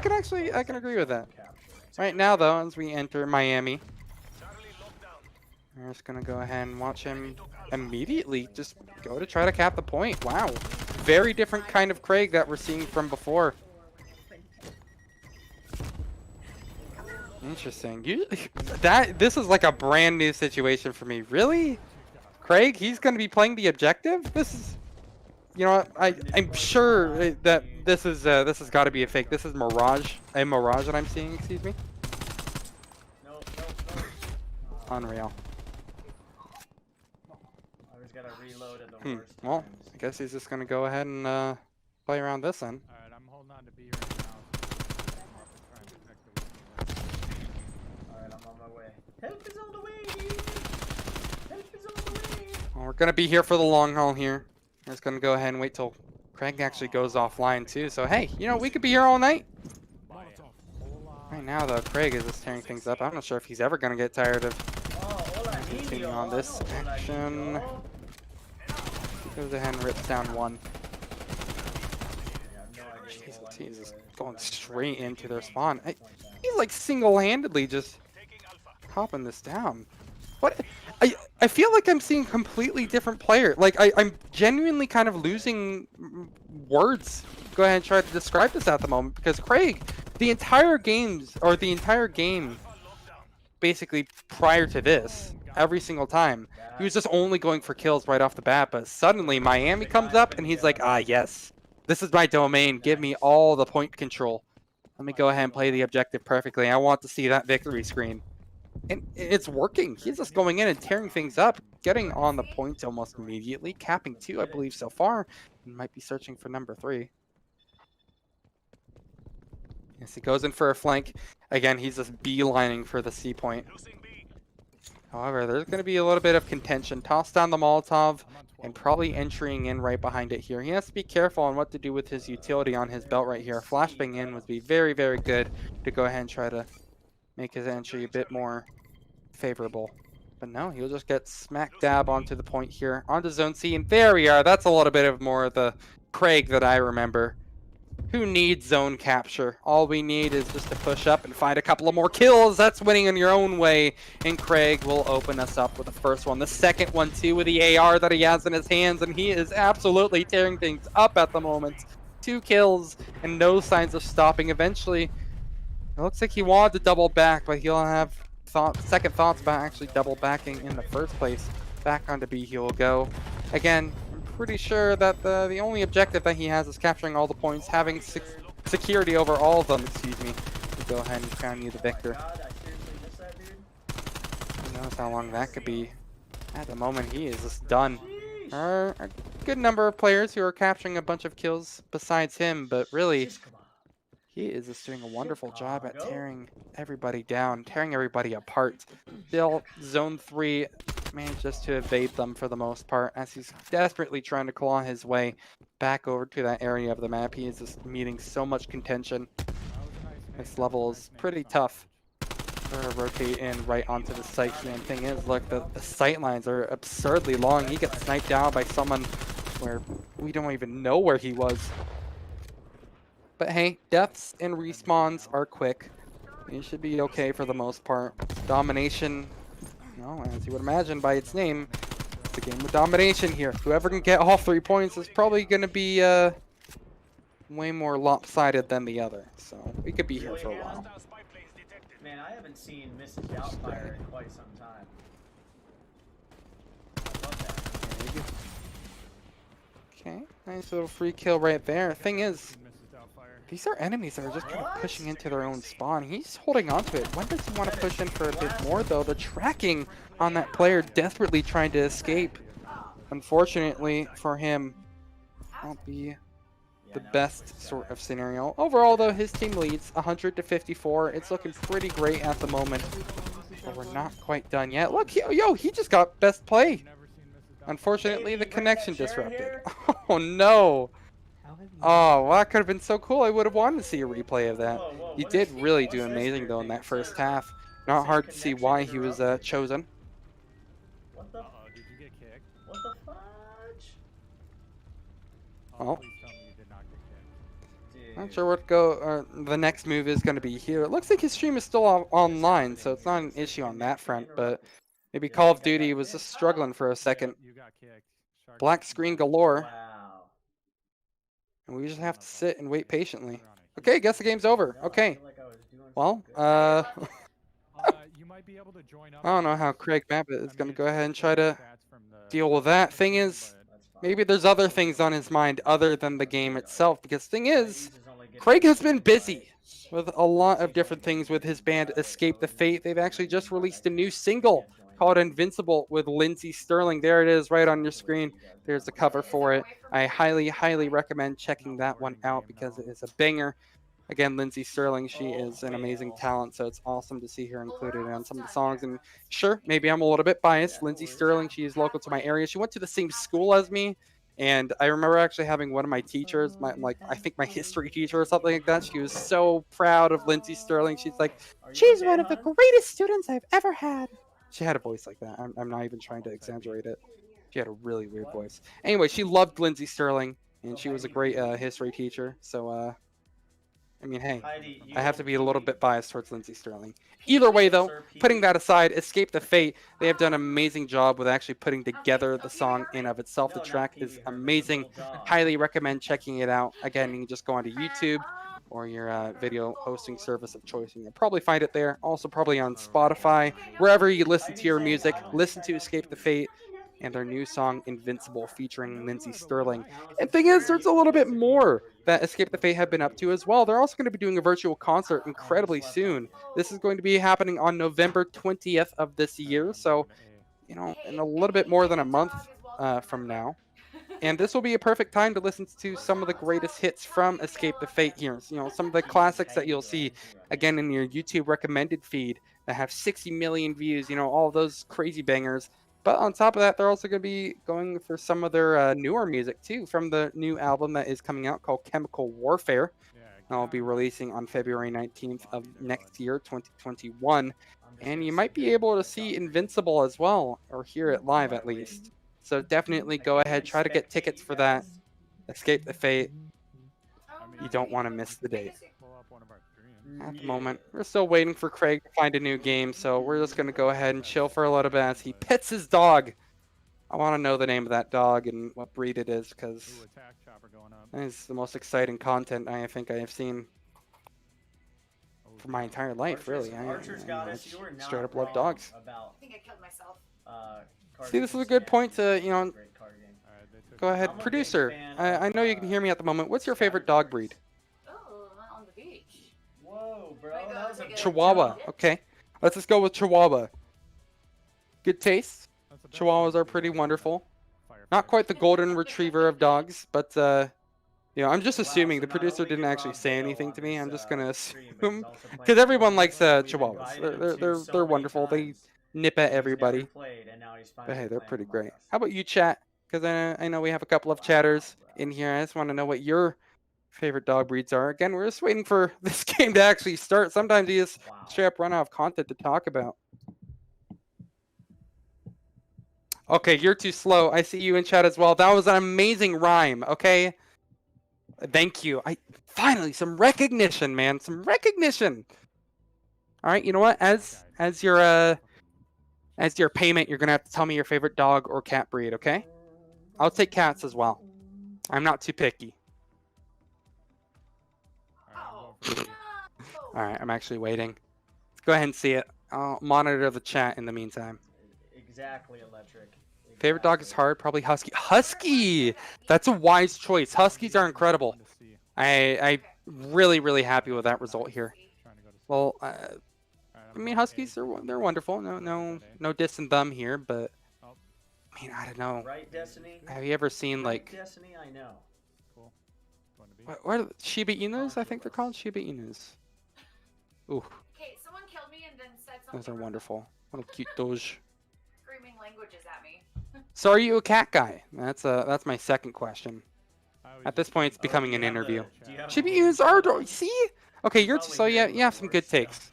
can agree with that. Right now though, as we enter Miami, we're just gonna go ahead and watch him immediately just go to try to cap the point. Wow. Very different kind of Craig that we're seeing from before. Interesting. This is like a brand new situation for me. Really? Craig, he's going to be playing the objective? This is, you know what? I'm sure that this has got to be a fake. This is a mirage that I'm seeing, excuse me. No. Unreal. Always gotta reload at the worst Well, times. I guess he's just going to go ahead and play around this end. Alright, I'm holding on to B right now. Alright, I'm on my way. Help is on the way, dude! Help is on the way! Well, we're going to be here for the long haul here. We're just going to go ahead and wait till Craig actually goes offline too. So, hey, you know, we could be here all night. Right now, though, Craig is just tearing things up. I'm not sure if he's ever going to get tired of continuing on this action. Goes ahead and rips down one. He's just going straight into their spawn. He's like single-handedly just hopping this down. What? I feel like I'm seeing completely different player. Like I'm genuinely kind of losing words. Go ahead and try to describe this at the moment because Craig, the entire game, basically prior to this, every single time, he was just only going for kills right off the bat. But suddenly Miami comes up and he's like, ah, yes, this is my domain. Give me all the point control. Let me go ahead and play the objective perfectly. I want to see that victory screen. And it's working. He's just going in and tearing things up, getting on the points almost immediately, capping 2, I believe, so far. And might be searching for number 3. Yes, he goes in for a flank. Again, he's just beelining for the C point. However, there's going to be a little bit of contention. Toss down the Molotov and probably entering in right behind it here. He has to be careful on what to do with his utility on his belt right here. Flashbang in would be very, very good to go ahead and try to make his entry a bit more favorable. But no, he'll just get smack dab onto the point here, onto zone C, and there we are. That's a little bit of more of the Craig that I remember. Who needs zone capture? All we need is just to push up and find a couple of more kills. That's winning in your own way. And Craig will open us up with the first one. The second one too with the AR that he has in his hands. And he is absolutely tearing things up at the moment. 2 kills and no signs of stopping. Eventually, it looks like he wanted to double back, but he'll have second thoughts about actually double backing in the first place. Back onto B he will go. Again, I'm pretty sure that the only objective that he has is capturing all the points, having security over all of them, excuse me. We'll go ahead and crown you the victor. Who knows how long that could be. At the moment, he is just done. There are a good number of players who are capturing a bunch of kills besides him, but really, he is just doing a wonderful job at tearing everybody down, tearing everybody apart. Still, Zone 3 manages to evade them for the most part as he's desperately trying to claw his way back over to that area of the map. He is just meeting so much contention. This level is pretty tough to rotate in right onto the site here. And thing is, look, the sight lines are absurdly long. He gets sniped down by someone where we don't even know where he was. But hey, deaths and respawns are quick. You should be okay for the most part. Domination, as you would imagine by its name, it's a game with domination here. Whoever can get all 3 points is probably going to be way more lopsided than the other. So we could be here for a while. Man, I haven't seen Mrs. Doubtfire in quite some time. I love that. Okay, nice little free kill right there. Thing is, these are enemies that are just kind of pushing into their own spawn. He's holding on to it. When does he want to push in for a bit more, though? The tracking on that player desperately trying to escape. Unfortunately for him, won't be the best sort of scenario. Overall, though, his team leads 100-54. It's looking pretty great at the moment. But we're not quite done yet. Look, he just got best play. Unfortunately, the connection disrupted. Oh, no. Oh, well, that could have been so cool. I would have wanted to see a replay of that. He did really do amazing, though, in that first half. Not hard to see why he was chosen. What the? Did you get kicked? What the fudge? Oh. Not sure what the next move is going to be here. It looks like his stream is still online, so it's not an issue on that front, but maybe Call of Duty was just struggling for a second. Black screen galore. And we just have to sit and wait patiently. Okay, guess the game's over. Okay. Well, I don't know how Craig Mabbitt is going to go ahead and try to deal with that. Thing is, maybe there's other things on his mind other than the game itself. Because thing is, Craig has been busy with a lot of different things with his band Escape the Fate. They've actually just released a new single called Invincible with Lindsey Sterling. There it is right on your screen. There's the cover for it. I highly recommend checking that one out because it is a banger. Again, Lindsey Sterling, she is an amazing talent, so it's awesome to see her included on some of the songs. And sure, maybe I'm a little bit biased. Lindsey Sterling, she is local to my area. She went to the same school as me, and I remember actually having one of my teachers, I think my history teacher or something like that. She was so proud of Lindsey Sterling. She's like, she's one of the greatest students I've ever had. She had a voice like that. I'm not even trying to exaggerate it. She had a really weird voice. Anyway, she loved Lindsey Sterling, and she was a great history teacher. So, I mean, hey, I have to be a little bit biased towards Lindsey Sterling. Either way, though, putting that aside, Escape the Fate, they have done an amazing job with actually putting together the song in of itself. The track is amazing. Highly recommend checking it out. Again, you can just go onto YouTube or your video hosting service of choice, and you'll probably find it there. Also, probably on Spotify, wherever you listen to your music. Listen to Escape the Fate and their new song Invincible featuring Lindsey Sterling. And thing is, there's a little bit more that Escape the Fate have been up to as well. They're also going to be doing a virtual concert incredibly soon. This is going to be happening on November 20th of this year, so you know, in a little bit more than a month from now. And this will be a perfect time to listen to some of the greatest hits from Escape the Fate here. You know, some of the classics that you'll see again in your YouTube recommended feed that have 60 million views, you know, all those crazy bangers. But on top of that, they're also going to be going for some of their newer music, too, from the new album that is coming out called Chemical Warfare. And I'll be releasing on February 19th of next year, 2021. And you might be able to see Invincible as well, or hear it live at least. So definitely go ahead, try to get tickets for that. Escape the Fate. You don't want to miss the date. At the moment, we're still waiting for Craig to find a new game, so we're just going to go ahead and chill for a little bit as he pets his dog. I want to know the name of that dog and what breed it is, because that is the most exciting content I think I have seen for my entire life, really. I straight up love dogs. I think I killed myself. See, this is a good point to, you know, go ahead. Producer, I know you can hear me at the moment. What's your favorite dog breed? Oh, on the beach. Whoa, bro, that was a Chihuahua. Okay, let's just go with Chihuahua. Good taste. Chihuahuas are pretty wonderful. Not quite the golden retriever of dogs, but you know, I'm just assuming the producer didn't actually say anything to me. I'm just gonna assume because everyone likes Chihuahuas. They're wonderful. They nip at everybody. But hey, they're pretty great. How about you, chat? Because I know we have a couple of chatters in here. I just want to know what your favorite dog breeds are. Again, we're just waiting for this game to actually start. Sometimes you just straight up run out of content to talk about. Okay, you're too slow. I see you in chat as well. That was an amazing rhyme, okay? Thank you. Finally, some recognition, man. Some recognition. All right, you know what? As your payment, you're going to have to tell me your favorite dog or cat breed, okay? I'll take cats as well. I'm not too picky. All right, I'm actually waiting. Let's go ahead and see it. I'll monitor the chat in the meantime. Exactly, Electric. Favorite dog is hard, probably Husky. Husky! That's a wise choice. Huskies are incredible. I'm really happy with that result here. Well, I mean, Huskies, they're wonderful. No dissing them here, but I mean, I don't know. Right, Destiny? Have you ever seen like Destiny, I know. what are Shiba Inus? I think they're called Shiba Inus. Ooh, Okay, someone killed me and then said something. those are wonderful. Little cute doge. Screaming languages at me. So are you a cat guy? That's my second question. At this point, it's becoming an interview. Shiba Inus are see? Okay, so yeah, you have some good takes.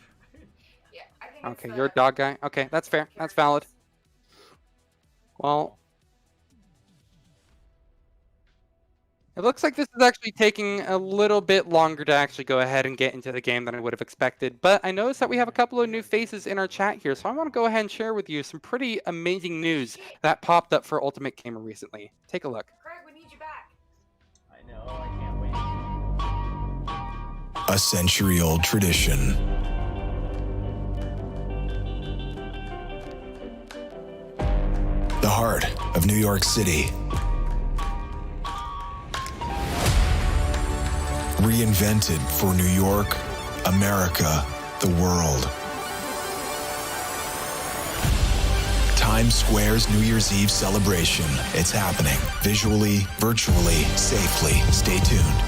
Yeah, I think Okay, you're a dog guy. Okay, that's fair. That's valid. Well, it looks like this is actually taking a little bit longer to actually go ahead and get into the game than I would have expected. But I noticed that we have a couple of new faces in our chat here, so I want to go ahead and share with you some pretty amazing news that popped up for Ultimate Gamer recently. Take a look. Craig, we need you back. I know, I can't wait. A century-old tradition. the heart of New York City. Reinvented for New York, America, the world. Times Square's New Year's Eve celebration. It's happening. Visually, virtually, safely. Stay tuned.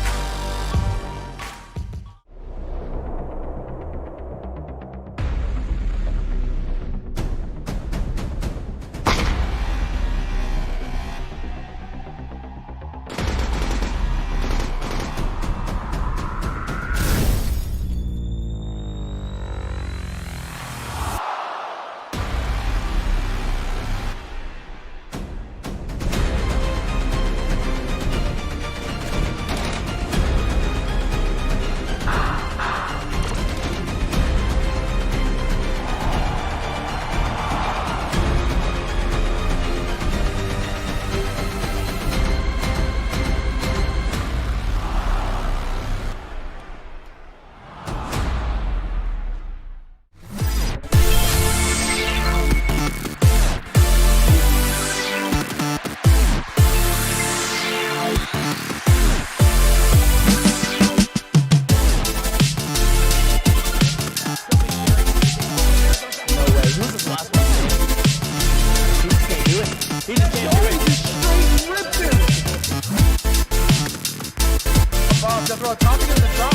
To throw a top into the top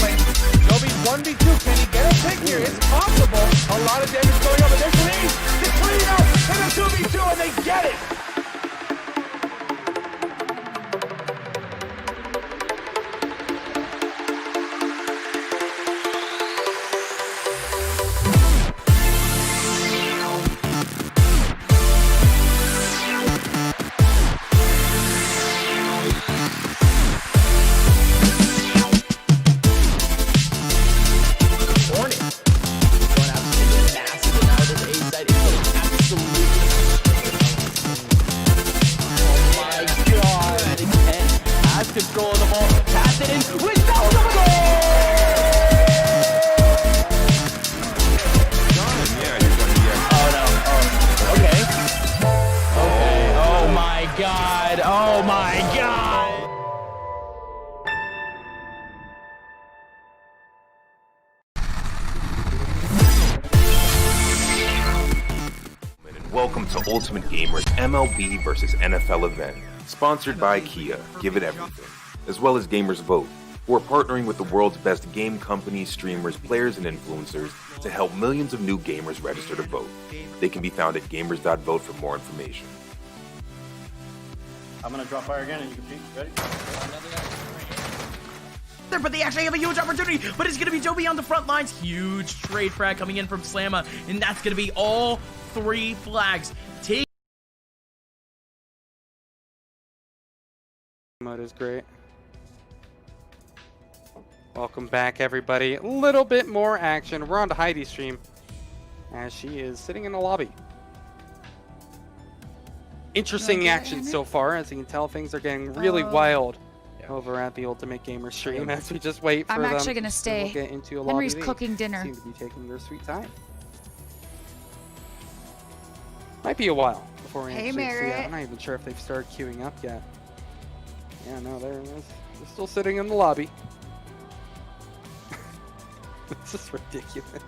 lane. Joby 1v2. Can he get a pick here? It's possible. A lot of damage going on, but there's Lee. It's clean out in a 2v2, and they get it. Control of the ball, pass it in with no goal! Oh no, oh, okay. Okay, oh my god, oh my god! And welcome to Ultimate Gamer's MLB vs. NFL event. Sponsored by Kia, Give It Everything, as well as Gamers Vote, who are partnering with the world's best game companies, streamers, players, and influencers to help millions of new gamers register to vote. They can be found at gamers.vote for more information. I'm gonna drop fire again and you can peek. Ready? But they actually have a huge opportunity, but it's going to be Joby on the front lines. Huge trade frag coming in from Slamma, and that's going to be all 3 flags. Take Mode is great. Welcome back, everybody. A little bit more action. We're on to Heidi's stream as she is sitting in the lobby. Interesting action so far. As you can tell, things are getting really wild over at the Ultimate Gamer stream as we just wait for I'm them actually gonna stay. get into a Henry's lobby. cooking dinner. Seem to be taking their sweet time. Might be a while before we Hey, actually see it. Merritt. I'm not even sure if they've started queuing up yet. Yeah, no, they're still sitting in the lobby. This is ridiculous.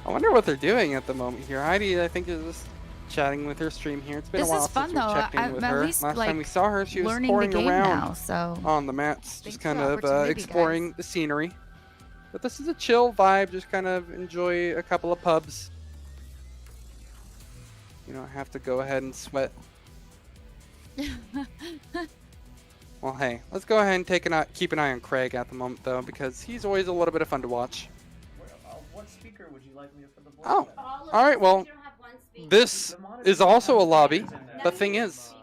I wonder what they're doing at the moment here. Heidi, I think, is just chatting with her stream here. It's been This a while is fun, since we though. checked in I'm with at her. least, Last like, time we saw her, she was learning the pouring game around now, so on the mats, just kind for the of opportunity, exploring the scenery. But this is a chill vibe. Just kind of enjoy a couple of pubs. You don't have to go ahead and sweat. Well, hey, let's go ahead and keep an eye on Craig at the moment, though, because he's always a little bit of fun to watch. What speaker would you like me to put the board? Oh, all right. Well, this is also a lobby. The thing is,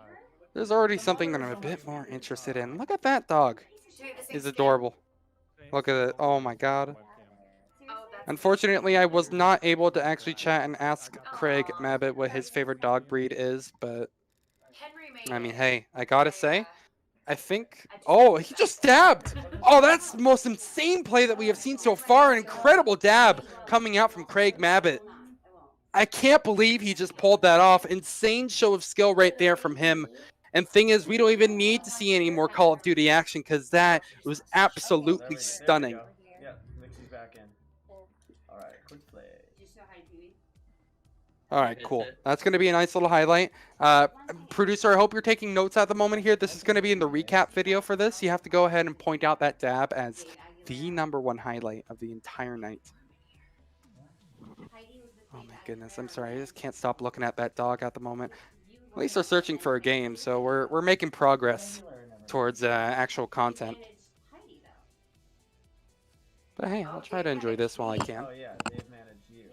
there's already something that I'm a bit more interested in. Look at that dog. He's adorable. Look at it. Oh my god. Unfortunately, I was not able to actually chat and ask Craig Mabbitt what his favorite dog breed is, but I mean, hey, I gotta say, I think... Oh, he just stabbed! Oh, that's the most insane play that we have seen so far. An incredible dab coming out from Craig Mabbitt. I can't believe he just pulled that off. Insane show of skill right there from him. And thing is, we don't even need to see any more Call of Duty action because that was absolutely stunning. Yeah, Mixie's back in. Alright, quick play. All right, cool. That's going to be a nice little highlight. Producer, I hope you're taking notes at the moment here. This is going to be in the recap video for this. You have to go ahead and point out that dab as the #1 highlight of the entire night. Oh my goodness, I'm sorry. I just can't stop looking at that dog at the moment. At least they're searching for a game, so we're making progress towards actual content. But hey, I'll try to enjoy this while I can. Oh yeah, they've managed you.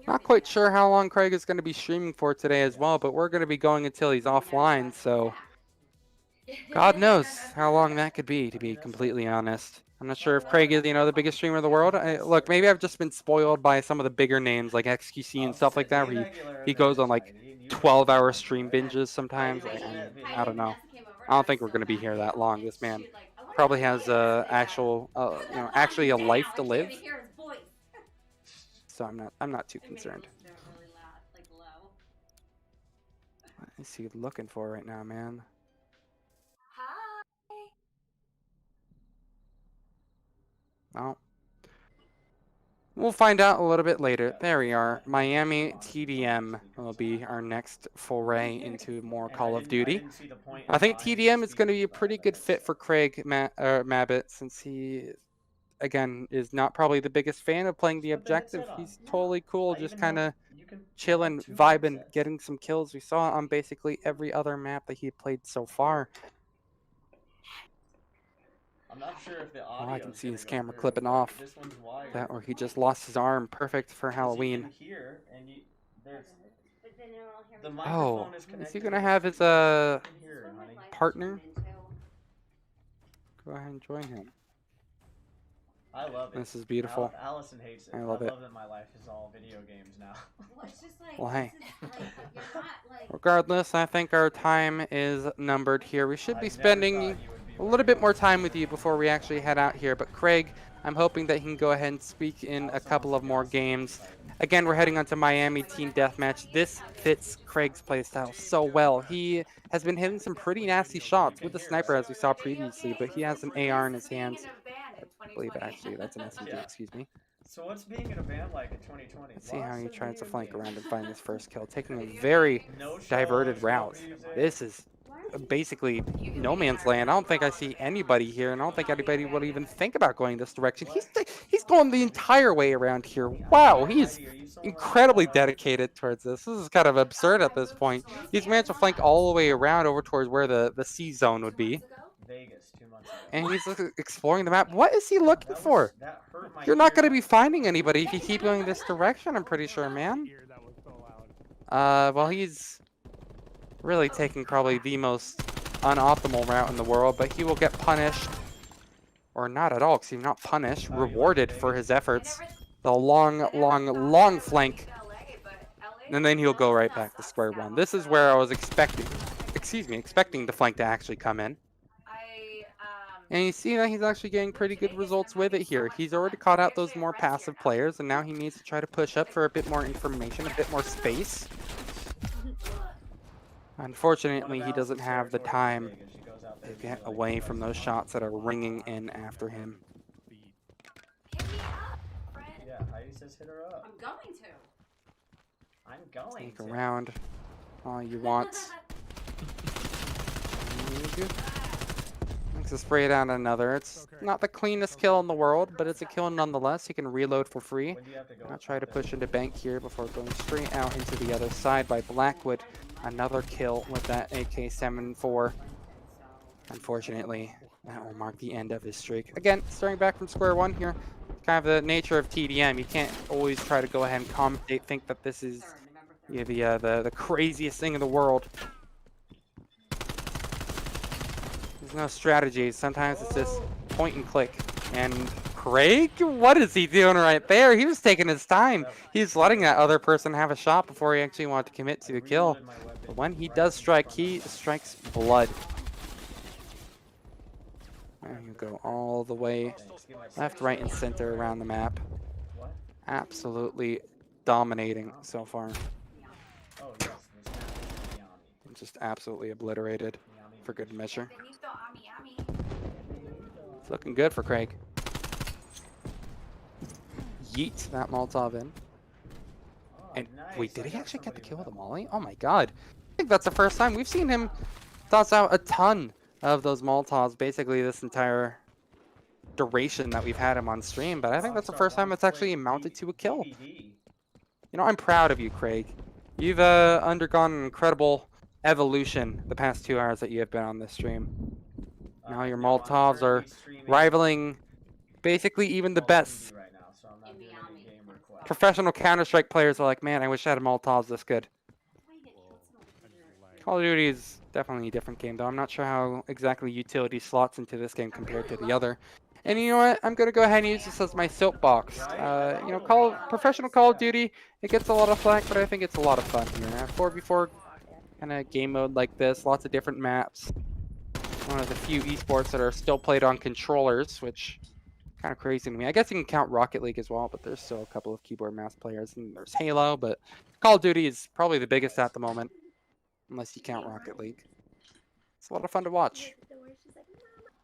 Not quite sure how long Craig is going to be streaming for today as well, but we're going to be going until he's offline, so God knows how long that could be, to be completely honest. I'm not sure if Craig is, the biggest streamer in the world. Look, maybe I've just been spoiled by some of the bigger names like XQC and stuff like that, where he goes on like 12-hour stream binges sometimes. I don't know. I don't think we're going to be here that long. This man probably has actually a life to live. So I'm not too concerned. What is he looking for right now, man? Oh. We'll find out a little bit later. There we are. Miami TDM will be our next foray into more Call of Duty. I think TDM is going to be a pretty good fit for Craig Mabbitt, since he, again, is not probably the biggest fan of playing the objective. He's totally cool, just kind of chilling, vibing, getting some kills. We saw it on basically every other map that he played so far. I'm not sure if the Oh, audio I can see his camera clipping off. That, or he just lost his arm. Perfect for Halloween. Oh, is he gonna have his partner? Go ahead and join him. I love it. This is beautiful. Allison hates it. I love it. I love that my life is all video games now. Well, hey. Regardless, I think our time is numbered here. We should be spending a little bit more time with you before we actually head out here. But Craig, I'm hoping that he can go ahead and speak in a couple of more games. Again, we're heading on to Miami Team Deathmatch. This fits Craig's playstyle so well. He has been hitting some pretty nasty shots with the sniper, as we saw previously, but he has an AR in his hands. I believe actually that's an SMG, excuse me. So what's being in a band like in 2020? Let's see how he tries to flank around and find his first kill, taking a very diverted route. This is basically no man's land. I don't think I see anybody here, and I don't think anybody would even think about going this direction. He's going the entire way around here. Wow, he's incredibly dedicated towards this. This is kind of absurd at this point. He's managed to flank all the way around over towards where the C zone would be. And he's exploring the map. What is he looking for? You're not going to be finding anybody if you keep going this direction, I'm pretty sure, man. Well, he's really taking probably the most unoptimal route in the world, but he will get punished. Or not at all, because he's not punished. Rewarded for his efforts. The long flank. And then he'll go right back to square one. This is where I was expecting the flank to actually come in. And you see that he's actually getting pretty good results with it here. He's already caught out those more passive players, and now he needs to try to push up for a bit more information, a bit more space. Unfortunately, he doesn't have the time to get away from those shots that are ringing in after him. Yeah, Heidi says hit her up. I'm going to. I'm going Sneak around all you want. Makes a spray down another. It's not the cleanest kill in the world, but it's a kill nonetheless. He can reload for free. I'll try to push into bank here before going straight out into the other side by Blackwood. Another kill with that AK-74. Unfortunately, that will mark the end of his streak. Again, starting back from square one here. Kind of the nature of TDM. You can't always try to go ahead and commentate, think that this is the craziest thing in the world. There's no strategy. Sometimes it's just point and click. And Craig, what is he doing right there? He was taking his time. He's letting that other person have a shot before he actually wanted to commit to the kill. But when he does strike, he strikes blood. And you go all the way left, right, and center around the map. Absolutely dominating so far. Oh yes, this map is yummy. Just absolutely obliterated for good measure. It's looking good for Craig. Yeet that Molotov in. And wait, did he actually get the kill with a molly? Oh my god. I think that's the first time we've seen him toss out a ton of those Molotovs basically this entire duration that we've had him on stream, but I think that's the first time it's actually amounted to a kill. You know, I'm proud of you, Craig. You've undergone an incredible evolution the past 2 hours that you have been on this stream. Now your Molotovs are rivaling basically even the best. Professional Counter-Strike players are like, man, I wish I had Molotovs this good. Call of Duty is definitely a different game, though. I'm not sure how exactly utility slots into this game compared to the other. And you know what? I'm going to go ahead and use this as my soapbox. You know, professional Call of Duty, it gets a lot of flack, but I think it's a lot of fun here. 4v4 kind of game mode like this, lots of different maps. One of the few esports that are still played on controllers, which kind of crazy to me. I guess you can count Rocket League as well, but there's still a couple of keyboard mouse players, and there's Halo, but Call of Duty is probably the biggest at the moment, unless you count Rocket League. It's a lot of fun to watch.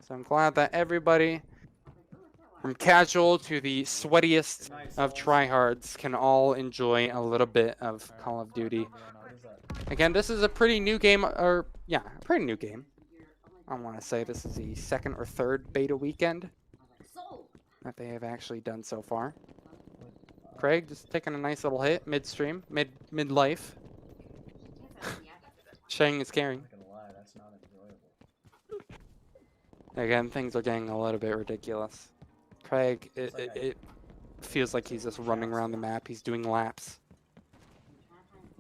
So I'm glad that everybody, from casual to the sweatiest of tryhards, can all enjoy a little bit of Call of Duty. Again, this is a pretty new game, or yeah, a pretty new game. I want to say this is the 2nd or 3rd beta weekend that they have actually done so far. Craig just taking a nice little hit midstream, mid-life. Sharing is caring. Again, things are getting a little bit ridiculous. Craig, it feels like he's just running around the map. He's doing laps.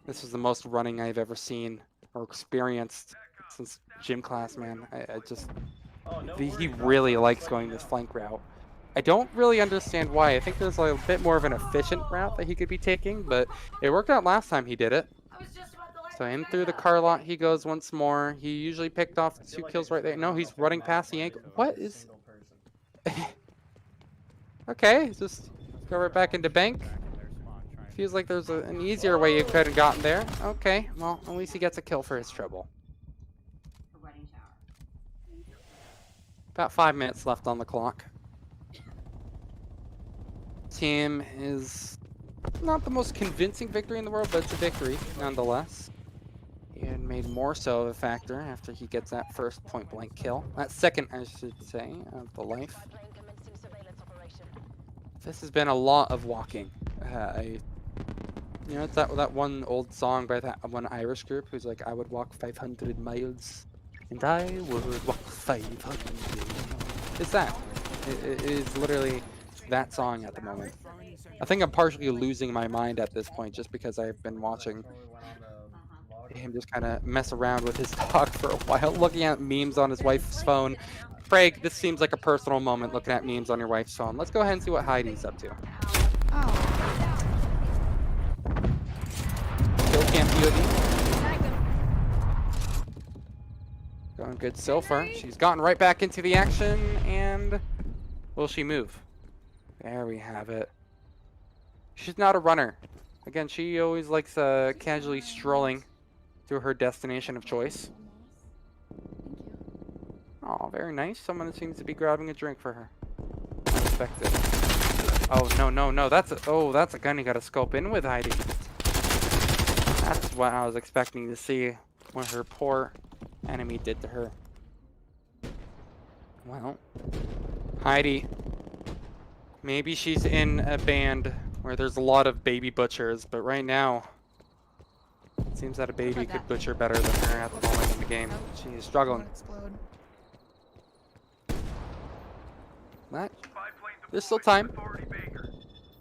This is the most running I've ever seen or experienced since gym class, man. He really likes going this flank route. I don't really understand why. I think there's a bit more of an efficient route that he could be taking, but it worked out last time he did it. So in through the car lot he goes once more. He usually picked off 2 kills right there. No, he's running past the angle. What is... Okay, just go right back into bank. Feels like there's an easier way you could have gotten there. Okay, well, at least he gets a kill for his trouble. About 5 minutes left on the clock. Team is not the most convincing victory in the world, but it's a victory nonetheless. And made more so of a factor after he gets that first point-blank kill. That second, I should say, of the life. This has been a lot of walking. You know, it's that one old song by that one Irish group who's like, I would walk 500 miles, and I would walk 500 miles. It's that. It is literally that song at the moment. I think I'm partially losing my mind at this point just because I've been watching him just kind of mess around with his dog for a while, looking at memes on his wife's phone. Craig, this seems like a personal moment looking at memes on your wife's phone. Let's go ahead and see what Heidi's up to. Kill cam POD. Going good so far. She's gotten right back into the action, and will she move? There we have it. She's not a runner. Again, she always likes casually strolling to her destination of choice. Oh, very nice. Someone seems to be grabbing a drink for her. Unexpected. Oh, no. That's a gun you gotta scope in with, Heidi. That's what I was expecting to see what her poor enemy did to her. Well, Heidi. Maybe she's in a band where there's a lot of baby butchers, but right now, it seems that a baby could butcher better than her at the moment in the game. She is struggling. But there's still time.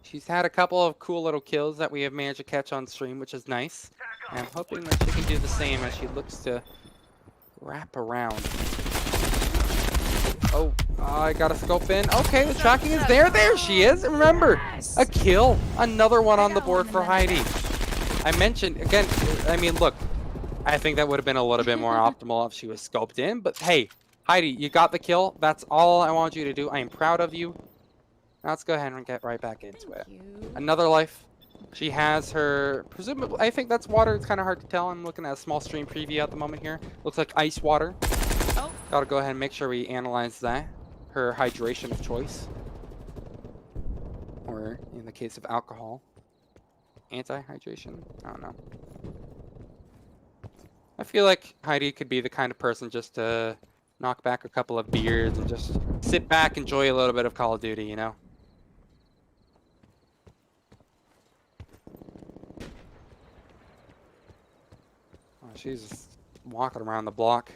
She's had a couple of cool little kills that we have managed to catch on stream, which is nice. And I'm hoping that she can do the same as she looks to wrap around. Oh, I gotta scope in. Okay, the tracking is there. There she is. Remember, a kill. Another one on the board for Heidi. I mentioned, again, I mean, look, I think that would have been a little bit more optimal if she was scoped in. But hey, Heidi, you got the kill. That's all I want you to do. I am proud of you. Now let's go ahead and get right back into it. Another life. She has her, presumably, I think that's water. It's kind of hard to tell. I'm looking at a small stream preview at the moment here. Looks like ice water. Oh. Gotta go ahead and make sure we analyze that. Her hydration of choice. Or in the case of alcohol, anti-hydration. I don't know. I feel like Heidi could be the kind of person just to knock back a couple of beers and just sit back, enjoy a little bit of Call of Duty, you know? Oh, she's just walking around the block.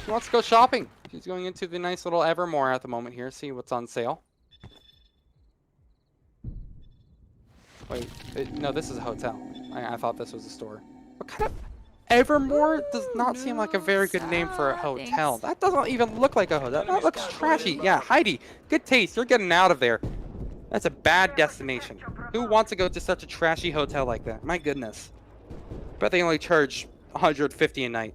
She wants to go shopping. She's going into the nice little Evermore at the moment here, see what's on sale. Wait, no, this is a hotel. I thought this was a store. What kind of... Evermore does not seem like a very good name for a hotel. That doesn't even look like a hotel. That looks trashy. Yeah, Heidi, good taste. You're getting out of there. That's a bad destination. Who wants to go to such a trashy hotel like that? My goodness. Bet they only charge $150 a night.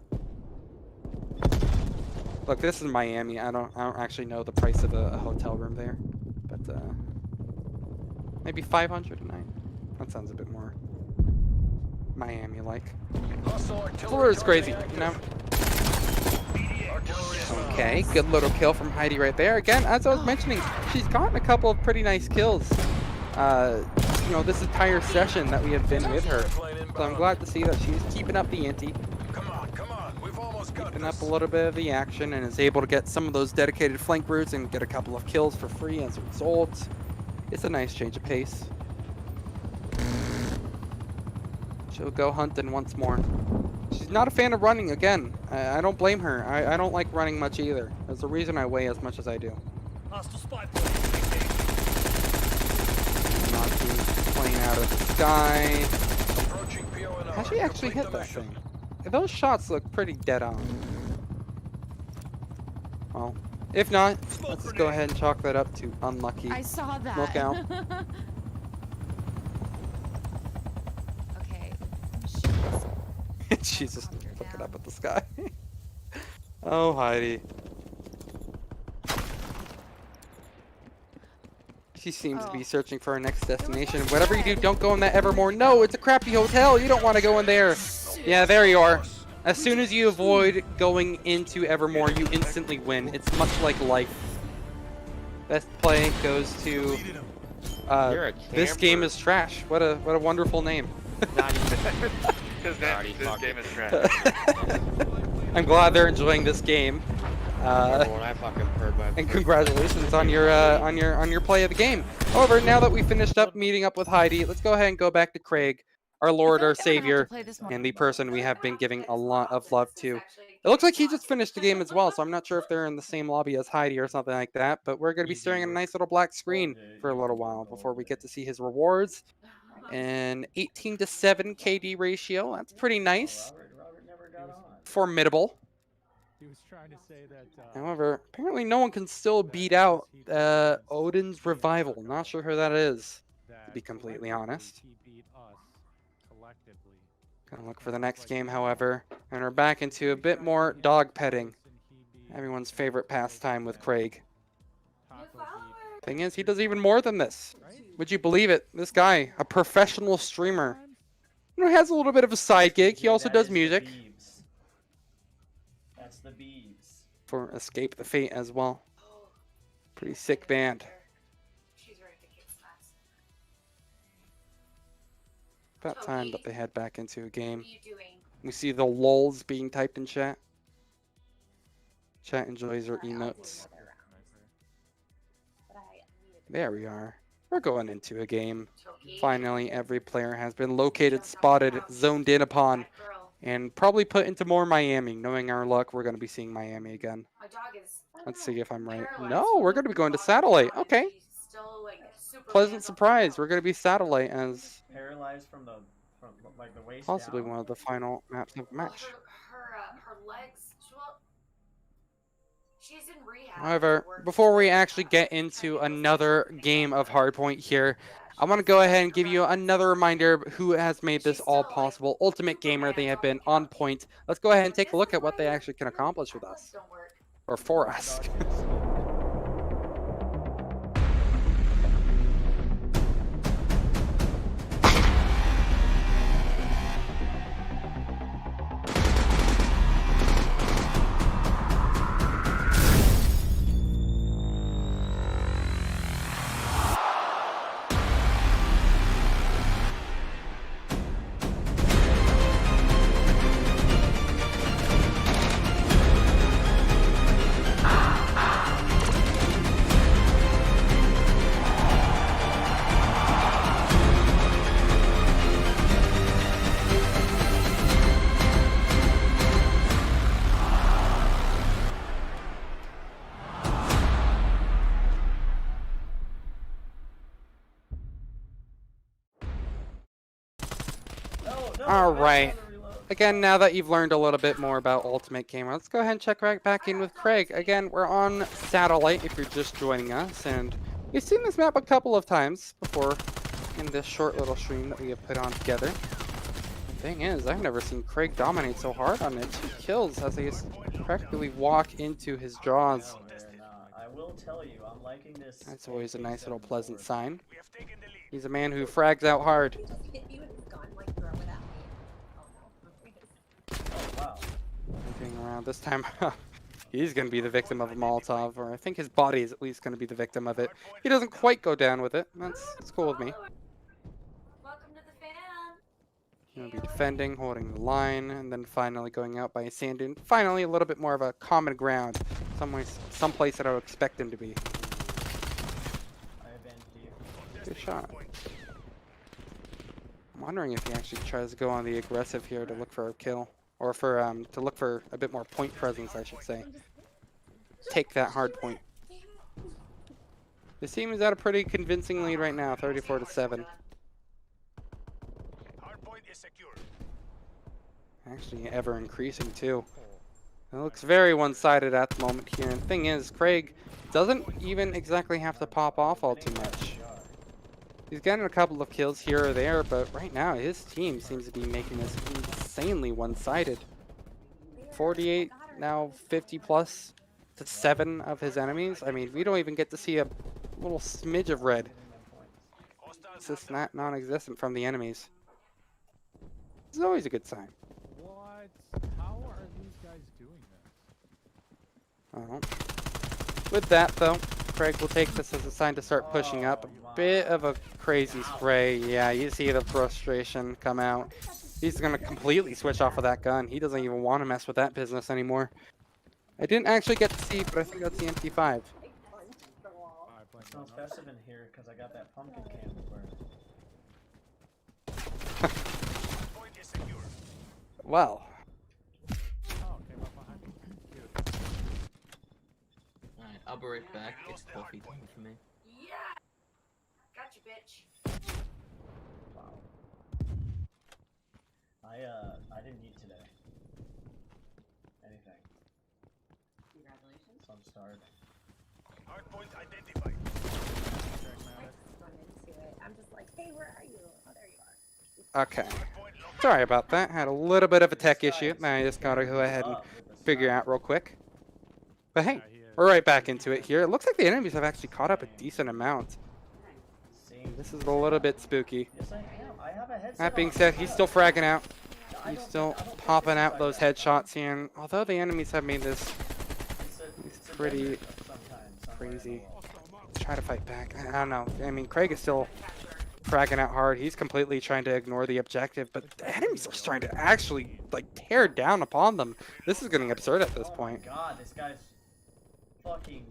Look, this is Miami. I don't actually know the price of a hotel room there, but maybe $500 a night. That sounds a bit more Miami-like. Florida's crazy, you know. Okay, good little kill from Heidi right there. Again, as I was mentioning, she's gotten a couple of pretty nice kills. You know, this entire session that we have been with her. So I'm glad to see that she's keeping up the ante. Keeping up a little bit of the action and is able to get some of those dedicated flank routes and get a couple of kills for free as a result. It's a nice change of pace. She'll go hunting once more. She's not a fan of running again. I don't blame her. I don't like running much either. There's a reason I weigh as much as I do. Not playing out of the sky. How'd she actually hit that thing? Those shots look pretty dead on. Well, if not, let's go ahead and chalk that up to unlucky. I saw that. Lookout. Okay. She's just looking up at the sky. Oh, Heidi. She seems to be searching for her next destination. Whatever you do, don't go in that Evermore. No, it's a crappy hotel. You don't want to go in there. Yeah, there you are. As soon as you avoid going into Evermore, you instantly win. It's much like life. Best play goes to This Game is Trash. What a wonderful name. This game is trash. I'm glad they're enjoying this game. And congratulations on your play of the game. However, now that we finished up meeting up with Heidi, let's go ahead and go back to Craig, our Lord, our Savior, and the person we have been giving a lot of love to. It looks like he just finished the game as well, so I'm not sure if they're in the same lobby as Heidi or something like that, but we're going to be staring at a nice little black screen for a little while before we get to see his rewards. An 18-7 KD ratio. That's pretty nice. Formidable. He was trying to say that. However, apparently no one can still beat out Odin's Revival. Not sure who that is, to be completely honest. Gonna look for the next game, however, and we're back into a bit more dog petting. Everyone's favorite pastime with Craig. Thing is, he does even more than this. Would you believe it? This guy, a professional streamer, you know, has a little bit of a side gig. He also does music. That's the Beebs. For Escape the Fate as well. Pretty sick band. About time that they head back into a game. We see the lulls being typed in chat. Chat enjoys our emotes. There we are. We're going into a game. Finally, every player has been located, spotted, zoned in upon, and probably put into more Miami. Knowing our luck, we're going to be seeing Miami again. Let's see if I'm right. No, we're going to be going to Satellite. Okay. Pleasant surprise. We're going to be Satellite as Paralyzed from like the waist possibly down. one of the final maps of the match. Her legs. She's in rehab. However, before we actually get into another game of Hardpoint here, I want to go ahead and give you another reminder of who has made this all possible. Ultimate Gamer, they have been on point. Let's go ahead and take a look at what they actually can accomplish with us. Or for us. All right. Again, now that you've learned a little bit more about Ultimate Gamer, let's go ahead and check right back in with Craig. Again, we're on Satellite if you're just joining us, and we've seen this map a couple of times before in this short little stream that we have put on together. The thing is, I've never seen Craig dominate so hard on it. 2 kills as they practically walk into his jaws. I will tell you, I'm liking this. That's always a nice little pleasant sign. He's a man who frags out hard. Moving around this time. He's going to be the victim of a Molotov, or I think his body is at least going to be the victim of it. He doesn't quite go down with it. That's cool with me. Welcome to the fan. He'll be defending, holding the line, and then finally going out by a sand dune. Finally, a little bit more of a common ground. Someplace that I would expect him to be. Good shot. I'm wondering if he actually tries to go on the aggressive here to look for a kill. Or for to look for a bit more point presence, I should say. Take that hard point. This team is at a pretty convincing lead right now, 34-7. Actually, ever increasing too. It looks very one-sided at the moment here. And the thing is, Craig doesn't even exactly have to pop off all too much. He's getting a couple of kills here or there, but right now his team seems to be making this insanely one-sided. 48, now 50 plus to 7 of his enemies. I mean, we don't even get to see a little smidge of red. It's just not non-existent from the enemies. This is always a good sign. What? How are these guys doing this? With that, though, Craig will take this as a sign to start pushing up. A bit of a crazy spray. Yeah, you see the frustration come out. He's going to completely switch off of that gun. He doesn't even want to mess with that business anymore. I didn't actually get to see, but I think that's the MP5. It smells festive in here because I got that pumpkin candy burn. Well. Alright, I'll be right back. It's coffee time for me. Yeah. Gotcha, bitch. Wow. I didn't eat today. Anything. Congratulations. So I'm starving. Hardpoint identified. I'm just like, hey, where are you? Oh, there you are. Okay. Sorry about that. Had a little bit of a tech issue. Now I just gotta go ahead and figure out real quick. But hey, we're right back into it here. It looks like the enemies have actually caught up a decent amount. This is a little bit spooky. Yes, I am. I have a headset That being on. said, he's still fragging out. He's still popping out those headshots here. And although the enemies have made this pretty crazy, try to fight back. I don't know. I mean, Craig is still fragging out hard. He's completely trying to ignore the objective, but the enemies are starting to actually like tear down upon them. This is getting absurd at this point. God, this guy's fucking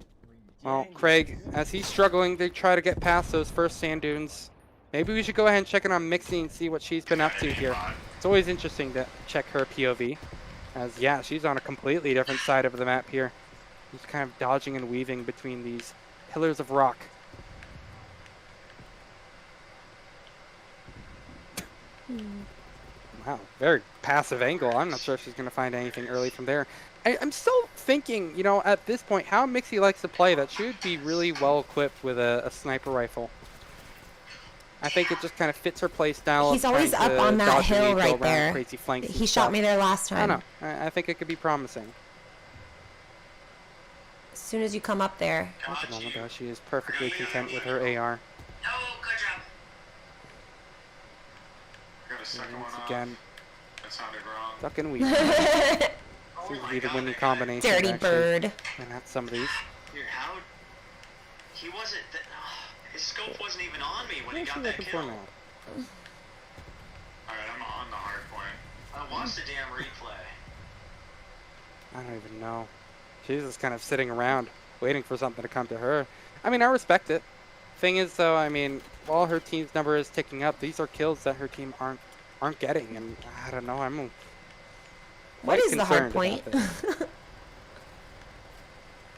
Well, Craig, as he's struggling to try to get past those first sand dunes, maybe we should go ahead and check in on Mixie and see what she's been up to here. It's always interesting to check her POV, as yeah, she's on a completely different side of the map here. She's kind of dodging and weaving between these pillars of rock. Wow, very passive angle. I'm not sure if she's going to find anything early from there. I'm still thinking, you know, at this point, how Mixie likes to play, that she would be really well equipped with a sniper rifle. I think it just kind of fits her play style. He's always up on that hill right there. Crazy flanks He shot me there last time. I don't know. I think it could be promising. As soon as you come up there. At the moment, though, she is perfectly content with her AR. Once again, duck and weave. Seems to be the winning combination. Dirty actually. bird. And that's some of these. Dude, how? He wasn't. His scope wasn't even on me when he What is she got that looking kill. for now? Alright, I'm on the hard point. I watched the damn replay. I don't even know. She's just kind of sitting around, waiting for something to come to her. I mean, I respect it. Thing is, though, I mean, while her team's number is ticking up, these are kills that her team aren't getting, and I don't know. I'm What quite is the hard concerned point? about this.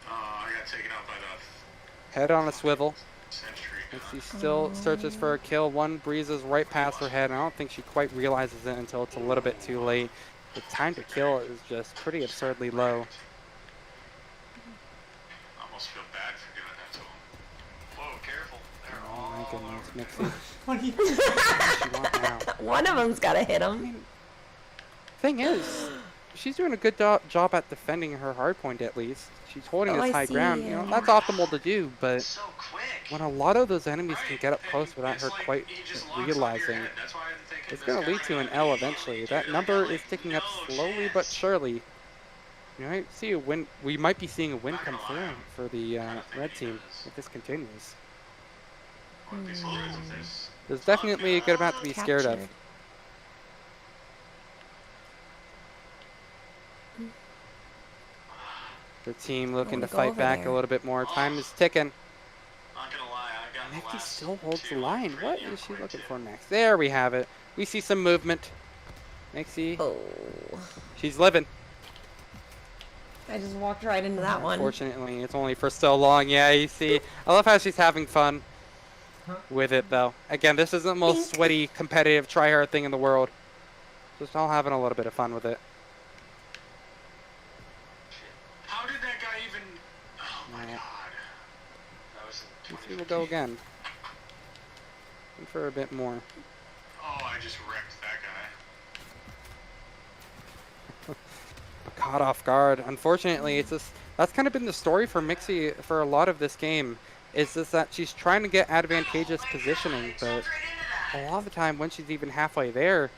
I got taken out by the Head on a swivel. sentry. Mixie still searches for a kill. One breezes right past her head. I don't think she quite realizes it until it's a little bit too late. The time to kill is just pretty absurdly low. I almost feel bad for giving that to him. Whoa, careful. They're Oh all my goodness, Mixie. One What do you want now? One of them's gotta hit him. Thing is, she's doing a good job at defending her hardpoint at least. She's holding Oh, this I high ground. You know, see. that's optimal to do, but so quick. when a lot of those enemies can get up Right, close and without it's her like quite he just locks onto your realizing, head. That's why I'm thinking it's this going to guy's lead to an gonna L be eventually. dude, That I'm number like, is ticking up no slowly but chance. surely. You might see a win. We might be seeing a win come through for the red team if this continues. What if he screws with this? There's definitely a good amount to be scared of. Captured. The team looking to wanna go fight over back there. a little bit more. Time is ticking. Not gonna lie, I got the Nifty last still holds the 2 line. pretty What damn is she quick, looking too. for next? There we have it. We see some movement. Nixie, Oh. she's living. I just walked right into that one. Unfortunately, it's only for so long. Yeah, you see. I love how she's having fun with it, though. Again, this isn't the most sweaty, competitive, try-hard thing in the world. Just all having a little bit of fun with it. How did that guy even... Oh my Yeah. god. That was in Nixie will go again. Looking for a bit more. Oh, I just wrecked that guy. Caught off guard. Unfortunately, it's just that's kind of been the story for Mixie for a lot of this game. Is just that she's trying to get advantageous positioning, but a lot of the time when she's even halfway there,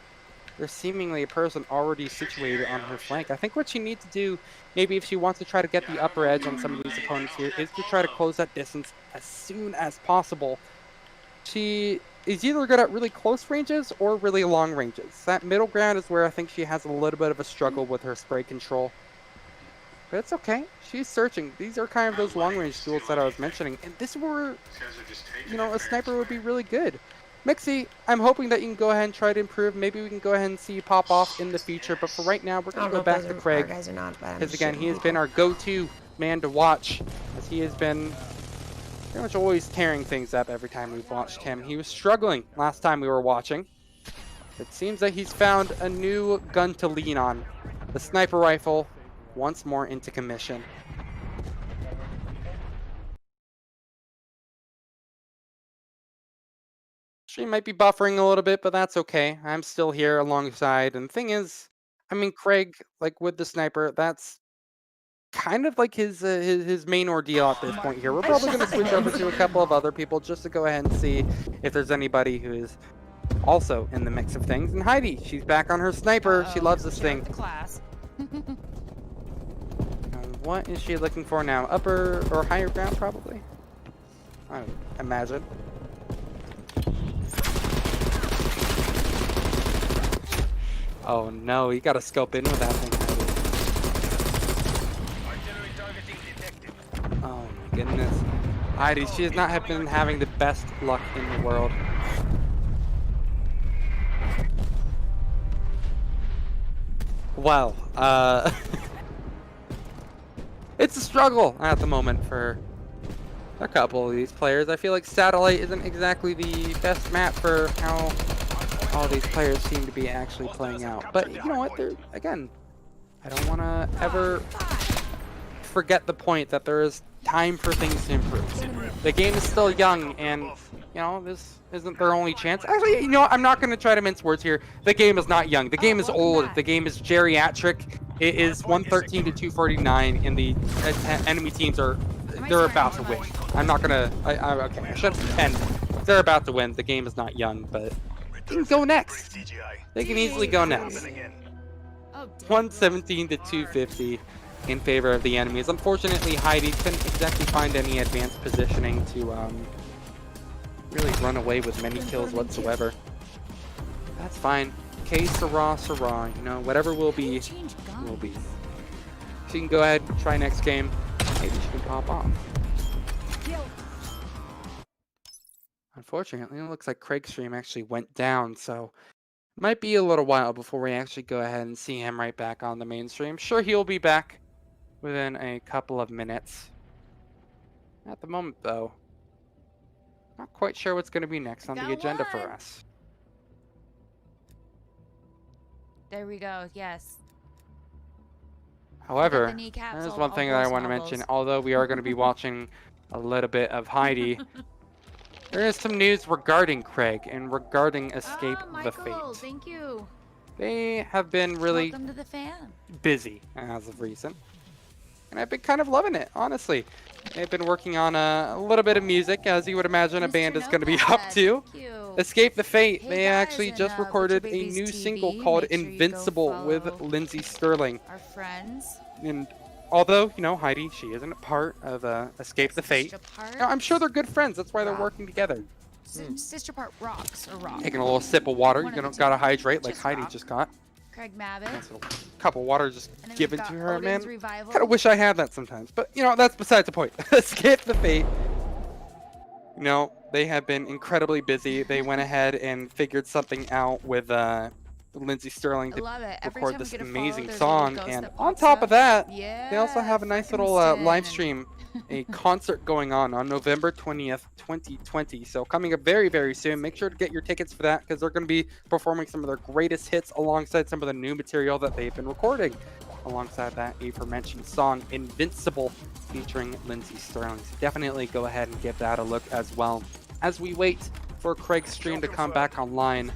there's seemingly a person already situated on her flank. I think what she needs to do, maybe if she wants to try to get the upper edge on some of these opponents here, is to try to close that distance as soon as possible. She is either good at really close ranges or really long ranges. That middle ground is where I think she has a little bit of a struggle with her spray control. But it's okay. She's searching. These are kind of those long-range duels that I was mentioning. And this is where, These guys are just taking you know, a it sniper very would be really good. Mixie, I'm hoping that you can go ahead and try to improve. Maybe we can go ahead and see you pop off in the future. But for right now, we're I going don't to know go if back those to are Craig. our guys or not, but I'm Because again, shooting he has people. been our go-to man to watch. As he has been pretty much always tearing things up every time we've watched him. He was struggling last time we were watching. It seems that he's found a new gun to lean on. The sniper rifle, once more into commission. She might be buffering a little bit, but that's okay. I'm still here alongside. And the thing is, I mean, Craig, like with the sniper, that's kind of like his main ordeal at this point here. We're probably going to switch over to a couple of other people just to go ahead and see if there's anybody who is also in the mix of things. And Heidi, she's back on her sniper. She loves this thing. Class. What is she looking for now? Upper or higher ground, probably? I would imagine. Oh no, you gotta scope in with that thing, Heidi. Oh my goodness. Heidi, she has not been having the best luck in the world. Well, it's a struggle at the moment for a couple of these players. I feel like Satellite isn't exactly the best map for how all these players seem to be actually playing out. But you know what? Again, I don't want to ever forget the point that there is time for things to improve. The game is still young, and you know, this isn't their only chance. Actually, you know, I'm not going to try to mince words here. The game is not young. The game is old. The game is geriatric. It is 113 to 249, and the enemy teams they're about to win. I'm not gonna. Okay, I should pretend they're about to win. The game is not young, but they can go next. They can easily go next. 117 to 250 in favor of the enemies. Unfortunately, Heidi couldn't exactly find any advanced positioning to really run away with many kills whatsoever. That's fine. K Sarah, you know, whatever will be, will be. She can go ahead, try next game. Maybe she can pop off. Unfortunately, it looks like Craig's stream actually went down, so might be a little while before we actually go ahead and see him right back on the main stream. Sure, he'll be back within a couple of minutes. At the moment, though, Not quite sure what's going to be next on the Got agenda for one. us. There we go. Yes. However, kneecaps, there's all- one all thing that I those want to marbles. mention. Although we are going to be watching a little bit of Heidi, there is some news regarding Craig and regarding Escape the Michael, Fate. thank you. They have been really Welcome to the fan. busy as of recent. And I've been kind of loving it, honestly. They've been working on a little bit of music, as you would imagine a band is going to be up to. Thank you. Escape the Fate. Hey they guys, actually and, just Butcher recorded a Babies new TV. single called Make sure you go Invincible with follow Lindsay Sterling. Our friends. And although, you know, Heidi, she isn't a part of Escape the Fate, I'm sure they're good friends. That's why they're working together. Sister part rocks or rock. Taking a little sip of water. One You of know, the gotta two. hydrate like Just Heidi rock. just got. Craig Mabbitt. Nice little cup of water just And then we've given got to her, Odin's man. Revival. Kind of wish I had that sometimes, but you know that's besides the point. Escape the Fate. You know, they have been incredibly busy. They went ahead and figured something out with Lindsay Sterling I to love it. Every record time we this get a follow, amazing there's a little song, ghost and that on pops top of up. that, Yeah, they also have a nice little live stream, a concert going on November 20th, 2020. So coming up very, very soon. Make sure to get your tickets for that because they're going to be performing some of their greatest hits alongside some of the new material that they've been recording. Alongside that aforementioned song Invincible featuring Lindsay Sterling. So definitely go ahead and give that a look as well. As we wait for Craig's stream to come back online.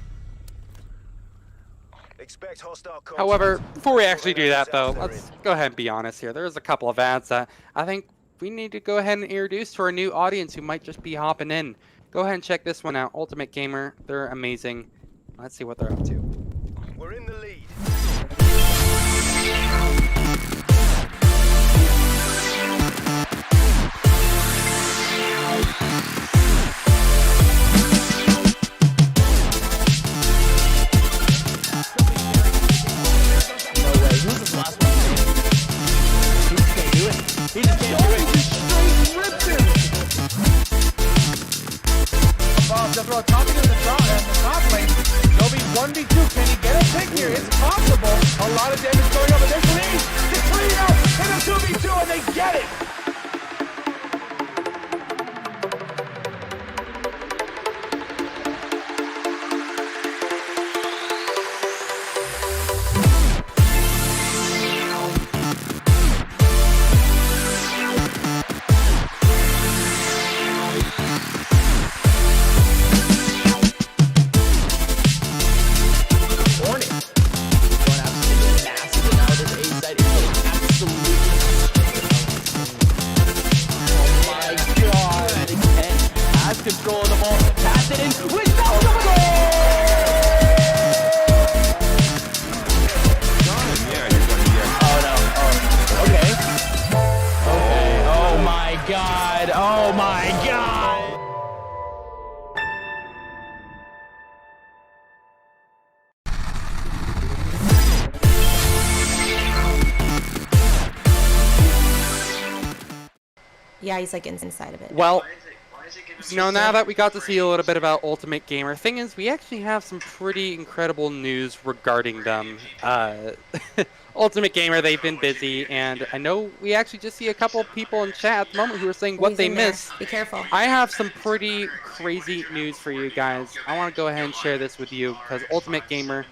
However, before we actually do that though, let's go ahead and be honest here. There's a couple of ads that I think we need to go ahead and introduce to our new audience who might just be hopping in. Go ahead and check this one out. Ultimate Gamer, they're amazing. Let's see what they're up to. We're in the lead. He just can't do it. Bob, they'll throw a top into the top lane. There'll be 1v2. Can he get a pick here? It's possible. A lot of damage going on, but there's Lee. Gets Lee out in a 2v2, and they get it. Control of the ball, pass it in with no goal! Oh no, oh, okay. Okay, oh my god, oh my god! Yeah, he's like inside of it. Well, you know, now that we got to see a little bit about Ultimate Gamer, thing is, we actually have some pretty incredible news regarding them. Ultimate Gamer, they've been busy, and I know we actually just see a couple people in chat at the moment who are saying what He's they in there. missed. Be careful. I have some pretty crazy news for you guys. I want to go ahead and share this with you because Ultimate Gamer,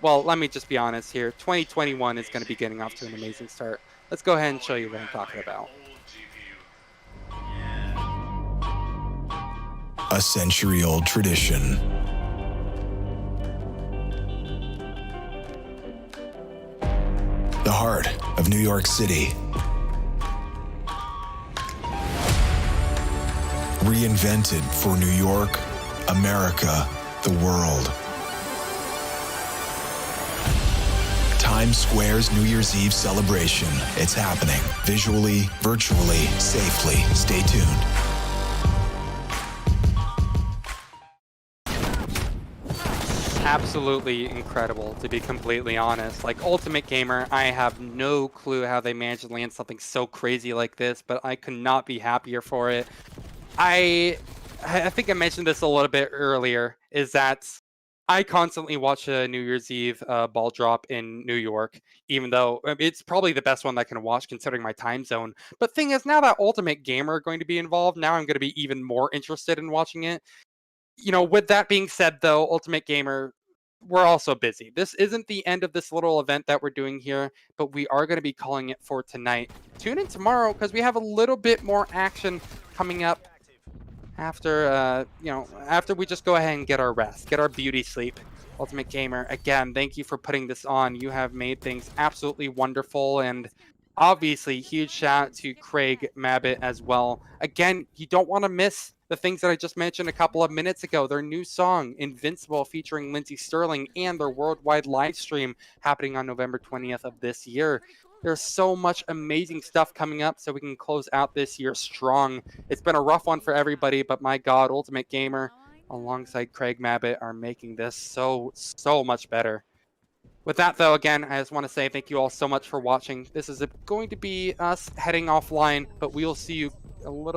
well, let me just be honest here. 2021 is going to be getting off to an amazing start. Let's go ahead and show you what I'm talking about. A century-old tradition. The heart of New York City. Reinvented for New York, America, the world. Times Square's New Year's Eve celebration. It's happening. Visually, virtually, safely. Stay tuned. Absolutely incredible, to be completely honest. Like, Ultimate Gamer, I have no clue how they managed to land something so crazy like this, but I could not be happier for it. I think I mentioned this a little bit earlier, is that I constantly watch a New Year's Eve ball drop in New York, even though it's probably the best one that I can watch considering my time zone. But thing is, now that Ultimate Gamer are going to be involved, now I'm going to be even more interested in watching it. You know, with that being said, though, Ultimate Gamer, we're also busy. This isn't the end of this little event that we're doing here, but we are going to be calling it for tonight. Tune in tomorrow because we have a little bit more action coming up after, after we just go ahead and get our rest, get our beauty sleep. Ultimate Gamer, again, thank you for putting this on. You have made things absolutely wonderful, and obviously, huge shout out to Craig Mabbitt as well. Again, you don't want to miss the things that I just mentioned a couple of minutes ago. Their new song, Invincible, featuring Lindsey Sterling, and their worldwide live stream happening on November 20th of this year. There's so much amazing stuff coming up so we can close out this year strong. It's been a rough one for everybody, but my God, Ultimate Gamer alongside Craig Mabbitt are making this so much better. With that, though, again, I just want to say thank you all so much for watching. This is going to be us heading offline, but we'll see you a little